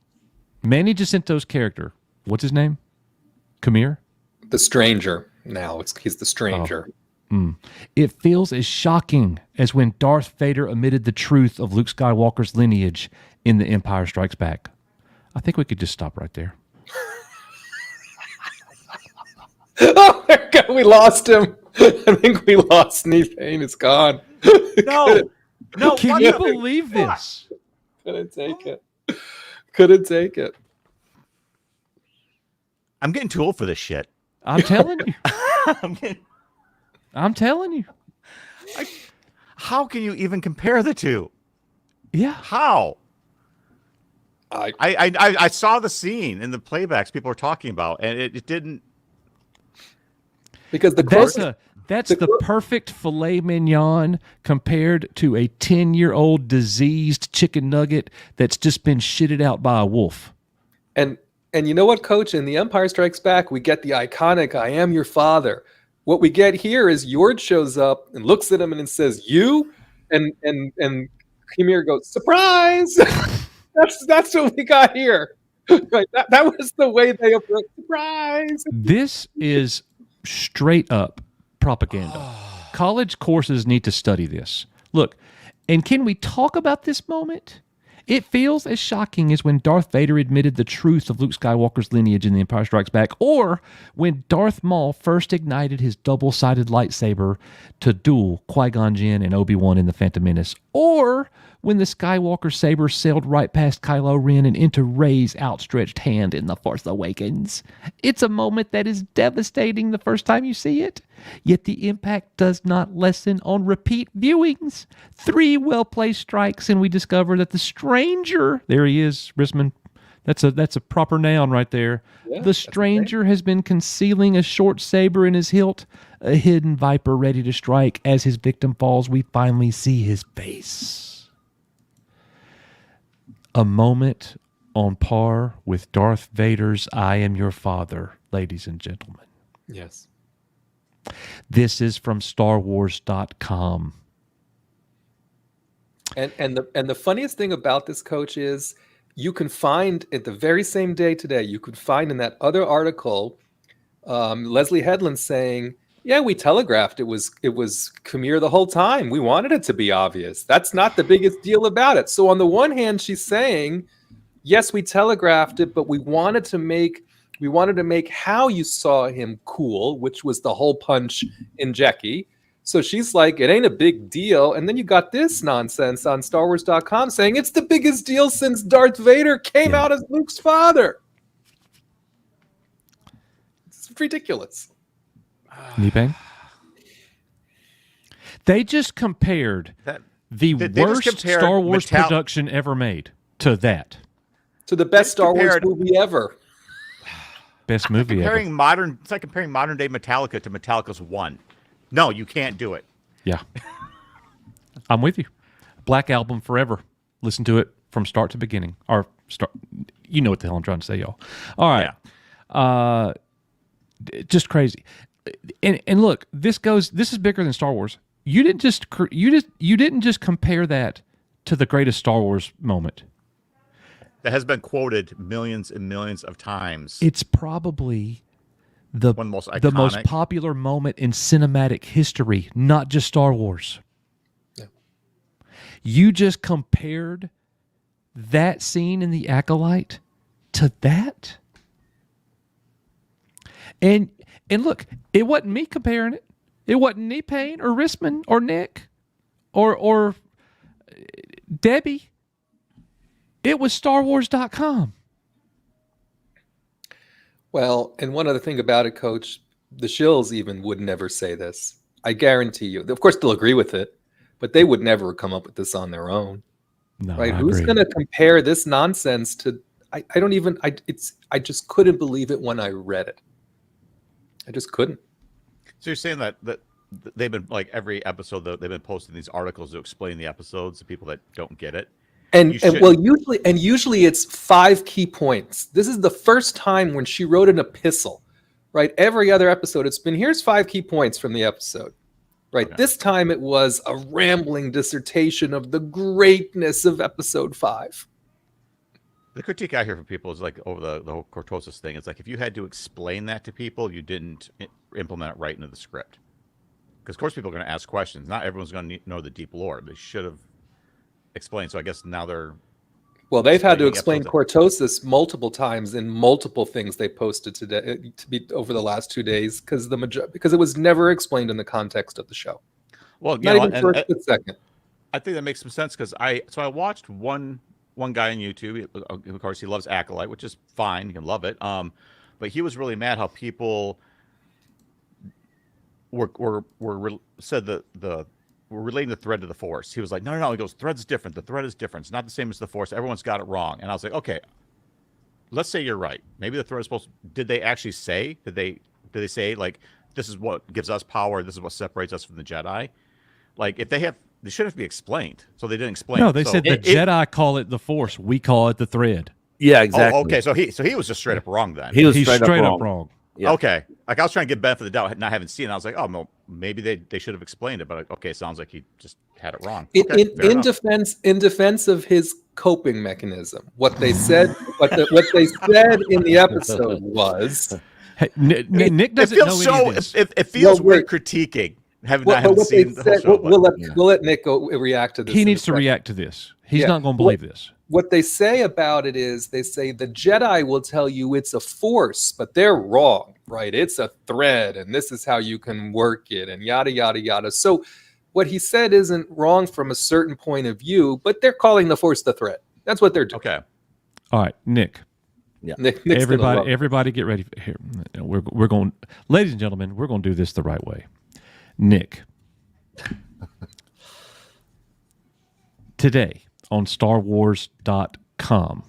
Manny Jacinto's character, what's his name? Kamir? The stranger. Now he's the stranger. It feels as shocking as when Darth Vader admitted the truth of Luke Skywalker's lineage in The Empire Strikes Back. I think we could just stop right there. Oh my God, we lost him. I think we lost Nipane. It's gone. No. Can you believe this? Couldn't take it. I'm getting too old for this shit. I'm telling you. I'm telling you. How can you even compare the two? Yeah. How? I saw the scene in the playbacks people were talking about, and it didn't. Because that's the perfect filet mignon compared to a 10-year-old diseased chicken nugget that's just been shitted out by a wolf. And you know what, Coach? In The Empire Strikes Back, we get the iconic "I am your father." What we get here is Yord shows up and looks at him and says, "You," and Kamir goes, "Surprise!" That's what we got here. Right? That was the way they approached. Surprise! This is straight up propaganda. College courses need to study this. Look, and can we talk about this moment? It feels as shocking as when Darth Vader admitted the truth of Luke Skywalker's lineage in The Empire Strikes Back, or when Darth Maul first ignited his double-sided lightsaber to duel Qui-Gon Jinn and Obi-Wan in The Phantom Menace, or when the Skywalker saber sailed right past Kylo Ren and into Rey's outstretched hand in The Force Awakens. It's a moment that is devastating the first time you see it, yet the impact does not lessen on repeat viewings. 3 well-placed strikes, and we discover that the stranger, there he is, Risman, that's a proper noun right there. Yeah, the stranger has been concealing a short saber in his hilt, a hidden viper ready to strike. As his victim falls, we finally see his face. A moment on par with Darth Vader's "I am your father," ladies and gentlemen. Yes. This is from StarWars.com. And the funniest thing about this, Coach, is you can find at the very same day today, you could find in that other article, Leslye Headland saying, "Yeah, we telegraphed it was Kamir the whole time. We wanted it to be obvious. That's not the biggest deal about it." So on the one hand, she's saying, "Yes, we telegraphed it, but we wanted to make how you saw him cool, which was the hole punch in Jackie." So she's like, "It ain't a big deal." And then you got this nonsense on StarWars.com saying it's the biggest deal since Darth Vader came out as Luke's father. It's ridiculous. Knee pain? They just compared the worst Star Wars production ever made to that. To the best Star Wars movie ever. Best movie ever. It's like comparing modern day Metallica to Metallica's One. No, you can't do it. Yeah. I'm with you. Black Album forever. Listen to it from start to beginning. You know what the hell I'm trying to say, y'all. All right. Yeah. Just crazy. And look, this is bigger than Star Wars. You didn't just compare that to the greatest Star Wars moment. That has been quoted millions and millions of times. It's probably the most popular moment in cinematic history, not just Star Wars. Yeah. You just compared that scene in The Acolyte to that? And look, it wasn't me comparing it. It wasn't Knee Pain or Rissman or Nick or Debbie. It was StarWars.com. Well, and one other thing about it, Coach, the shills even would never say this. I guarantee you. Of course, they'll agree with it, but they would never come up with this on their own. No, right? Who's going to compare this nonsense to? I just couldn't believe it when I read it. I just couldn't. So you're saying that they've been like every episode that they've been posting these articles to explain the episodes to people that don't get it. Usually it's 5 key points. This is the first time when she wrote an epistle, right? Every other episode, it's been here's 5 key points from the episode, right? Okay. This time it was a rambling dissertation of the greatness of episode 5. The critique I hear from people is like over the whole cortosis thing. It's like if you had to explain that to people, you didn't implement it right into the script. Because of course people are going to ask questions. Not everyone's going to know the deep lore. They should have explained. So I guess now they've had to explain cortosis multiple times in multiple things they posted today over the last 2 days because it was never explained in the context of the show. Well, not even first but second. I think that makes some sense because I watched one guy on YouTube. Of course, he loves Acolyte, which is fine. You can love it. But he was really mad how people were relating the thread to the Force. He was like, no. He goes, thread's different. The thread is different. It's not the same as the Force. Everyone's got it wrong. And I was like, okay, let's say you're right. Maybe the thread is supposed to, did they actually say, did they say like, this is what gives us power. This is what separates us from the Jedi. Like if they shouldn't have to be explained. So they didn't explain. No, they said the Jedi call it the Force. We call it the thread. Yeah, exactly. Oh, okay. So he was just straight up wrong then. He's straight up wrong. Yeah. Okay. Like I was trying to get benefit of the doubt, not having seen it. I was like, oh, no, maybe they should have explained it. But okay, sounds like he just had it wrong. In defense of his coping mechanism, what they said, what they said in the episode was, hey, Nick doesn't know any of this. It feels weird critiquing. We'll let Nick go react to this. He needs to react to this. He's not going to believe this. What they say about it is they say the Jedi will tell you it's a force, but they're wrong, right? It's a thread, and this is how you can work it, and yada, yada, yada. So what he said isn't wrong from a certain point of view, but they're calling the force the thread. That's what they're doing. Okay. All right, Nick. Yeah. Everybody get ready. Here, we're going, ladies and gentlemen, we're going to do this the right way. Nick. Today on StarWars.com.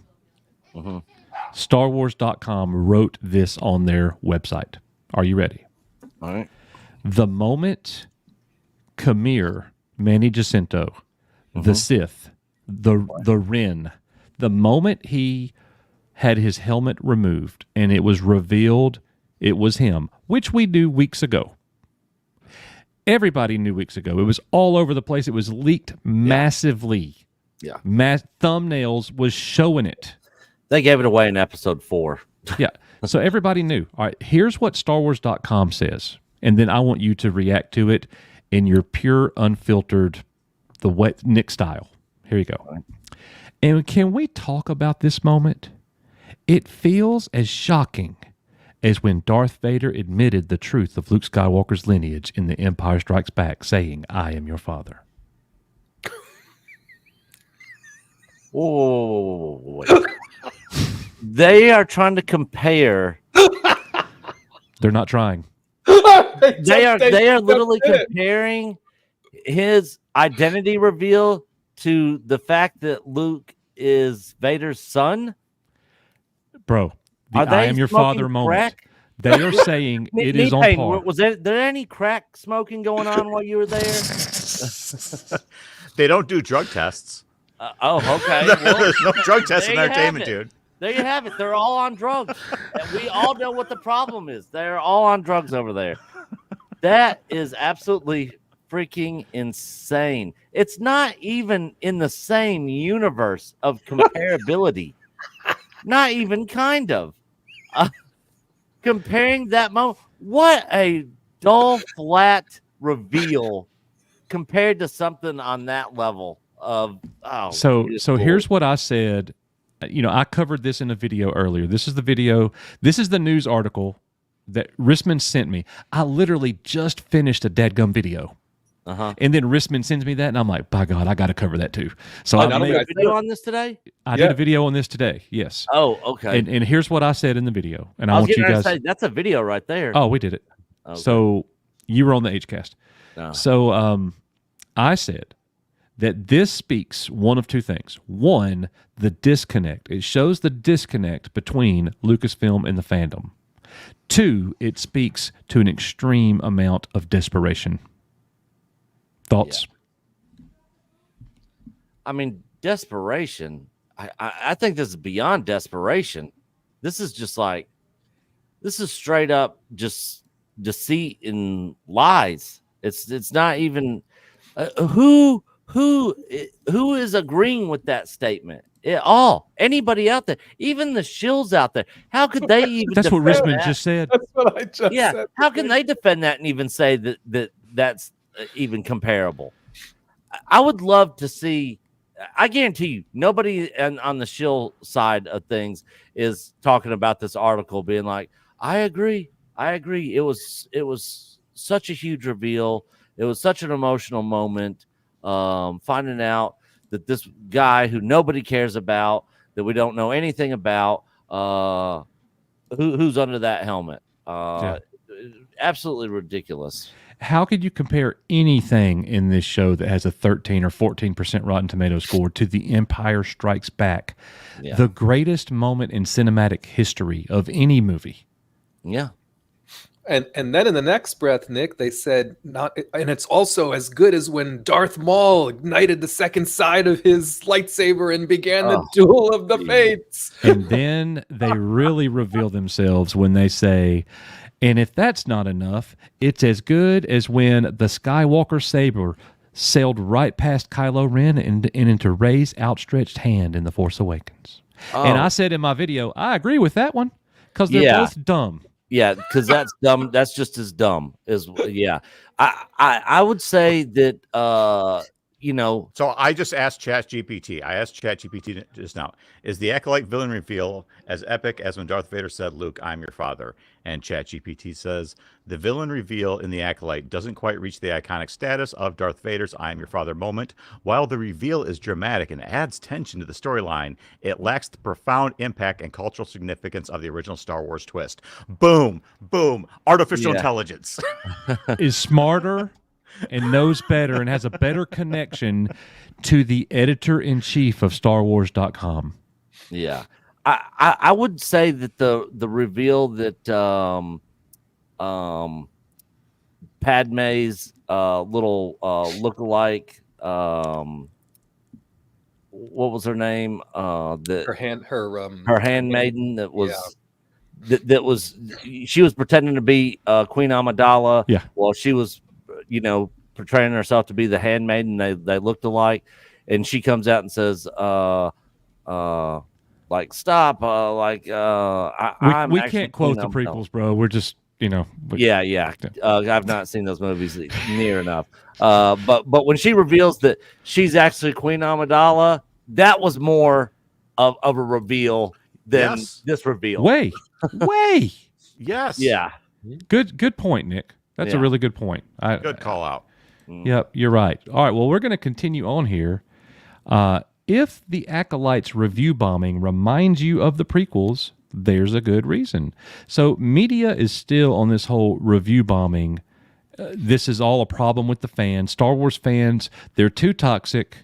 Mm-hmm. StarWars.com wrote this on their website. Are you ready? All right. The moment Khmer, Manny Jacinto, the Sith, the Ren, the moment he had his helmet removed and it was revealed it was him, which we knew weeks ago. Everybody knew weeks ago. It was all over the place. It was leaked massively. Yeah. Thumbnails was showing it. They gave it away in episode 4. Yeah. So everybody knew. All right, here's what StarWars.com says. And then I want you to react to it in your pure, unfiltered, the wet Nick style. Here you go. Right. And can we talk about this moment? It feels as shocking as when Darth Vader admitted the truth of Luke Skywalker's lineage in The Empire Strikes Back, saying, I am your father. Whoa. They are trying to compare. They're not trying. They are literally just did. comparing his identity reveal to the fact that Luke is Vader's son. Bro, the Are I they am your smoking father moment. crack? They are saying it is on Knee-pain, par. was there any crack smoking going on while you were there? They don't do drug tests. Okay. Well, There's no drug test in there you have entertainment, it. dude. There you have it. They're all on drugs. And we all know what the problem is. They're all on drugs over there. That is absolutely freaking insane. It's not even in the same universe of comparability. Not even kind of. Comparing that moment. What a dull, flat reveal compared to something on that level of So here's what I said. I covered this in a video earlier. This is the video. This is the news article that Rissman sent me. I literally just finished a dadgum video. And then Rissman sends me that, and I'm like, by God, I got to cover that too. So I made a video on this today? I did a video on this today, yes. Oh, okay. And here's what I said in the video. And I was want you guys to say, that's a video right there. Oh, we did it. Okay. So you were on the HCast. No. So I said that this speaks one of two things. One, the disconnect. It shows the disconnect between Lucasfilm and the fandom. Two, it speaks to an extreme amount of desperation. Thoughts? Yeah. I mean, desperation. I think this is beyond desperation. This is just like, this is straight up just deceit and lies. It's not even who is agreeing with that statement at all. Anybody out there, even the shills out there, how could they even? That's what defend Rissman that? just said. That's what I just said. How can they defend that and even say that's even comparable? I would love to see. I guarantee you, nobody on the shill side of things is talking about this article being like, I agree. It was such a huge reveal. It was such an emotional moment. Finding out that this guy who nobody cares about, that we don't know anything about, who's under that helmet. Absolutely ridiculous. How could you compare anything in this show that has a 13 or 14% Rotten Tomato score to The Empire Strikes Back, the greatest moment in cinematic history of any movie? Yeah. And then in the next breath, Nick, they said and it's also as good as when Darth Maul ignited the second side of his lightsaber and began the duel of the fates. And then they really reveal themselves when they say, and if that's not enough, it's as good as when the Skywalker saber sailed right past Kylo Ren and into Rey's outstretched hand in The Force Awakens. And I said in my video, I agree with that one because they're both dumb. Yeah, because that's dumb. That's just as dumb as I would say that So I just asked ChatGPT. I asked ChatGPT just now: is the Acolyte villain reveal as epic as when Darth Vader said, "Luke, I'm your father"? And ChatGPT says the villain reveal in the Acolyte doesn't quite reach the iconic status of Darth Vader's "I am your father" moment. While the reveal is dramatic and adds tension to the storyline, it lacks the profound impact and cultural significance of the original Star Wars twist. Boom, boom. Artificial intelligence is smarter and knows better and has a better connection to the editor-in-chief of StarWars.com. Yeah. I would say that the reveal that Padme's little lookalike, what was her name? Her handmaiden that was that was she was pretending to be Queen Amidala. Yeah. Well, she was portraying herself to be the handmaiden. They looked alike, and she comes out and says, stop, we can't quote the prequels, bro. We're just I've not seen those movies near enough. But when she reveals that she's actually Queen Amidala, that was more of a reveal than this reveal. Way. Yes. Yeah. Good point, Nick. That's a really good point. Good call out. Yep, you're right. All right, well, we're going to continue on here. If the Acolyte's review bombing reminds you of the prequels, there's a good reason. So media is still on this whole review bombing this is all a problem with the fans. Star Wars fans, they're too toxic.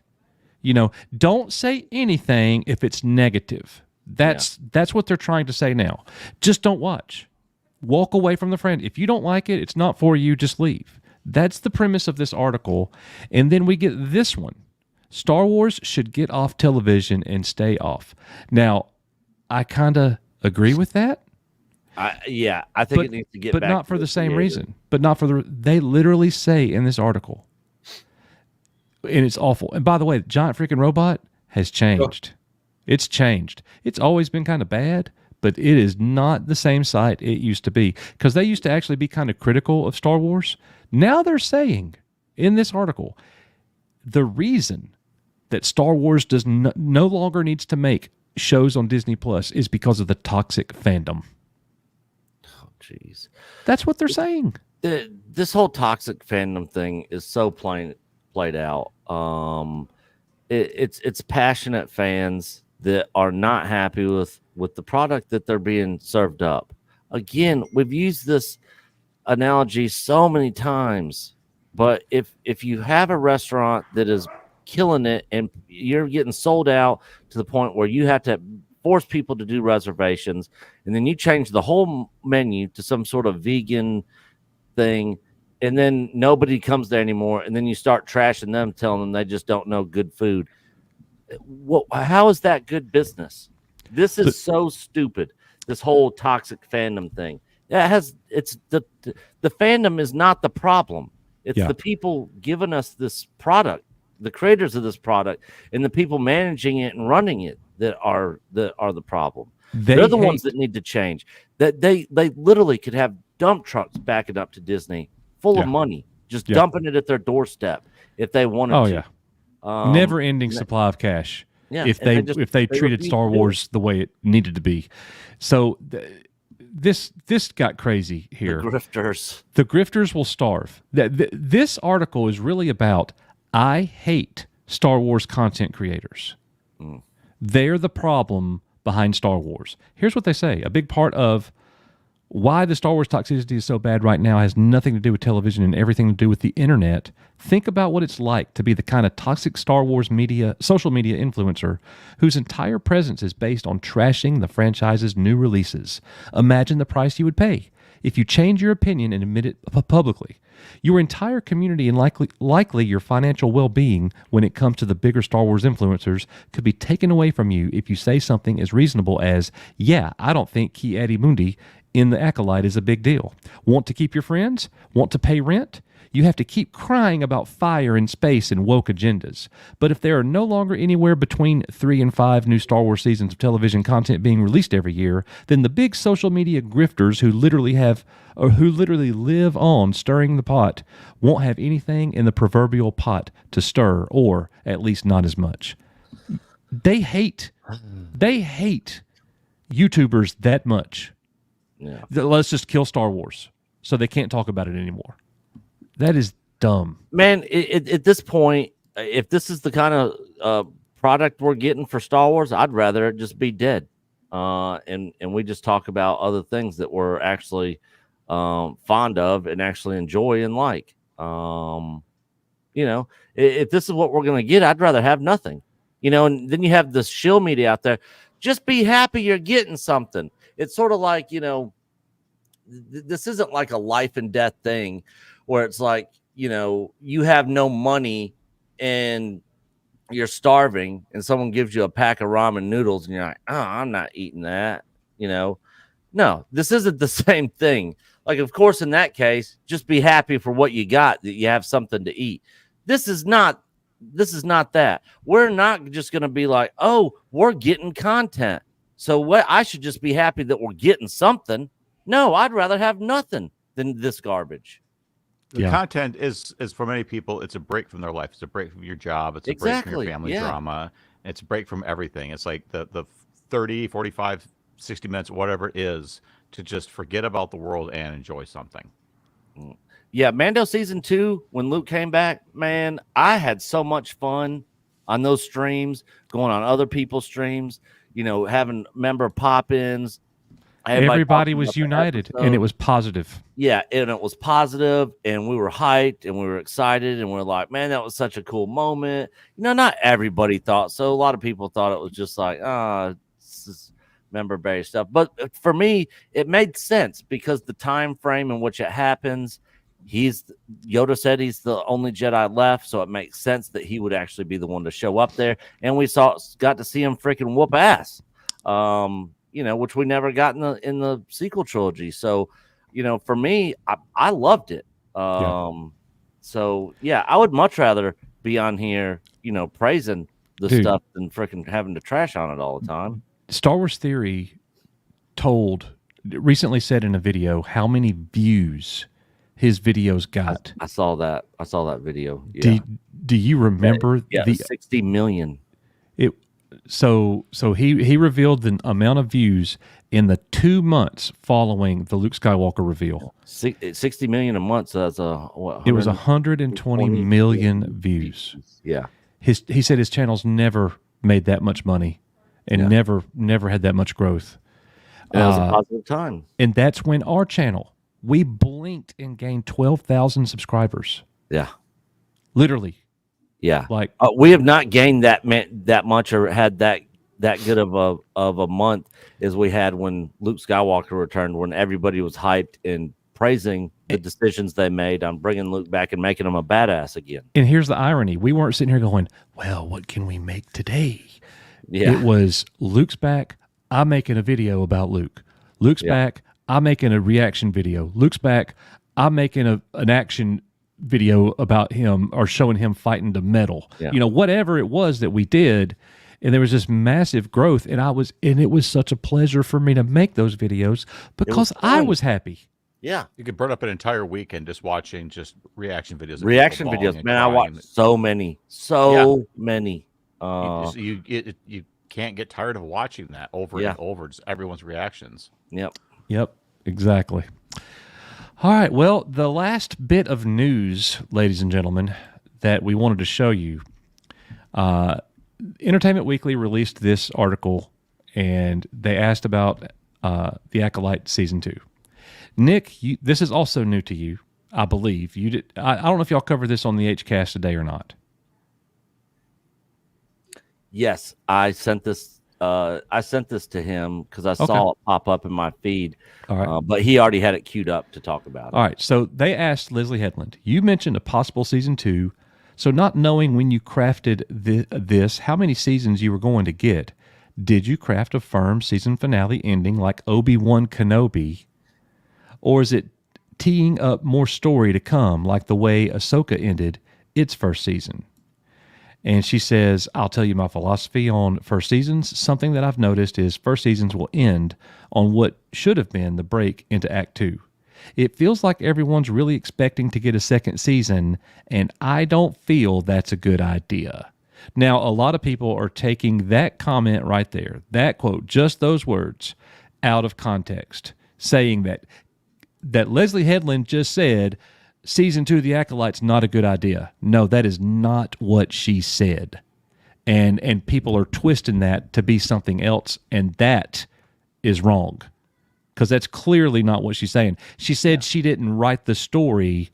Don't say anything if it's negative. That's what they're trying to say now. Just don't watch. Walk away from the friend. If you don't like it, it's not for you, just leave. That's the premise of this article. And then we get this one. Star Wars should get off television and stay off. Now, I kind of agree with that. I think it needs to get but back. But not for the same reason. They literally say in this article, and it's awful. And by the way, Giant Freaking Robot has changed. It's changed. It's always been kind of bad, but it is not the same site it used to be, because they used to actually be kind of critical of Star Wars. Now they're saying in this article, the reason that Star Wars no longer needs to make shows on Disney Plus is because of the toxic fandom. Oh, jeez. That's what they're saying. This whole toxic fandom thing is so played out. It's passionate fans that are not happy with the product that they're being served up. Again, we've used this analogy so many times, but if you have a restaurant that is killing it and you're getting sold out to the point where you have to force people to do reservations, and then you change the whole menu to some sort of vegan thing, and then nobody comes there anymore, and then you start trashing them, telling them they just don't know good food. How is that good business? This is so stupid. This whole toxic fandom thing. It's the fandom is not the problem. It's the people giving us this product, the creators of this product, and the people managing it and running it that are the problem. They're the ones that need to change. That they literally could have dump trucks backing up to Disney full of money, just dumping it at their doorstep if they wanted to. Never-ending supply of cash. Yeah, if they treated Star Wars the way it needed to be. So this got crazy here. The grifters will starve. This article is really about, I hate Star Wars content creators. They're the problem behind Star Wars. Here's what they say. A big part of why the Star Wars toxicity is so bad right now has nothing to do with television and everything to do with the internet. Think about what it's like to be the kind of toxic Star Wars social media influencer whose entire presence is based on trashing the franchise's new releases. Imagine the price you would pay if you change your opinion and admit it publicly. Your entire community and likely your financial well-being when it comes to the bigger Star Wars influencers could be taken away from you if you say something as reasonable as, I don't think Ki Adi Mundi in the Acolyte is a big deal. Want to keep your friends? Want to pay rent? You have to keep crying about fire and space and woke agendas. But if there are no longer anywhere between 3 and 5 new Star Wars seasons of television content being released every year, then the big social media grifters who literally live on stirring the pot won't have anything in the proverbial pot to stir, or at least not as much. They hate YouTubers that much. Yeah. Let's just kill Star Wars so they can't talk about it anymore. That is dumb. Man, at this point, if this is the kind of product we're getting for Star Wars, I'd rather it just be dead. And we just talk about other things that we're actually fond of and actually enjoy and like. If this is what we're going to get, I'd rather have nothing. And then you have this shill media out there. Just be happy you're getting something. It's sort of like, this isn't like a life and death thing where it's like, you have no money and you're starving and someone gives you a pack of ramen noodles and you're like, oh, I'm not eating that. No, this isn't the same thing. Like, of course, in that case, just be happy for what you got, that you have something to eat. This is not that. We're not just going to be like, oh, we're getting content. So what? I should just be happy that we're getting something. No, I'd rather have nothing than this garbage. The content is for many people, it's a break from their life. It's a break from your job. It's a break from your family drama. It's a break from everything. It's like the 30, 45, 60 minutes, whatever it is, to just forget about the world and enjoy something. Yeah, Mando season 2, when Luke came back, man, I had so much fun on those streams, going on other people's streams, having member pop-ins. Everybody was united, and it was positive. Yeah, and it was positive, and we were hyped, and we were excited, and we are like, man, that was such a cool moment. Not everybody thought so. A lot of people thought it was just like, this is member-based stuff. But for me, it made sense because the time frame in which it happens, Yoda said he's the only Jedi left, so it makes sense that he would actually be the one to show up there. And we got to see him freaking whoop ass. Which we never got in the sequel trilogy. So, for me, I loved it. So yeah, I would much rather be on here, praising the stuff than freaking having to trash on it all the time. Star Wars Theory recently said in a video how many views his videos got. I saw that video. Yeah. Do you remember the 60 million? So he revealed the amount of views in the 2 months following the Luke Skywalker reveal. 60 million a month. So that's it was 120 million views. Yeah. He said his channel's never made that much money and never had that much growth. And that was a positive time. And that's when our channel, we blinked and gained 12,000 subscribers. Yeah. Literally. Yeah, like we have not gained that much or had that good of a month as we had when Luke Skywalker returned, when everybody was hyped and praising the decisions they made on bringing Luke back and making him a badass again. And here's the irony: we weren't sitting here going, "Well, what can we make today?" Yeah, it was Luke's back. I'm making a video about Luke. Luke's back. I'm making a reaction video. Luke's back. I'm making an action video about him or showing him fighting the metal, whatever it was that we did. And there was this massive growth. And it was such a pleasure for me to make those videos because I was happy. Yeah. You could burn up an entire weekend just watching just reaction videos. Man, I watched so many. You can't get tired of watching that over and over. Just everyone's reactions. Yep. Exactly. All right, well, the last bit of news, ladies and gentlemen, that we wanted to show you, Entertainment Weekly released this article, and they asked about the Acolyte Season 2. Nick, this is also new to you, I believe. You did. I don't know if y'all covered this on the HCast today or not. Yes, I sent this to him because I saw it pop up in my feed. All right. But he already had it queued up to talk about it. All right. So they asked Leslye Headland, you mentioned a possible season 2. So not knowing when you crafted this, how many seasons you were going to get, did you craft a firm season finale ending like Obi-Wan Kenobi? Or is it teeing up more story to come like the way Ahsoka ended its first season? And she says, I'll tell you my philosophy on first seasons. Something that I've noticed is first seasons will end on what should have been the break into Act 2. It feels like everyone's really expecting to get a second season, and I don't feel that's a good idea. Now, a lot of people are taking that comment right there, that quote, just those words, out of context, saying that Leslye Headland just said, Season 2 of The Acolyte's not a good idea. No, that is not what she said. And people are twisting that to be something else, and that is wrong. Because that's clearly not what she's saying. She said she didn't write the story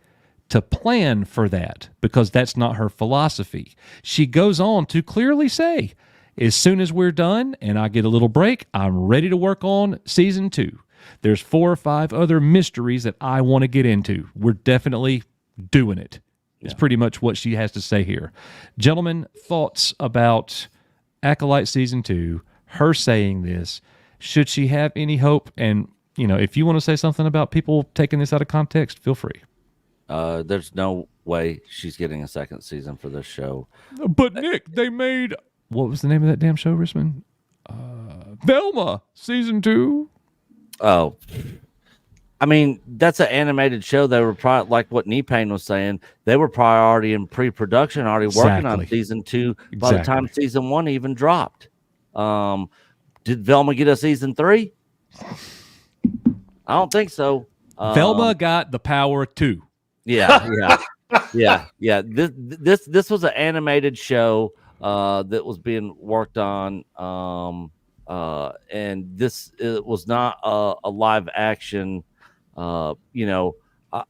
to plan for that, because that's not her philosophy. She goes on to clearly say, as soon as we're done and I get a little break, I'm ready to work on Season 2. There's 4 or 5 other mysteries that I want to get into. We're definitely doing it. It's pretty much what she has to say here. Gentlemen, thoughts about Acolyte Season 2, her saying this. Should she have any hope? And, if you want to say something about people taking this out of context, feel free. There's no way she's getting a second season for this show. But, Nick, they made... What was the name of that damn show, Risman? Velma, Season 2. Oh, I mean, that's an animated show. They were probably, like what Knee-Pain was saying, they were probably already in pre-production, already working on Season 2 by the time Season 1 even dropped. Did Velma get a Season 3? I don't think so. Velma got the power 2. Yeah. This was an animated show that was being worked on. And this was not a live action, on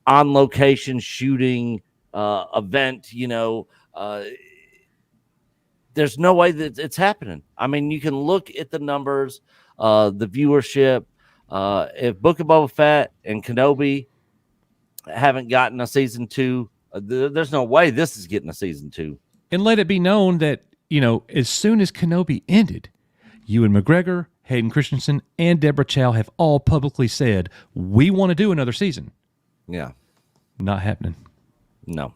location shooting event. There's no way that it's happening. I mean, you can look at the numbers, the viewership. If Book of Boba Fett and Kenobi haven't gotten a season 2, there's no way this is getting a season 2. And let it be known that, as soon as Kenobi ended, Ewan McGregor, Hayden Christensen, and Deborah Chow have all publicly said, we want to do another season. Yeah. Not happening. No,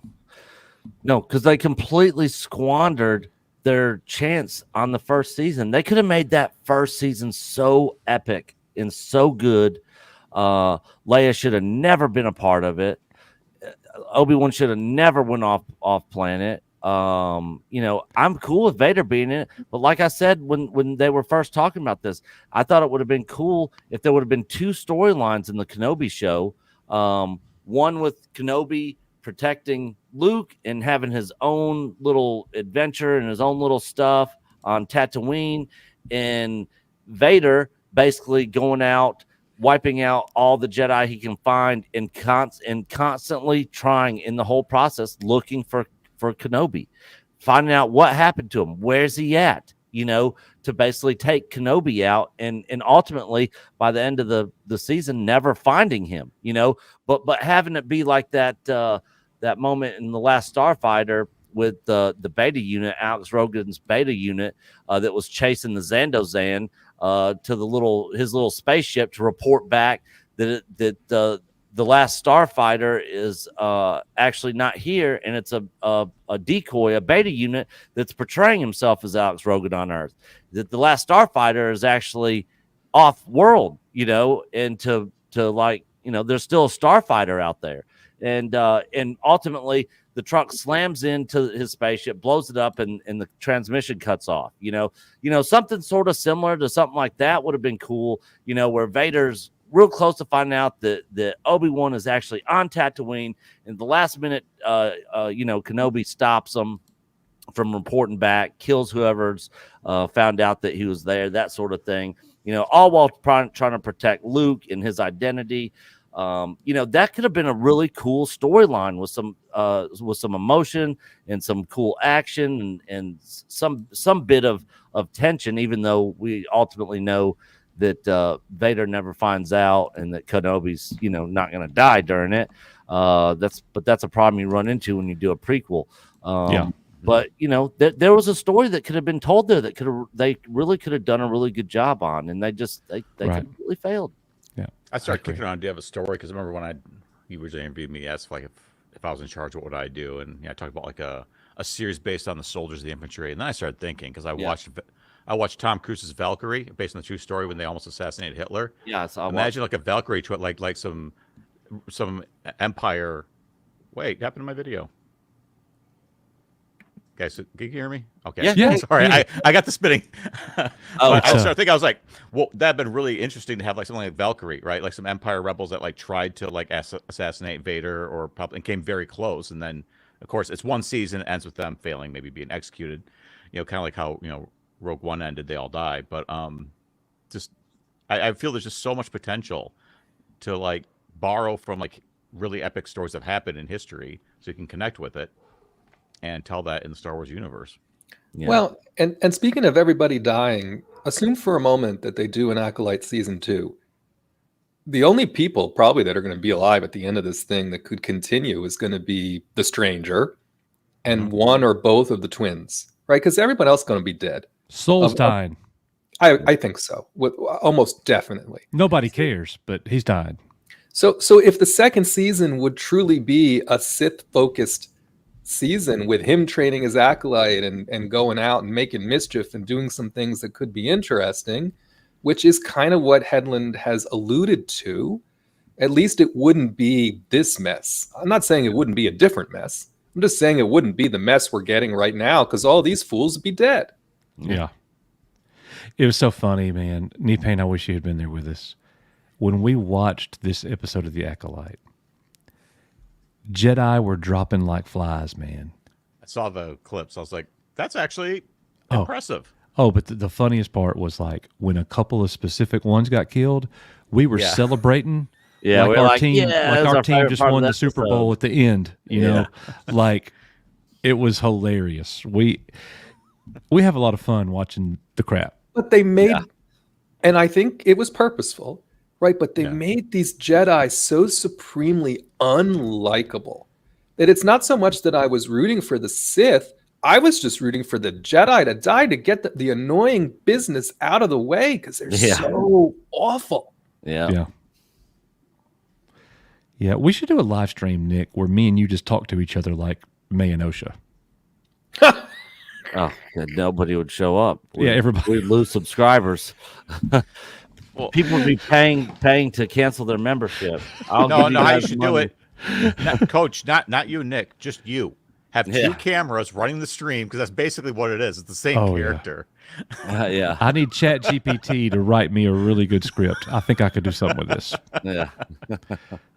because they completely squandered their chance on the first season. They could have made that first season so epic and so good. Leia should have never been a part of it. Obi-Wan should have never went off planet. I'm cool with Vader being in it, but like I said, when they were first talking about this, I thought it would have been cool if there would have been 2 storylines in the Kenobi show. One with Kenobi protecting Luke and having his own little adventure and his own little stuff on Tatooine, and Vader basically going out, wiping out all the Jedi he can find, and constantly trying in the whole process, looking for Kenobi, finding out what happened to him, where's he at, to basically take Kenobi out, and ultimately by the end of the season never finding him, but having it be like that moment in The Last Starfighter with the Beta unit, Alex Rogan's Beta unit, that was chasing the Zandozan to his little spaceship to report back that the Last Starfighter is actually not here, and it's a decoy, a Beta unit that's portraying himself as Alex Rogan on Earth. That the Last Starfighter is actually off world, and to there's still a Starfighter out there, and ultimately the truck slams into his spaceship, blows it up, and the transmission cuts off. Something sort of similar to something like that would have been cool. Where Vader's real close to finding out that Obi-Wan is actually on Tatooine, and the last minute, Kenobi stops him from reporting back, kills whoever's found out that he was there, that sort of thing. All while trying to protect Luke and his identity. That could have been a really cool storyline with some emotion and some cool action and some bit of tension, even though we ultimately know that Vader never finds out and that Kenobi's not going to die during it. That's a problem you run into when you do a prequel. But there was a story that could have been told there that they really could have done a really good job on, and they completely failed. Yeah, I started kicking around. Do you have a story? Because I remember when you originally interviewed me, asked if I was in charge, what would I do? And I talked about like a series based on the soldiers of the infantry. And then I started thinking, because I watched Tom Cruise's Valkyrie, based on the true story when they almost assassinated Hitler. Yeah, so imagine like a Valkyrie to it, like some Empire. Wait, what happened to my video? Guys, can you hear me? Okay. Yeah. Sorry, Yeah. I got the spinning. Oh, I started thinking, I was like, well, that'd been really interesting to have like something like Valkyrie, right? Like some Empire rebels that like tried to like assassinate Vader and came very close. And then, of course, it's one season, it ends with them failing, maybe being executed. Kind of like how Rogue One ended, they all die. But I feel there's just so much potential to like borrow from like really epic stories that happened in history, so you can connect with it and tell that in the Star Wars universe. Yeah. Well, and speaking of everybody dying, assume for a moment that they do an Acolyte season 2. The only people probably that are going to be alive at the end of this thing that could continue is going to be the Stranger and one or both of the twins, right? Because everybody else is going to be dead. Soul's died. I think so. Almost definitely. Nobody cares, but he's died. So if the second season would truly be a Sith-focused season with him training his Acolyte and going out and making mischief and doing some things that could be interesting, which is kind of what Headland has alluded to, at least it wouldn't be this mess. I'm not saying it wouldn't be a different mess. I'm just saying it wouldn't be the mess we're getting right now, because all these fools would be dead. Yeah. It was so funny, man. Knee-Pain, I wish you had been there with us. When we watched this episode of The Acolyte, Jedi were dropping like flies, man. I saw the clips. I was like, that's actually impressive. Oh, but the funniest part was like when a couple of specific ones got killed, we were celebrating. Yeah, like we're our team, yeah, like that's our our team favorite just part of won the the Super episode. Bowl at the end. You Yeah. know, like it was hilarious. We have a lot of fun watching the crap. But they made, and I think it was purposeful, right? But they made these Jedi so supremely unlikable that it's not so much that I was rooting for the Sith. I was just rooting for the Jedi to die to get the annoying business out of the way because they're so awful. Yeah. Yeah, we should do a live stream, Nick, where me and you just talk to each other like May and Osha. Oh, yeah, nobody would show up. Everybody. We'd lose subscribers. People would be paying to cancel their membership. No, how you should do it, Coach. Not you, Nick. Just you. Have two cameras running the stream because that's basically what it is. It's the same character. Yeah. I need ChatGPT to write me a really good script. I think I could do something with this. Yeah.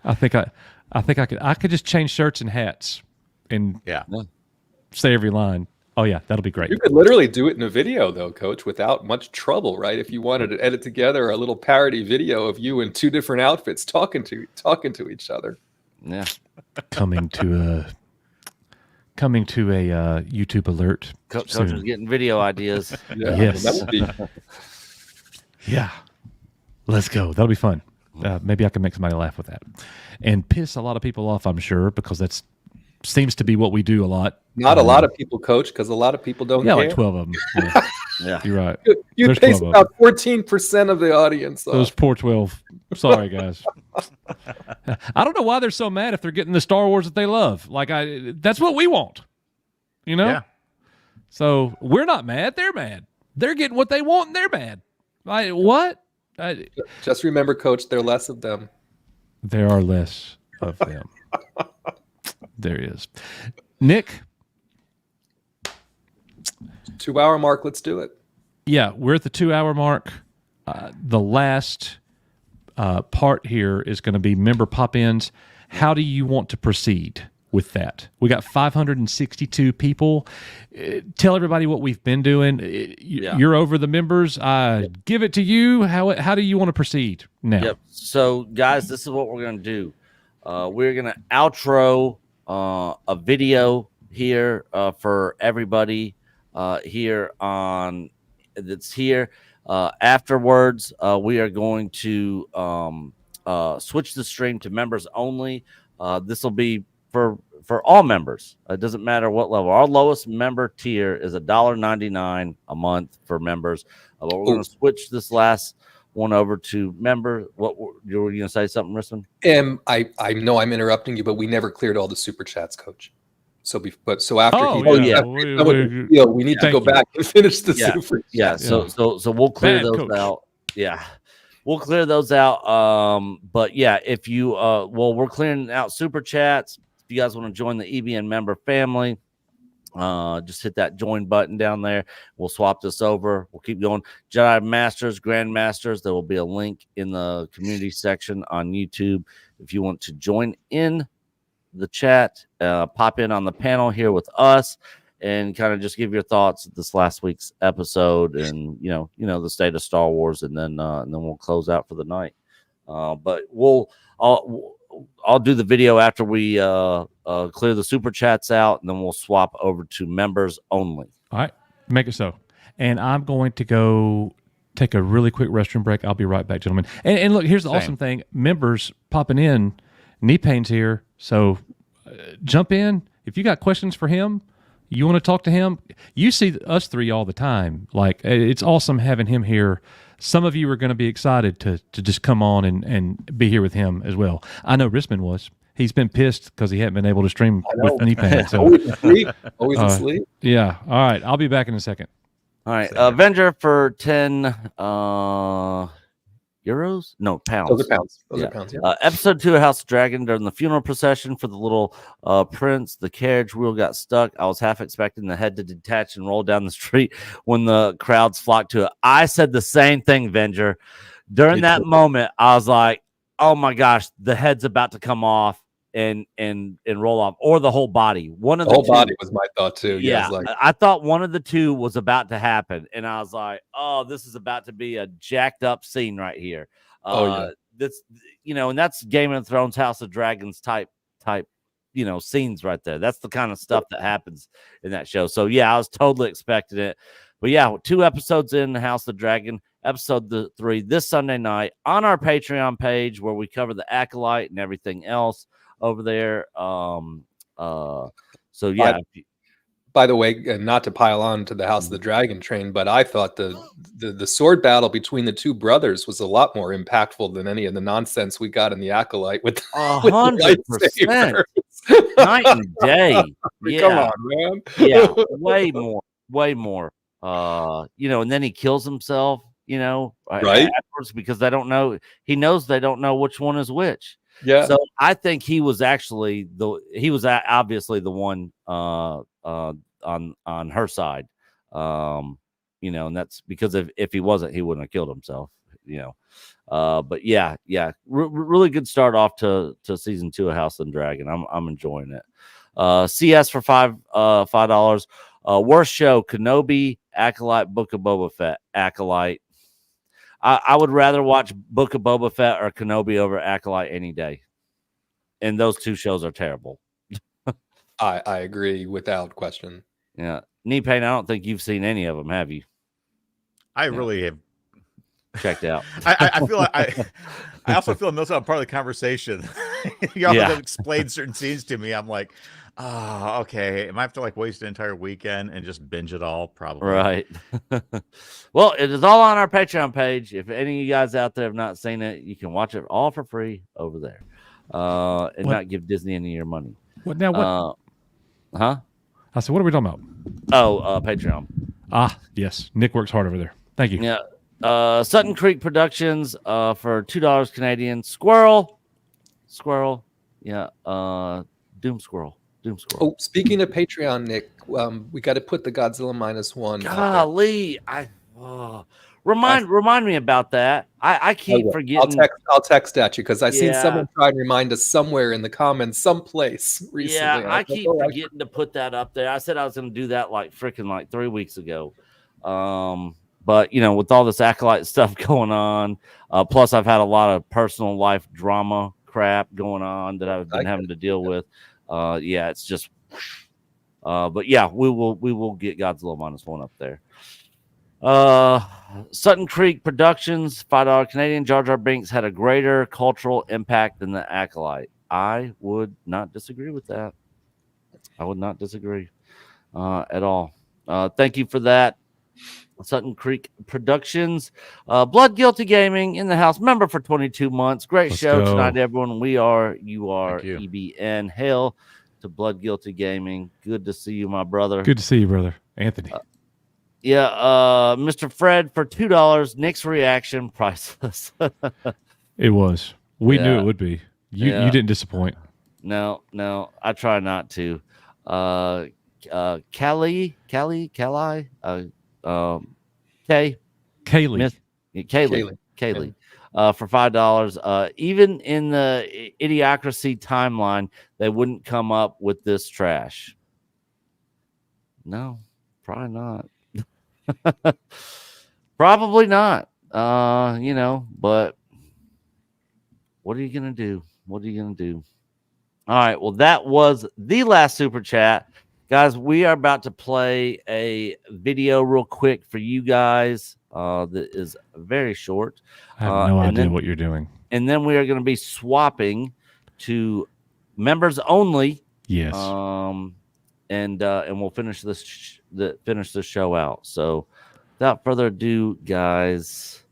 I think I could just change shirts and hats and say every line. Oh yeah, that'll be great. You could literally do it in a video though, Coach, without much trouble, right? If you wanted to edit together a little parody video of you in two different outfits talking to each other. Yeah. Coming to a YouTube alert. Coach is getting video ideas. Yes. That would be Yeah. Let's go. That'll be fun. Maybe I can make somebody laugh with that. And piss a lot of people off, I'm sure, because that's seems to be what we do a lot. not a lot of people, Coach, because a lot of people don't care. like 12 of them. Yeah. You're right. You There's taste 12 of about 14% of the audience. Those poor 12. Sorry, guys. I don't know why they're so mad if they're getting the Star Wars that they love. Like, that's what we want. You know? Yeah. So we're not mad. They're mad. They're getting what they want, and they're mad. Like, what? Just remember, Coach, there are less of them. There are less of them. There is. Nick? 2-hour mark. Let's do it. Yeah, we're at the 2-hour mark. The last part here is going to be member pop-ins. How do you want to proceed with that? We got 562 people. Tell everybody what we've been doing. You're over the members. Give it to you. How do you want to proceed now? Yep. So, guys, this is what we're going to do. We're going to outro a video here for everybody here on that's here. Afterwards, we are going to switch the stream to members only. This will be for all members. It doesn't matter what level. Our lowest member tier is $1.99 a month for members. But we're going to switch this last one over to member. What you were going to say something, Risman? I know I'm interrupting you, but we never cleared all the super chats, Coach. So after we need to go back and finish the super chats. Yeah. So we'll clear those out. Yeah. We'll clear those out. But yeah, if you we're clearing out super chats. If you guys want to join the EBN member family, just hit that join button down there. We'll swap this over. We'll keep going. Jedi Masters, Grandmasters. There will be a link in the community section on YouTube. If you want to join in the chat, pop in on the panel here with us and kind of just give your thoughts this last week's episode and you know the state of Star Wars, and then we'll close out for the night. But I'll do the video after we clear the super chats out, and then we'll swap over to members only. All right, make it so. And I'm going to go take a really quick restroom break. I'll be right back, gentlemen. And look, here's the awesome thing: members popping in. Knee pain's here, so jump in if you got questions for him. You want to talk to him? You see us three all the time. Like, it's awesome having him here. Some of you are going to be excited to just come on and be here with him as well. I know Risman was. He's been pissed because he hadn't been able to stream with knee pain. So. Always asleep. Yeah. All right. I'll be back in a second. All right. Avenger for 10 euros? No, pounds. Those are pounds. Yeah. Episode 2 of House of Dragon. During the funeral procession for the little prince, the carriage wheel got stuck. I was half expecting the head to detach and roll down the street when the crowds flocked to it. I said the same thing, Avenger. During that moment, I was like, oh my gosh, the head's about to come off and roll off, or the whole body. One of The the whole two. body was my thought too. Yeah, I was like, I thought one of the two was about to happen, and I was like, "Oh, this is about to be a jacked up scene right here." That's and that's Game of Thrones, House of Dragons type, scenes right there. That's the kind of stuff that happens in that show. So yeah, I was totally expecting it. But yeah, 2 episodes in the House of the Dragon, episode 3 this Sunday night on our Patreon page, where we cover the Acolyte and everything else over there. So yeah. By the way, not to pile on to the House of the Dragon train, but I thought the sword battle between the two brothers was a lot more impactful than any of the nonsense we got in the Acolyte with 100%. Night and day. Yeah. Come on, man. Yeah, way more. And then he kills himself, right? Afterwards, because they don't know. He knows they don't know which one is which. Yeah. So I think he was actually obviously the one on her side. And that's because if he wasn't, he wouldn't have killed himself. But yeah, really good start off to season 2 of House of the Dragon. I'm enjoying it. CS for $5. Worst show: Kenobi, Acolyte, Book of Boba Fett. Acolyte. I would rather watch Book of Boba Fett or Kenobi over Acolyte any day. And those 2 shows are terrible. I agree without question. Yeah. Knee Pain, I don't think you've seen any of them, have you? I really have checked out. I feel like I also feel those are part of the conversation. Y'all have explained certain scenes to me. I'm like, oh, okay. I might have to waste an entire weekend and just binge it all, probably. Right. Well, it is all on our Patreon page. If any of you guys out there have not seen it, you can watch it all for free over there. And not give Disney any of your money. What now? What? Huh? I said, what are we talking about? Oh, Patreon. Ah, yes. Nick works hard over there. Thank you. Yeah. Sutton Creek Productions for $2 Canadian. Squirrel. Yeah. Doom Squirrel. Oh, speaking of Patreon, Nick, we got to put the Godzilla -1. Golly, remind me about that. I keep forgetting. I'll text at you because I seen someone try and remind us somewhere in the comments, someplace recently. Yeah, I keep forgetting to put that up there. I said I was going to do that like 3 weeks ago. But with all this Acolyte stuff going on, plus I've had a lot of personal life drama crap going on that I've been having to deal with. It's just. But yeah, we will get Godzilla -1 up there. Sutton Creek Productions, $5 Canadian. Jar Jar Binks had a greater cultural impact than the Acolyte. I would not disagree with that. I would not disagree at all. Thank you for that. Sutton Creek Productions. Blood Guilty Gaming in the house. Member for 22 months. Great show tonight, everyone. You are EBN. Hail to Blood Guilty Gaming. Good to see you, my brother. Good to see you, brother. Anthony. Mr. Fred for $2. Nick's reaction, priceless. It was. We knew it would be. You didn't disappoint. No, I try not to. Kaylee. Kaylee. For $5. Even in the Idiocracy timeline, they wouldn't come up with this trash. No, probably not. Probably not. But what are you gonna do? All right. Well, that was the last super chat. Guys, we are about to play a video real quick for you guys that is very short. I have no idea what you're doing. And then we are going to be swapping to members only. Yes. And we'll finish this show out. So without further ado, guys,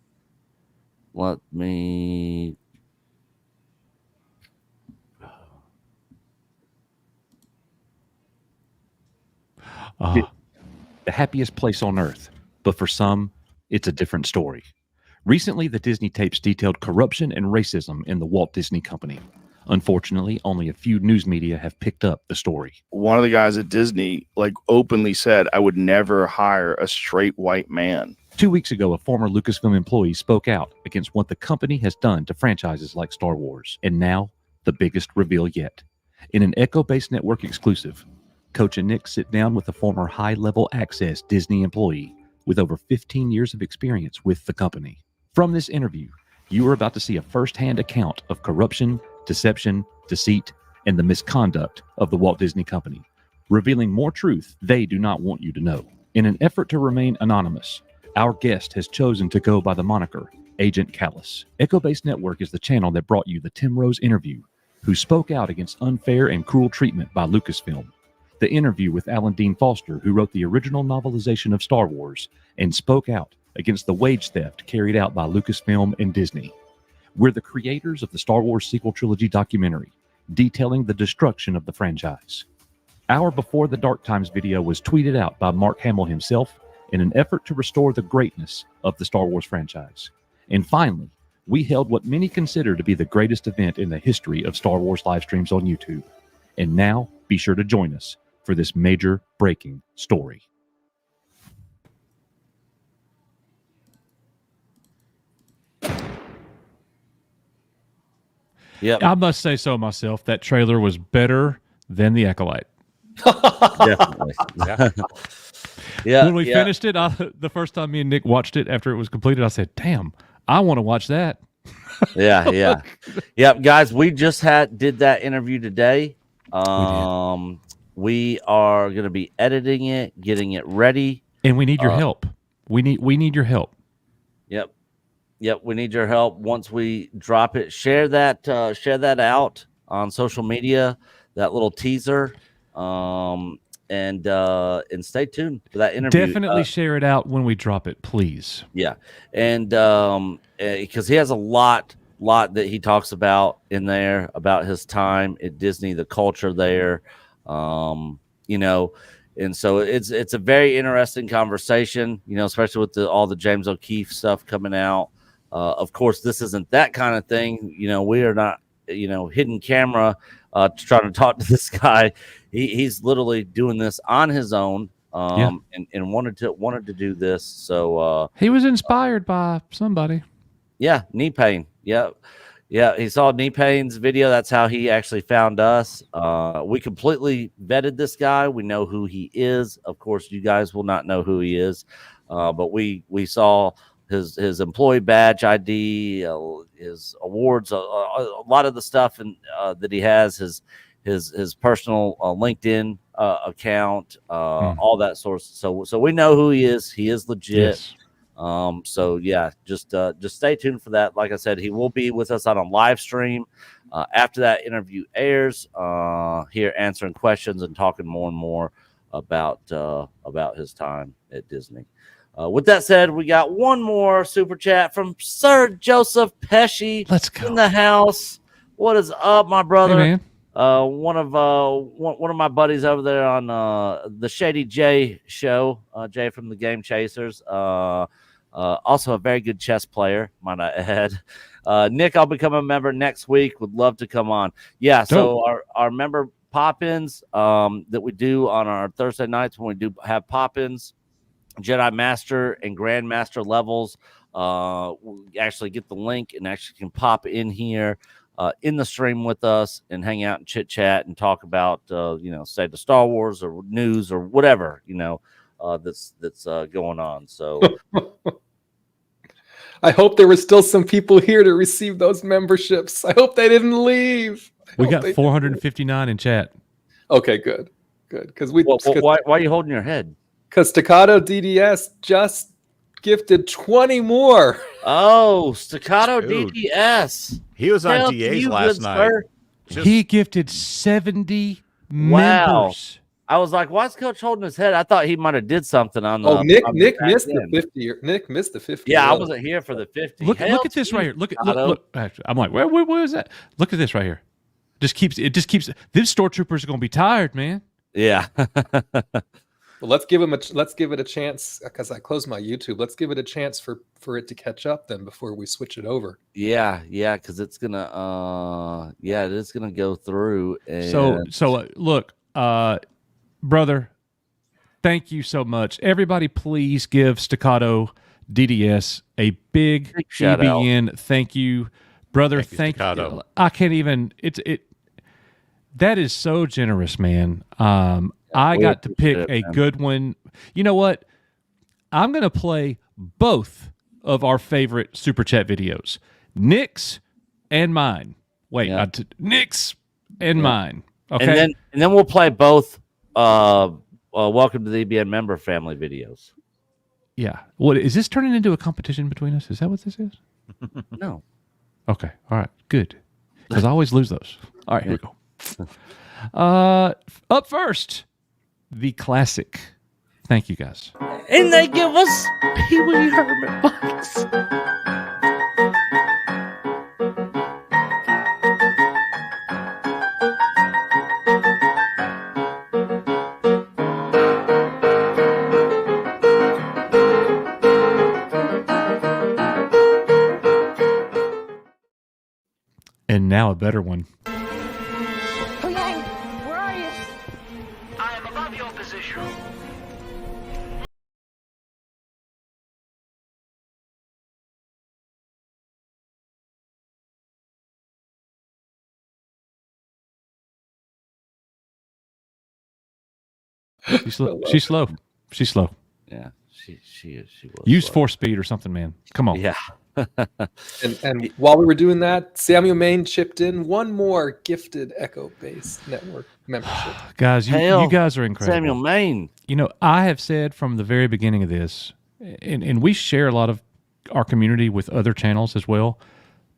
let me... The happiest place on earth, but for some, it's a different story. Recently, the Disney tapes detailed corruption and racism in the Walt Disney Company. Unfortunately, only a few news media have picked up the story. One of the guys at Disney openly said, I would never hire a straight white man. 2 weeks ago, a former Lucasfilm employee spoke out against what the company has done to franchises like Star Wars. And now, the biggest reveal yet. In an Echo-based network exclusive, Coach and Nick sit down with a former high-level access Disney employee with over 15 years of experience with the company. From this interview, you are about to see a first-hand account of corruption, deception, deceit, and the misconduct of the Walt Disney Company, revealing more truth they do not want you to know. In an effort to remain anonymous, our guest has chosen to go by the moniker Agent Callus. Echo-based Network is the channel that brought you the Tim Rose interview, who spoke out against unfair and cruel treatment by Lucasfilm, the interview with Alan Dean Foster, who wrote the original novelization of Star Wars and spoke out against the wage theft carried out by Lucasfilm and Disney. We're the creators of the Star Wars sequel trilogy documentary, detailing the destruction of the franchise. Our Before the Dark Times video was tweeted out by Mark Hamill himself in an effort to restore the greatness of the Star Wars franchise. And finally, we held what many consider to be the greatest event in the history of Star Wars live streams on YouTube. And now, be sure to join us for this major breaking story. Yep. I must say so myself. That trailer was better than the Acolyte. Definitely. Yeah. When we finished it, the first time me and Nick watched it after it was completed, I said, "Damn, I want to watch that." Yeah. Yep, guys, we just did that interview today. We are going to be editing it, getting it ready, and we need your help. We need your help. Yep, we need your help. Once we drop it, share that out on social media, that little teaser, and stay tuned for that interview. Definitely share it out when we drop it, please. Yeah, and because he has a lot that he talks about in there about his time at Disney, the culture there, and so it's a very interesting conversation, especially with all the James O'Keefe stuff coming out. Of course, this isn't that kind of thing. We are not, hidden camera trying to talk to this guy. He's literally doing this on his own, and wanted to do this. So he was inspired by somebody. Yeah, knee pain. Yeah. He saw knee pain's video. That's how he actually found us. We completely vetted this guy. We know who he is. Of course, you guys will not know who he is, but we saw his employee badge ID, his awards, a lot of the stuff that he has, his personal LinkedIn account, all that source. So we know who he is. He is legit. Yes. So yeah, just stay tuned for that. Like I said, he will be with us on a live stream after that interview airs, here answering questions and talking more and more about his time at Disney. With that said, we got one more super chat from Sir Joseph Pesci. Let's go. In the house. What is up, my brother? Hey, man. One of my buddies over there on the Shady J show, Jay from the Game Chasers. Also a very good chess player, might I add. Nick, I'll become a member next week. Would love to come on. Yeah, so our member pop-ins that we do on our Thursday nights when we do have pop-ins, Jedi Master and Grandmaster levels, we actually get the link and actually can pop in here in the stream with us and hang out and chit chat and talk about say the Star Wars or news or whatever that's going on. So I hope there were still some people here to receive those memberships. I hope they didn't leave. We got 459 in chat. Okay, good. Because why are you holding your head? Because Staccato DDS just gifted 20 more. Oh, Staccato Dude. DDS. He was on DA's last night. He gifted 70 Wow. members. I was like, why is Coach holding his head? I thought he might have did something on the. Oh, Nick on the missed back the end. 50. Nick missed the 50. Yeah, I wasn't here for the 50. Look Hell at this to right you, here. Look. Staccato. Actually, I'm like, where is that? Look at this right here. Just keeps. These store troopers are gonna be tired, man. Yeah. Well, let's give it a chance, because I closed my YouTube. Let's give it a chance for it to catch up then before we switch it over. Yeah, because it's gonna it is gonna go through. And So look, brother, thank you so much. Everybody, please give Staccato DDS a big shout out. EBN. Thank you, brother. Thank you, Staccato. I can't even. That is so generous, man. I got to pick a good one. You know what? I'm going to play both of our favorite Super Chat videos, Nick's and mine. Wait, Nick's and mine. Okay. And then we'll play both Welcome to the EBN member family videos. Yeah. What is this turning into a competition between us? Is that what this is? No. Okay. All right. Good. Because I always lose those. All right, here we go. Up first, the classic. Thank you, guys. And they give us Pee Wee Herman bucks. And now a better one. Yang, where are you? I am above your position. She's slow. She's slow. She's slow. Yeah, she is. She was. Use slow. 4-speed or something, man. Come on. Yeah. And while we were doing that, Samuel Main chipped in one more gifted Echo Base Network membership. Guys, you guys are incredible. Samuel Main. You know, I have said from the very beginning of this, and we share a lot of our community with other channels as well,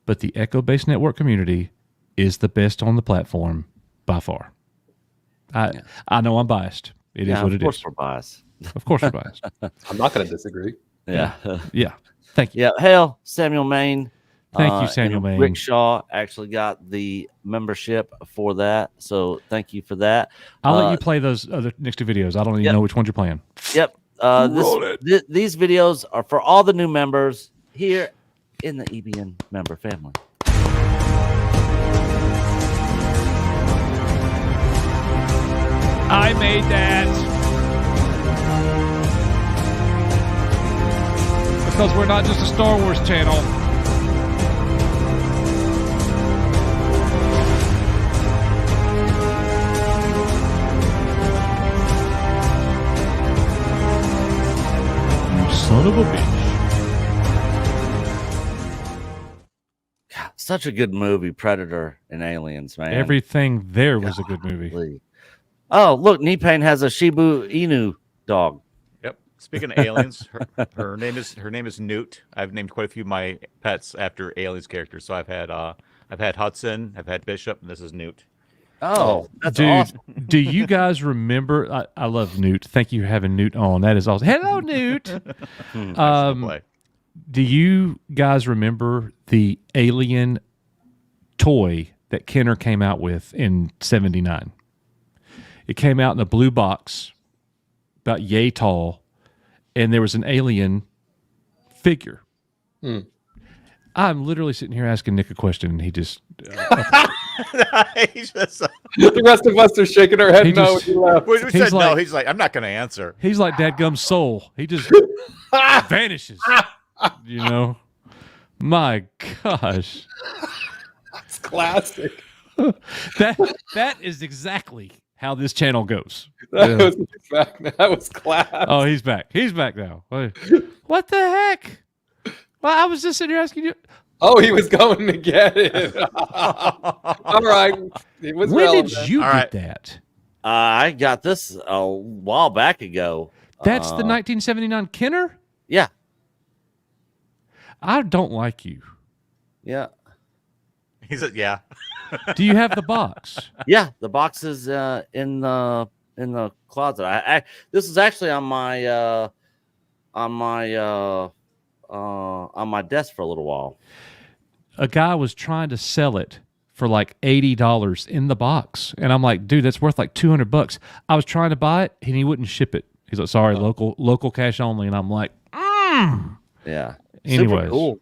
but the Echo Base Network community is the best on the platform by far. I know I'm biased. It is what it is. Of course we're biased. Of course we're biased. I'm not going to disagree. Yeah. Yeah. Thank you. Yeah. Hell, Samuel Main. Thank you, Samuel Main. Rick Shaw actually got the membership for that. So thank you for that. I'll let you play those other next two videos. I don't even know which ones you're playing. Yep. These videos are for all the new members here in the EBN member family. I made that. Because we're not just a Star Wars channel. You son of a bitch. God, such a good movie, Predator and Aliens, man. Everything there was a good movie. Golly. Oh, look, Nipain has a Shiba Inu dog. Yep. Speaking of aliens, her name is Newt. I've named quite a few of my pets after aliens characters. So I've had Hudson, I've had Bishop, and this is Newt. Oh, that's dude, awesome. Do you guys remember? I love Newt. Thank you for having Newt on. That is awesome. Hello, Newt. Do you guys remember the alien toy that Kenner came out with in '79? It came out in a blue box, about yay tall, and there was an alien figure. I'm literally sitting here asking Nick a question, and he just... The rest of us are shaking our head no. We said no. He's like, I'm not going to answer. He's like Dadgum's soul. He just vanishes. You know? My gosh. That's classic. That is exactly how this channel goes. That was class. Oh, he's back. He's back now. What the heck? Well, I was just sitting here asking you. Oh, he was going to get it. All right. It was when relevant. did you get that? I got this a while back ago. That's the 1979 Kenner? Yeah. I don't like you. Yeah. He said, yeah. Do you have the box? Yeah, the box is in the closet. This is actually on my desk for a little while. A guy was trying to sell it for like $80 in the box, and I'm like, dude, that's worth like $200. I was trying to buy it, and he wouldn't ship it. He's like, sorry, local cash only, and I'm like, yeah. Anyways, super cool.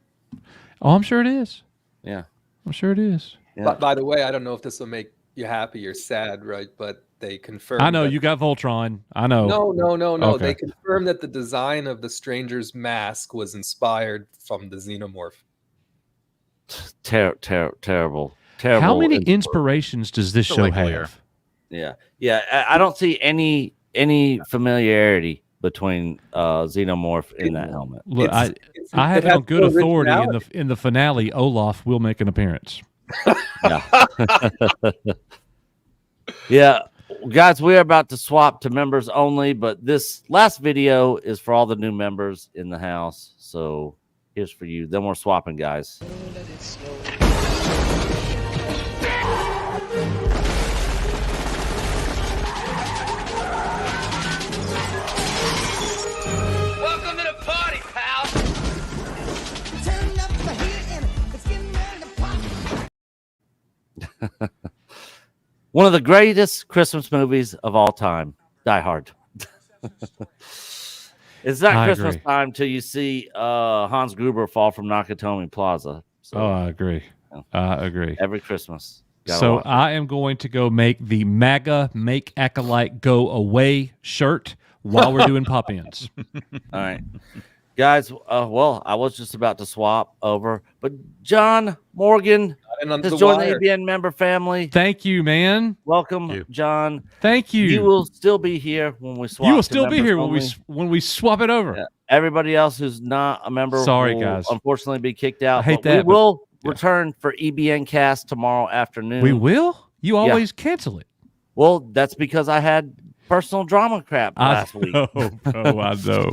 Oh, I'm sure it is. Yeah, I'm sure it is. Yeah. But by the way, I don't know if this will make you happy or sad, right? But they confirmed. I know you got Voltron. I know. No. Okay. They confirmed that the design of the Stranger's mask was inspired from the Xenomorph. Terrible. terrible. How many inspiration. inspirations does this Still show like Lear. have? Yeah. I don't see any familiarity between Xenomorph in that helmet. Look, I It have it has on good no authority originality. in the finale. Olaf will make an appearance. Yeah, guys, we are about to swap to members only, but this last video is for all the new members in the house. So here's for you. Then we're swapping, guys. Welcome to the party, pal. One of the greatest Christmas movies of all time, Die Hard. It's not I Christmas agree. time till you see Hans Gruber fall from Nakatomi Plaza. So Oh, I agree. I agree. every Christmas. Gotta So watch it. I am going to go make the MAGA Make Acolyte Go Away shirt while we're doing pop-ins. All right. Guys, well, I was just about to swap over, but John Morgan And under has the joined wire. the ABN member family. Thank you, man. Welcome, Thank you. John. Thank you. You will still be here when we swap. You will to still be members here only. when we swap it over. Yeah. Everybody else who's not a member Sorry, will guys. unfortunately be kicked out. I hate but we that, but- will return for EBN cast tomorrow afternoon. We will? You always cancel it. Well, that's because I had personal drama crap last week. Oh, bro, I know.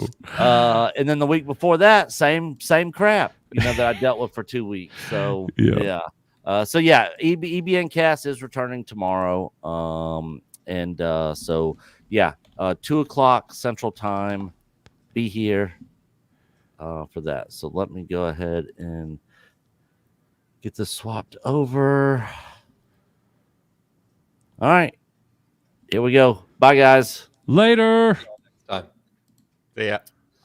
And then the week before that, same crap, that I dealt with for 2 weeks. So Yeah. EBN cast is returning tomorrow. 2:00 Central Time. Be here for that. So let me go ahead and get this swapped over. All right. Here we go. Bye, guys. Later. Time. Yeah.